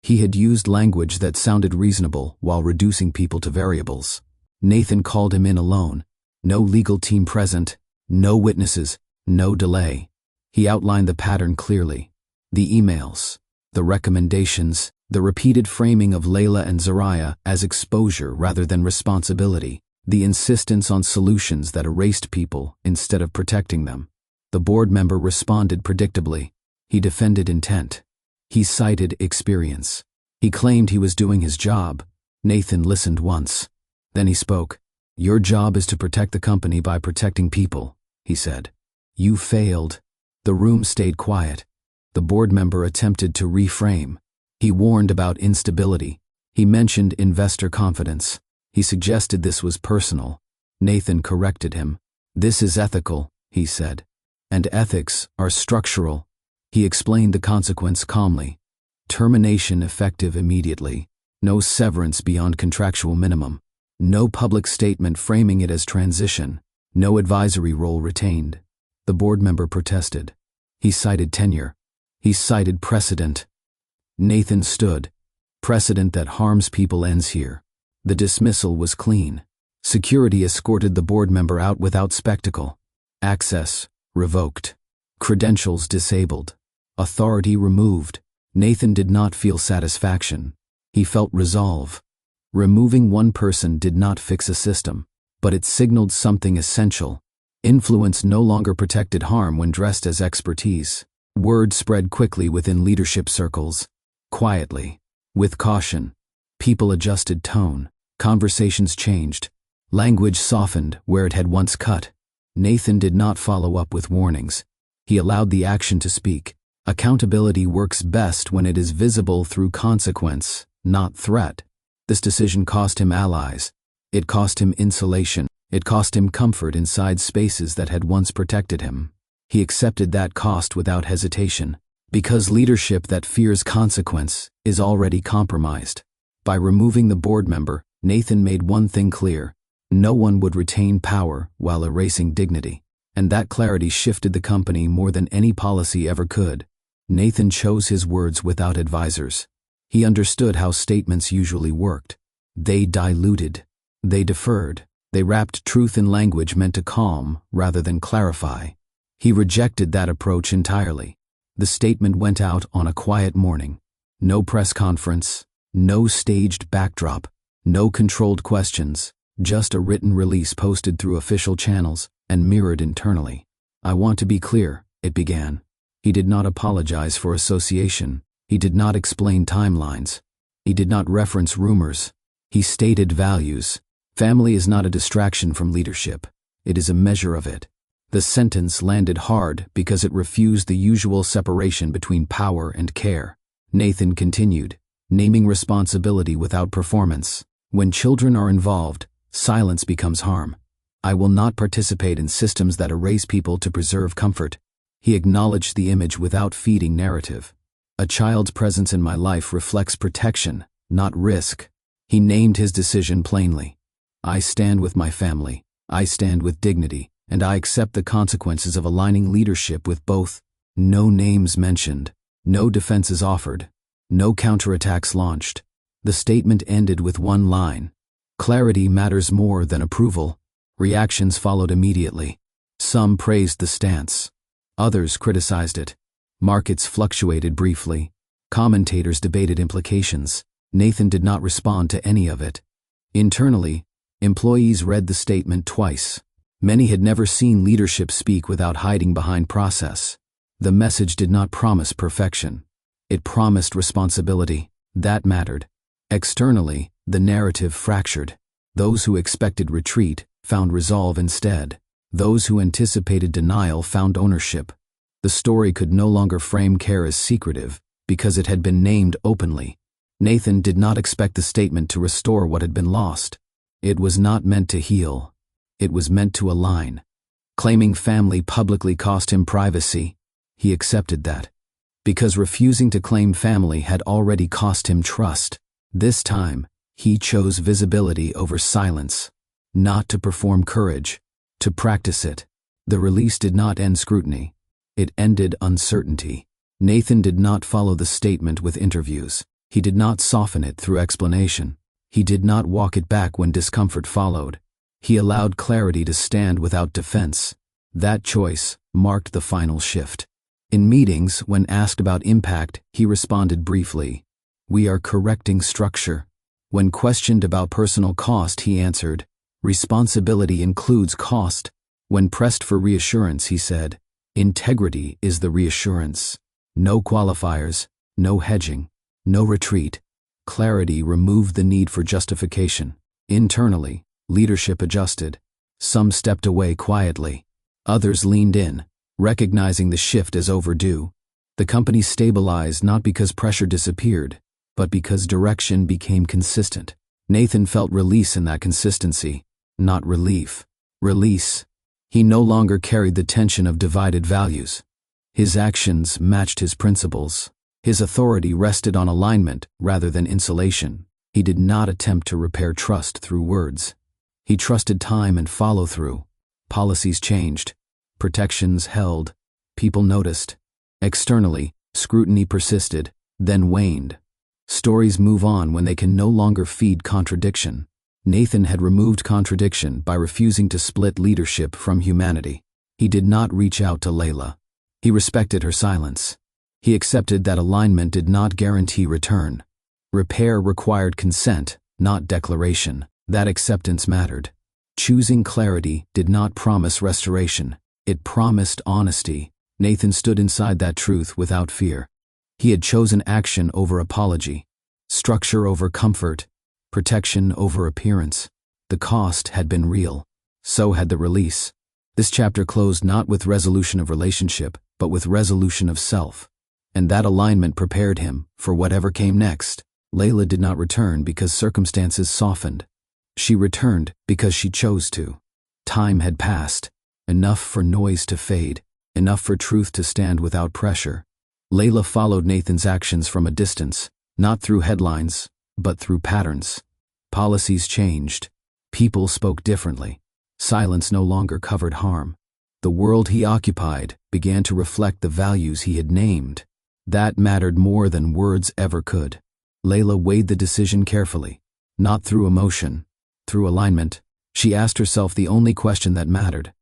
He had used language that sounded reasonable while reducing people to variables. Nathan called him in alone. No legal team present, no witnesses, no delay. He outlined the pattern clearly. The emails, the recommendations, the repeated framing of Layla and Zariah as exposure rather than responsibility, the insistence on solutions that erased people instead of protecting them. The board member responded predictably. He defended intent. He cited experience. He claimed he was doing his job. Nathan listened once. Then he spoke. "Your job is to protect the company by protecting people," he said. "You failed." The room stayed quiet. The board member attempted to reframe. He warned about instability. He mentioned investor confidence. He suggested this was personal. Nathan corrected him. "This is ethical," he said. "And ethics are structural." He explained the consequence calmly. Termination effective immediately. No severance beyond contractual minimum. No public statement framing it as transition. No advisory role retained. The board member protested. He cited tenure. He cited precedent. Nathan stood. Precedent that harms people ends here. The dismissal was clean. Security escorted the board member out without spectacle. Access revoked. Credentials disabled. Authority removed. Nathan did not feel satisfaction. He felt resolve. Removing one person did not fix a system, but it signaled something essential. Influence no longer protected harm when dressed as expertise. Word spread quickly within leadership circles. Quietly. With caution. People adjusted tone. Conversations changed. Language softened where it had once cut. Nathan did not follow up with warnings. He allowed the action to speak. Accountability works best when it is visible through consequence, not threat. This decision cost him allies. It cost him insulation. It cost him comfort inside spaces that had once protected him. He accepted that cost without hesitation, because leadership that fears consequence is already compromised. By removing the board member, Nathan made one thing clear. No one would retain power while erasing dignity. And that clarity shifted the company more than any policy ever could. Nathan chose his words without advisors. He understood how statements usually worked. They diluted. They deferred. They wrapped truth in language meant to calm rather than clarify. He rejected that approach entirely. The statement went out on a quiet morning. No press conference, no staged backdrop, no controlled questions, just a written release posted through official channels and mirrored internally. "I want to be clear," it began. He did not apologize for association. He did not explain timelines. He did not reference rumors. He stated values. Family is not a distraction from leadership. It is a measure of it. The sentence landed hard because it refused the usual separation between power and care. Nathan continued, naming responsibility without performance. "When children are involved, silence becomes harm. I will not participate in systems that erase people to preserve comfort." He acknowledged the image without feeding narrative. "A child's presence in my life reflects protection, not risk." He named his decision plainly. "I stand with my family. I stand with dignity, and I accept the consequences of aligning leadership with both." No names mentioned. No defenses offered. No counterattacks launched. The statement ended with one line. "Clarity matters more than approval." Reactions followed immediately. Some praised the stance. Others criticized it. Markets fluctuated briefly. Commentators debated implications. Nathan did not respond to any of it. Internally, employees read the statement twice. Many had never seen leadership speak without hiding behind process. The message did not promise perfection. It promised responsibility. That mattered. Externally, the narrative fractured. Those who expected retreat found resolve instead. Those who anticipated denial found ownership. The story could no longer frame care as secretive because it had been named openly. Nathan did not expect the statement to restore what had been lost. It was not meant to heal. It was meant to align. Claiming family publicly cost him privacy. He accepted that. Because refusing to claim family had already cost him trust. This time, he chose visibility over silence. Not to perform courage, to practice it. The release did not end scrutiny. It ended uncertainty. Nathan did not follow the statement with interviews. He did not soften it through explanation. He did not walk it back when discomfort followed. He allowed clarity to stand without defense. That choice marked the final shift. In meetings, when asked about impact, he responded briefly, "We are correcting structure." When questioned about personal cost, he answered, "Responsibility includes cost." When pressed for reassurance, he said, "Integrity is the reassurance." No qualifiers, no hedging, no retreat. Clarity removed the need for justification. Internally, leadership adjusted. Some stepped away quietly. Others leaned in, recognizing the shift as overdue. The company stabilized not because pressure disappeared, but because direction became consistent. Nathan felt release in that consistency, not relief. Release. He no longer carried the tension of divided values. His actions matched his principles. His authority rested on alignment rather than insulation. He did not attempt to repair trust through words. He trusted time and follow-through. Policies changed. Protections held. People noticed. Externally, scrutiny persisted, then waned. Stories move on when they can no longer feed contradiction. Nathan had removed contradiction by refusing to split leadership from humanity. He did not reach out to Layla. He respected her silence. He accepted that alignment did not guarantee return. Repair required consent, not declaration. That acceptance mattered. Choosing clarity did not promise restoration. It promised honesty. Nathan stood inside that truth without fear. He had chosen action over apology, structure over comfort, protection over appearance. The cost had been real. So had the release. This chapter closed not with resolution of relationship, but with resolution of self. And that alignment prepared him for whatever came next. Layla did not return because circumstances softened. She returned because she chose to. Time had passed. Enough for noise to fade. Enough for truth to stand without pressure. Layla followed Nathan's actions from a distance, not through headlines, but through patterns. Policies changed. People spoke differently. Silence no longer covered harm. The world he occupied began to reflect the values he had named. That mattered more than words ever could. Layla weighed the decision carefully, not through emotion, through alignment. She asked herself the only question that mattered.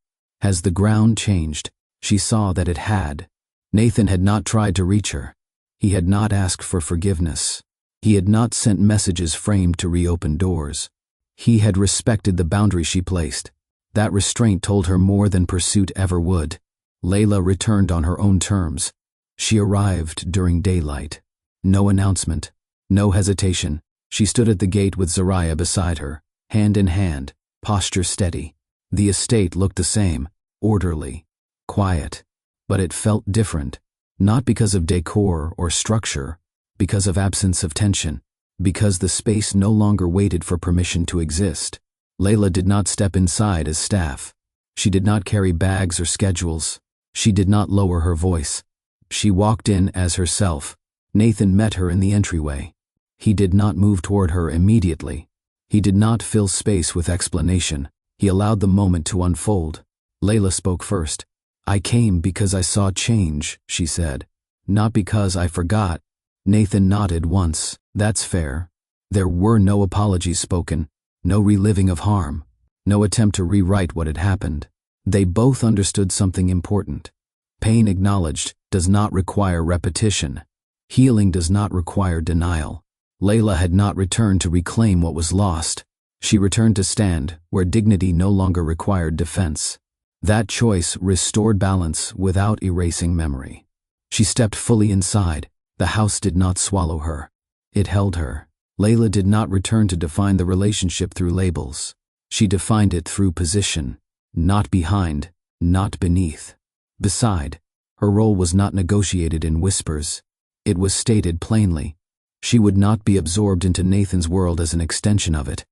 Has the ground changed? She saw that it had. Nathan had not tried to reach her. He had not asked for forgiveness. He had not sent messages framed to reopen doors. He had respected the boundary she placed. That restraint told her more than pursuit ever would. Layla returned on her own terms. She arrived during daylight. No announcement, no hesitation. She stood at the gate with Zariah beside her, hand in hand, posture steady. The estate looked the same, orderly, quiet, but it felt different, not because of decor or structure, because of absence of tension, because the space no longer waited for permission to exist. Layla did not step inside as staff. She did not carry bags or schedules. She did not lower her voice. She walked in as herself. Nathan met her in the entryway. He did not move toward her immediately. He did not fill space with explanation. He allowed the moment to unfold. Layla spoke first. "I came because I saw change," she said. "Not because I forgot." Nathan nodded once. "That's fair." There were no apologies spoken, no reliving of harm, no attempt to rewrite what had happened. They both understood something important. Pain acknowledged does not require repetition. Healing does not require denial. Layla had not returned to reclaim what was lost. She returned to stand where dignity no longer required defense. That choice restored balance without erasing memory. She stepped fully inside. The house did not swallow her. It held her. Layla did not return to define the relationship through labels. She defined it through position. Not behind, not beneath. Beside. Her role was not negotiated in whispers. It was stated plainly. She would not be absorbed into Nathan's world as an extension of it.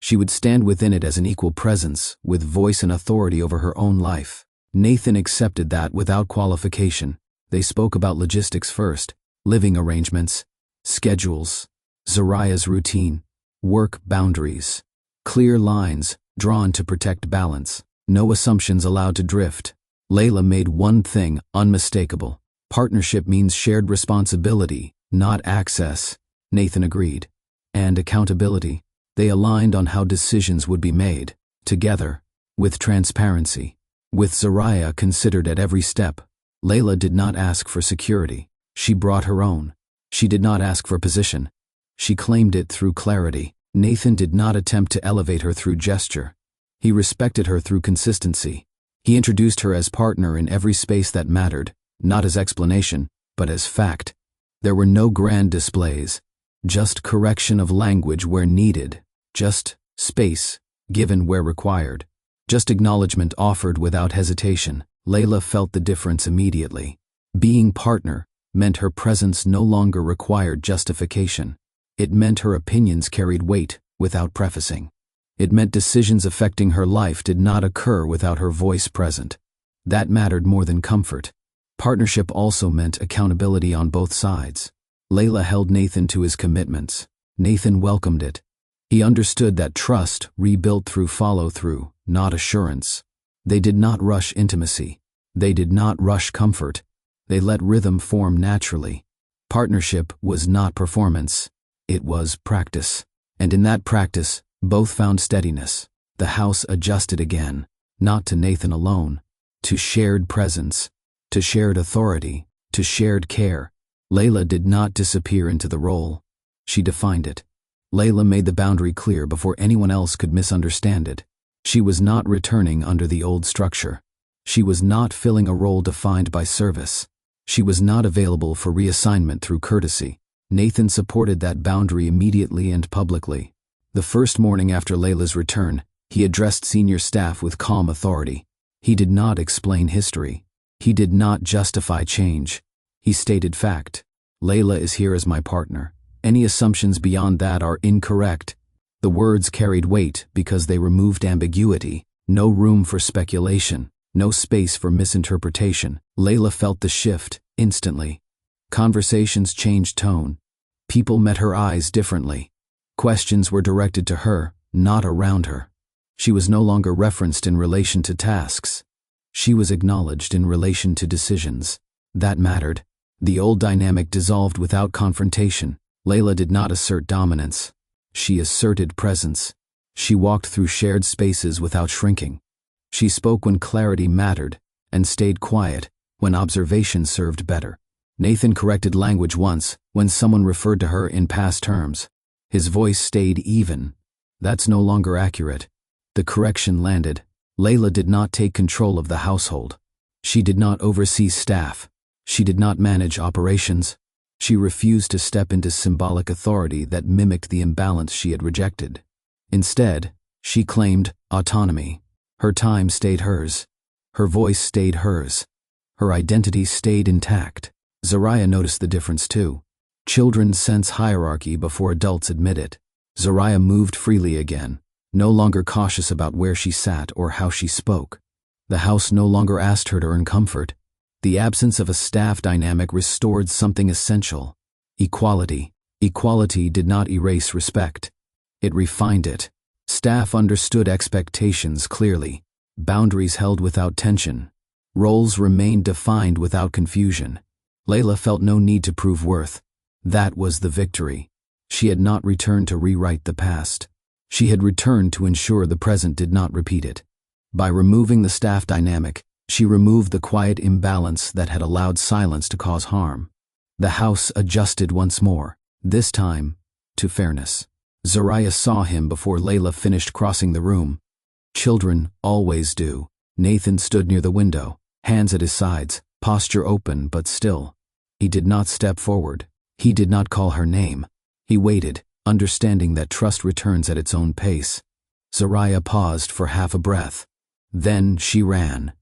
She would stand within it as an equal presence, with voice and authority over her own life. Nathan accepted that without qualification. They spoke about logistics first, living arrangements, schedules, Zariah's routine, work boundaries, clear lines drawn to protect balance, no assumptions allowed to drift. Layla made one thing unmistakable. Partnership means shared responsibility, not access. Nathan agreed. And accountability. They aligned on how decisions would be made, together, with transparency. With Zariah considered at every step, Layla did not ask for security. She brought her own. She did not ask for position. She claimed it through clarity. Nathan did not attempt to elevate her through gesture. He respected her through consistency. He introduced her as partner in every space that mattered, not as explanation, but as fact. There were no grand displays, just correction of language where needed, just space given where required, just acknowledgement offered without hesitation. Layla felt the difference immediately. Being partner meant her presence no longer required justification. It meant her opinions carried weight without prefacing. It meant decisions affecting her life did not occur without her voice present. That mattered more than comfort. Partnership also meant accountability on both sides. Layla held Nathan to his commitments. Nathan welcomed it. He understood that trust rebuilt through follow-through, not assurance. They did not rush intimacy. They did not rush comfort. They let rhythm form naturally. Partnership was not performance. It was practice. And in that practice, both found steadiness. The house adjusted again, not to Nathan alone, to shared presence, to shared authority, to shared care. Layla did not disappear into the role. She defined it. Layla made the boundary clear before anyone else could misunderstand it. She was not returning under the old structure. She was not filling a role defined by service. She was not available for reassignment through courtesy. Nathan supported that boundary immediately and publicly. The first morning after Layla's return, he addressed senior staff with calm authority. He did not explain history. He did not justify change. He stated fact. Layla is here as my partner. Any assumptions beyond that are incorrect. The words carried weight because they removed ambiguity. No room for speculation. No space for misinterpretation. Layla felt the shift instantly. Conversations changed tone. People met her eyes differently. Questions were directed to her, not around her. She was no longer referenced in relation to tasks. She was acknowledged in relation to decisions. That mattered. The old dynamic dissolved without confrontation. Layla did not assert dominance. She asserted presence. She walked through shared spaces without shrinking. She spoke when clarity mattered, and stayed quiet when observation served better. Nathan corrected language once when someone referred to her in past terms. His voice stayed even. That's no longer accurate. The correction landed. Layla did not take control of the household. She did not oversee staff. She did not manage operations. She refused to step into symbolic authority that mimicked the imbalance she had rejected. Instead, she claimed autonomy. Her time stayed hers. Her voice stayed hers. Her identity stayed intact. Zariah noticed the difference too. Children sense hierarchy before adults admit it. Zariah moved freely again, no longer cautious about where she sat or how she spoke. The house no longer asked her to earn comfort. The absence of a staff dynamic restored something essential. Equality. Equality did not erase respect. It refined it. Staff understood expectations clearly. Boundaries held without tension. Roles remained defined without confusion. Layla felt no need to prove worth. That was the victory. She had not returned to rewrite the past. She had returned to ensure the present did not repeat it. By removing the staff dynamic, she removed the quiet imbalance that had allowed silence to cause harm. The house adjusted once more, this time to fairness. Zariah saw him before Layla finished crossing the room. Children always do. Nathan stood near the window, hands at his sides, posture open but still. He did not step forward. He did not call her name. He waited, understanding that trust returns at its own pace. Zariah paused for half a breath. Then she ran.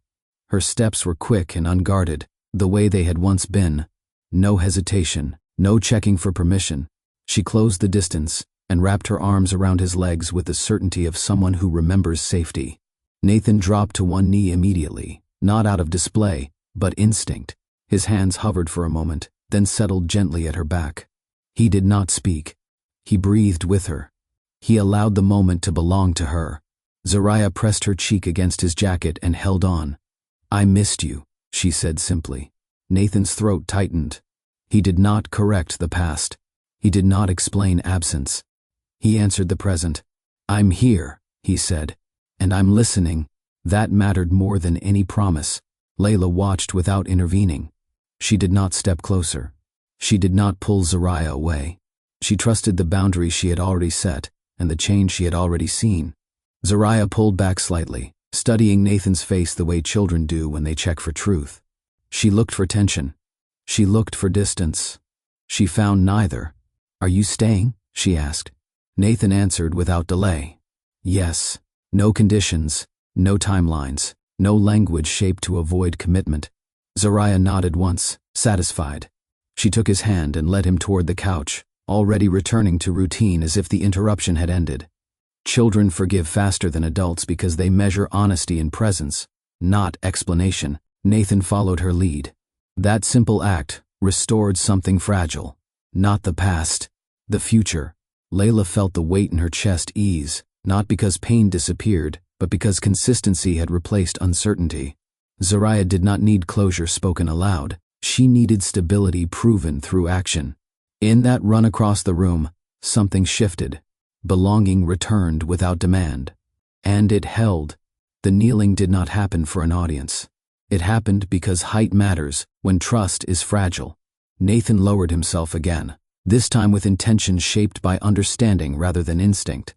Her steps were quick and unguarded, the way they had once been. No hesitation, no checking for permission. She closed the distance and wrapped her arms around his legs with the certainty of someone who remembers safety. Nathan dropped to one knee immediately, not out of display, but instinct. His hands hovered for a moment, then settled gently at her back. He did not speak. He breathed with her. He allowed the moment to belong to her. Zariah pressed her cheek against his jacket and held on. "I missed you," she said simply. Nathan's throat tightened. He did not correct the past. He did not explain absence. He answered the present. "I'm here," he said, "and I'm listening." That mattered more than any promise. Layla watched without intervening. She did not step closer. She did not pull Zariah away. She trusted the boundaries she had already set and the change she had already seen. Zariah pulled back slightly, studying Nathan's face the way children do when they check for truth. She looked for tension. She looked for distance. She found neither. "Are you staying?" she asked. Nathan answered without delay. Yes. No conditions, no timelines, no language shaped to avoid commitment. Zariah nodded once, satisfied. She took his hand and led him toward the couch, already returning to routine as if the interruption had ended. Children forgive faster than adults because they measure honesty in presence, not explanation. Nathan followed her lead. That simple act restored something fragile. Not the past, the future. Layla felt the weight in her chest ease, not because pain disappeared, but because consistency had replaced uncertainty. Zariah did not need closure spoken aloud. She needed stability proven through action. In that run across the room, something shifted. Belonging returned without demand. And it held. The kneeling did not happen for an audience. It happened because height matters when trust is fragile. Nathan lowered himself again, this time with intention shaped by understanding rather than instinct.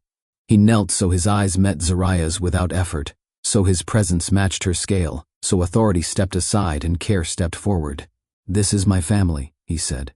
He knelt so his eyes met Zariah's without effort, so his presence matched her scale, so authority stepped aside and care stepped forward. "This is my family," he said.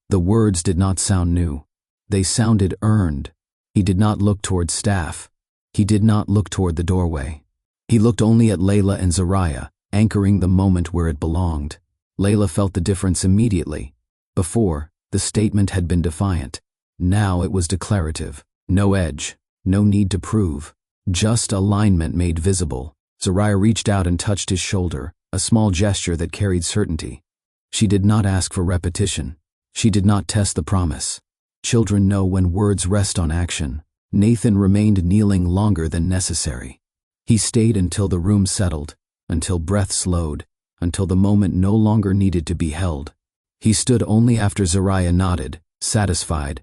The words did not sound new. They sounded earned. He did not look toward staff. He did not look toward the doorway. He looked only at Layla and Zariah, anchoring the moment where it belonged. Layla felt the difference immediately. Before, the statement had been defiant. Now it was declarative. No edge, no need to prove. Just alignment made visible. Zariah reached out and touched his shoulder, a small gesture that carried certainty. She did not ask for repetition. She did not test the promise. Children know when words rest on action. Nathan remained kneeling longer than necessary. He stayed until the room settled, until breath slowed, until the moment no longer needed to be held. He stood only after Zariah nodded, satisfied.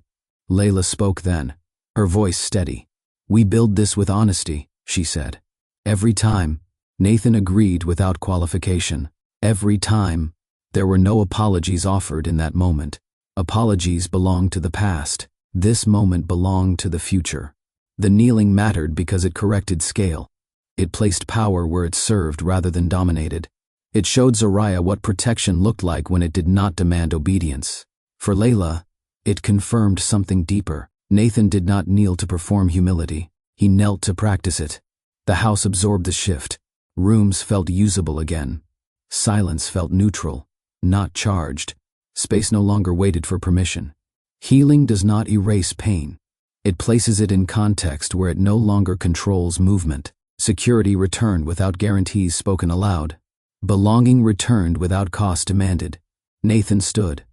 Layla spoke then, her voice steady. "We build this with honesty," she said. Every time. Nathan agreed without qualification. Every time. There were no apologies offered in that moment. Apologies belonged to the past. This moment belonged to the future. The kneeling mattered because it corrected scale. It placed power where it served rather than dominated. It showed Zariah what protection looked like when it did not demand obedience. For Layla, it confirmed something deeper. Nathan did not kneel to perform humility. He knelt to practice it. The house absorbed the shift. Rooms felt usable again. Silence felt neutral, not charged. Space no longer waited for permission. Healing does not erase pain. It places it in context where it no longer controls movement. Security returned without guarantees spoken aloud. Belonging returned without cost demanded. Nathan stood.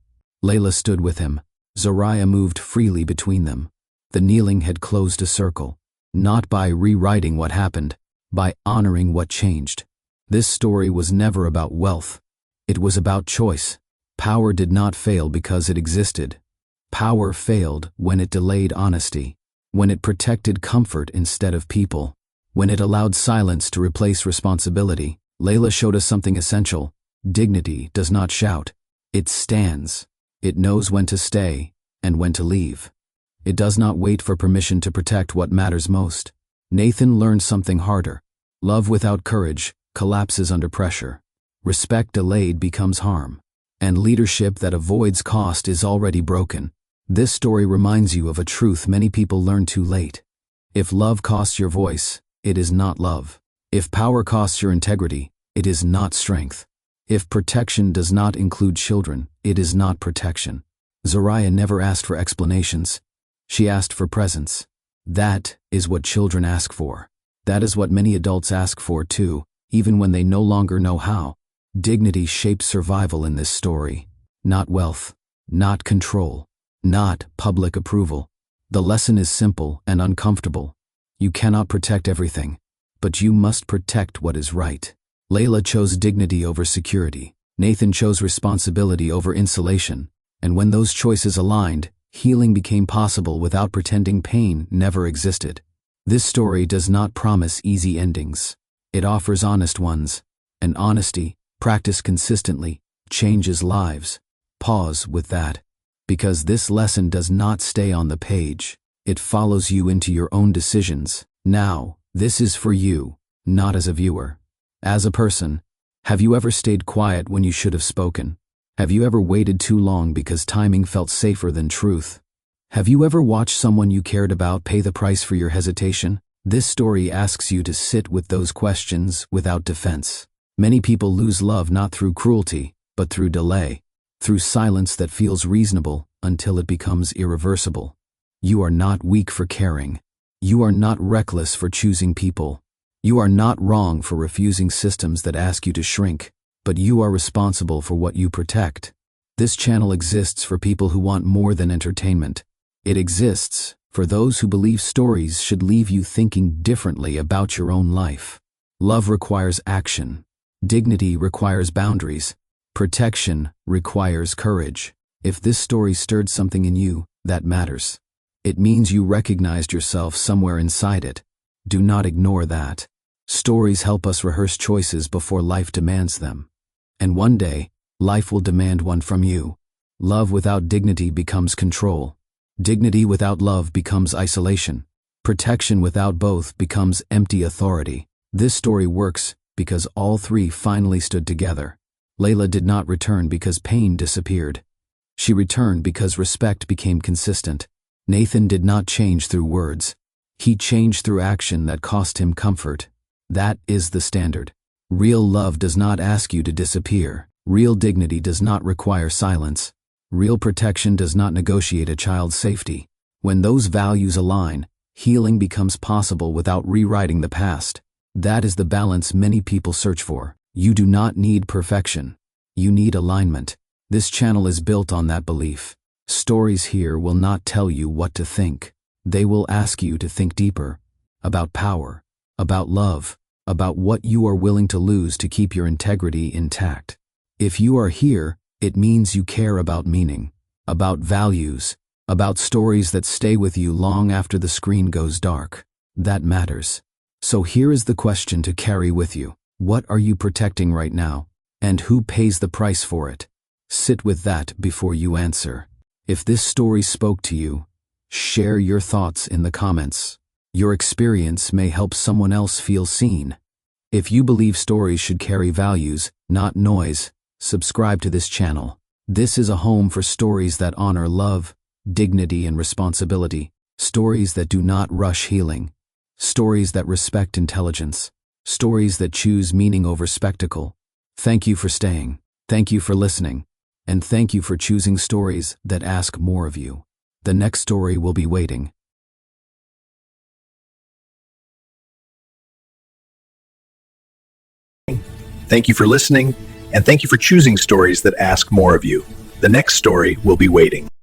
Layla stood with him. Zariah moved freely between them. The kneeling had closed a circle, not by rewriting what happened, by honoring what changed. This story was never about wealth. It was about choice. Power did not fail because it existed. Power failed when it delayed honesty, when it protected comfort instead of people, when it allowed silence to replace responsibility. Layla showed us something essential. Dignity does not shout. It stands. It knows when to stay and when to leave. It does not wait for permission to protect what matters most. Nathan learned something harder. Love without courage collapses under pressure. Respect delayed becomes harm. And leadership that avoids cost is already broken. This story reminds you of a truth many people learn too late. If love costs your voice, it is not love. If power costs your integrity, it is not strength. If protection does not include children, it is not protection. Zariah never asked for explanations. She asked for presence. That is what children ask for. That is what many adults ask for too, even when they no longer know how. Dignity shapes survival in this story. Not wealth, not control, not public approval. The lesson is simple and uncomfortable. You cannot protect everything, but you must protect what is right. Layla chose dignity over security. Nathan chose responsibility over insulation. And when those choices aligned, healing became possible without pretending pain never existed. This story does not promise easy endings. It offers honest ones. And honesty, practiced consistently, changes lives. Pause with that. Because this lesson does not stay on the page. It follows you into your own decisions. Now, this is for you, not as a viewer. As a person, have you ever stayed quiet when you should have spoken? Have you ever waited too long because timing felt safer than truth? Have you ever watched someone you cared about pay the price for your hesitation? This story asks you to sit with those questions without defense. Many people lose love not through cruelty, but through delay, through silence that feels reasonable until it becomes irreversible. You are not weak for caring. You are not reckless for choosing people. You are not wrong for refusing systems that ask you to shrink, but you are responsible for what you protect. This channel exists for people who want more than entertainment. It exists for those who believe stories should leave you thinking differently about your own life. Love requires action. Dignity requires boundaries. Protection requires courage. If this story stirred something in you, that matters. It means you recognized yourself somewhere inside it. Do not ignore that. Stories help us rehearse choices before life demands them. And one day, life will demand one from you. Love without dignity becomes control. Dignity without love becomes isolation. Protection without both becomes empty authority. This story works because all three finally stood together. Layla did not return because pain disappeared. She returned because respect became consistent. Nathan did not change through words. He changed through action that cost him comfort. That is the standard. Real love does not ask you to disappear. Real dignity does not require silence. Real protection does not negotiate a child's safety. When those values align, healing becomes possible without rewriting the past. That is the balance many people search for. You do not need perfection. You need alignment. This channel is built on that belief. Stories here will not tell you what to think. They will ask you to think deeper. About power. About love. About what you are willing to lose to keep your integrity intact. If you are here, it means you care about meaning. About values. About stories that stay with you long after the screen goes dark. That matters. So here is the question to carry with you. What are you protecting right now? And who pays the price for it? Sit with that before you answer. If this story spoke to you, share your thoughts in the comments. Your experience may help someone else feel seen. If you believe stories should carry values, not noise, subscribe to this channel. This is a home for stories that honor love, dignity, and responsibility. Stories that do not rush healing. Stories that respect intelligence. Stories that choose meaning over spectacle. Thank you for staying. Thank you for listening. And thank you for choosing stories that ask more of you. The next story will be waiting. Thank you for listening, and thank you for choosing stories that ask more of you. The next story will be waiting.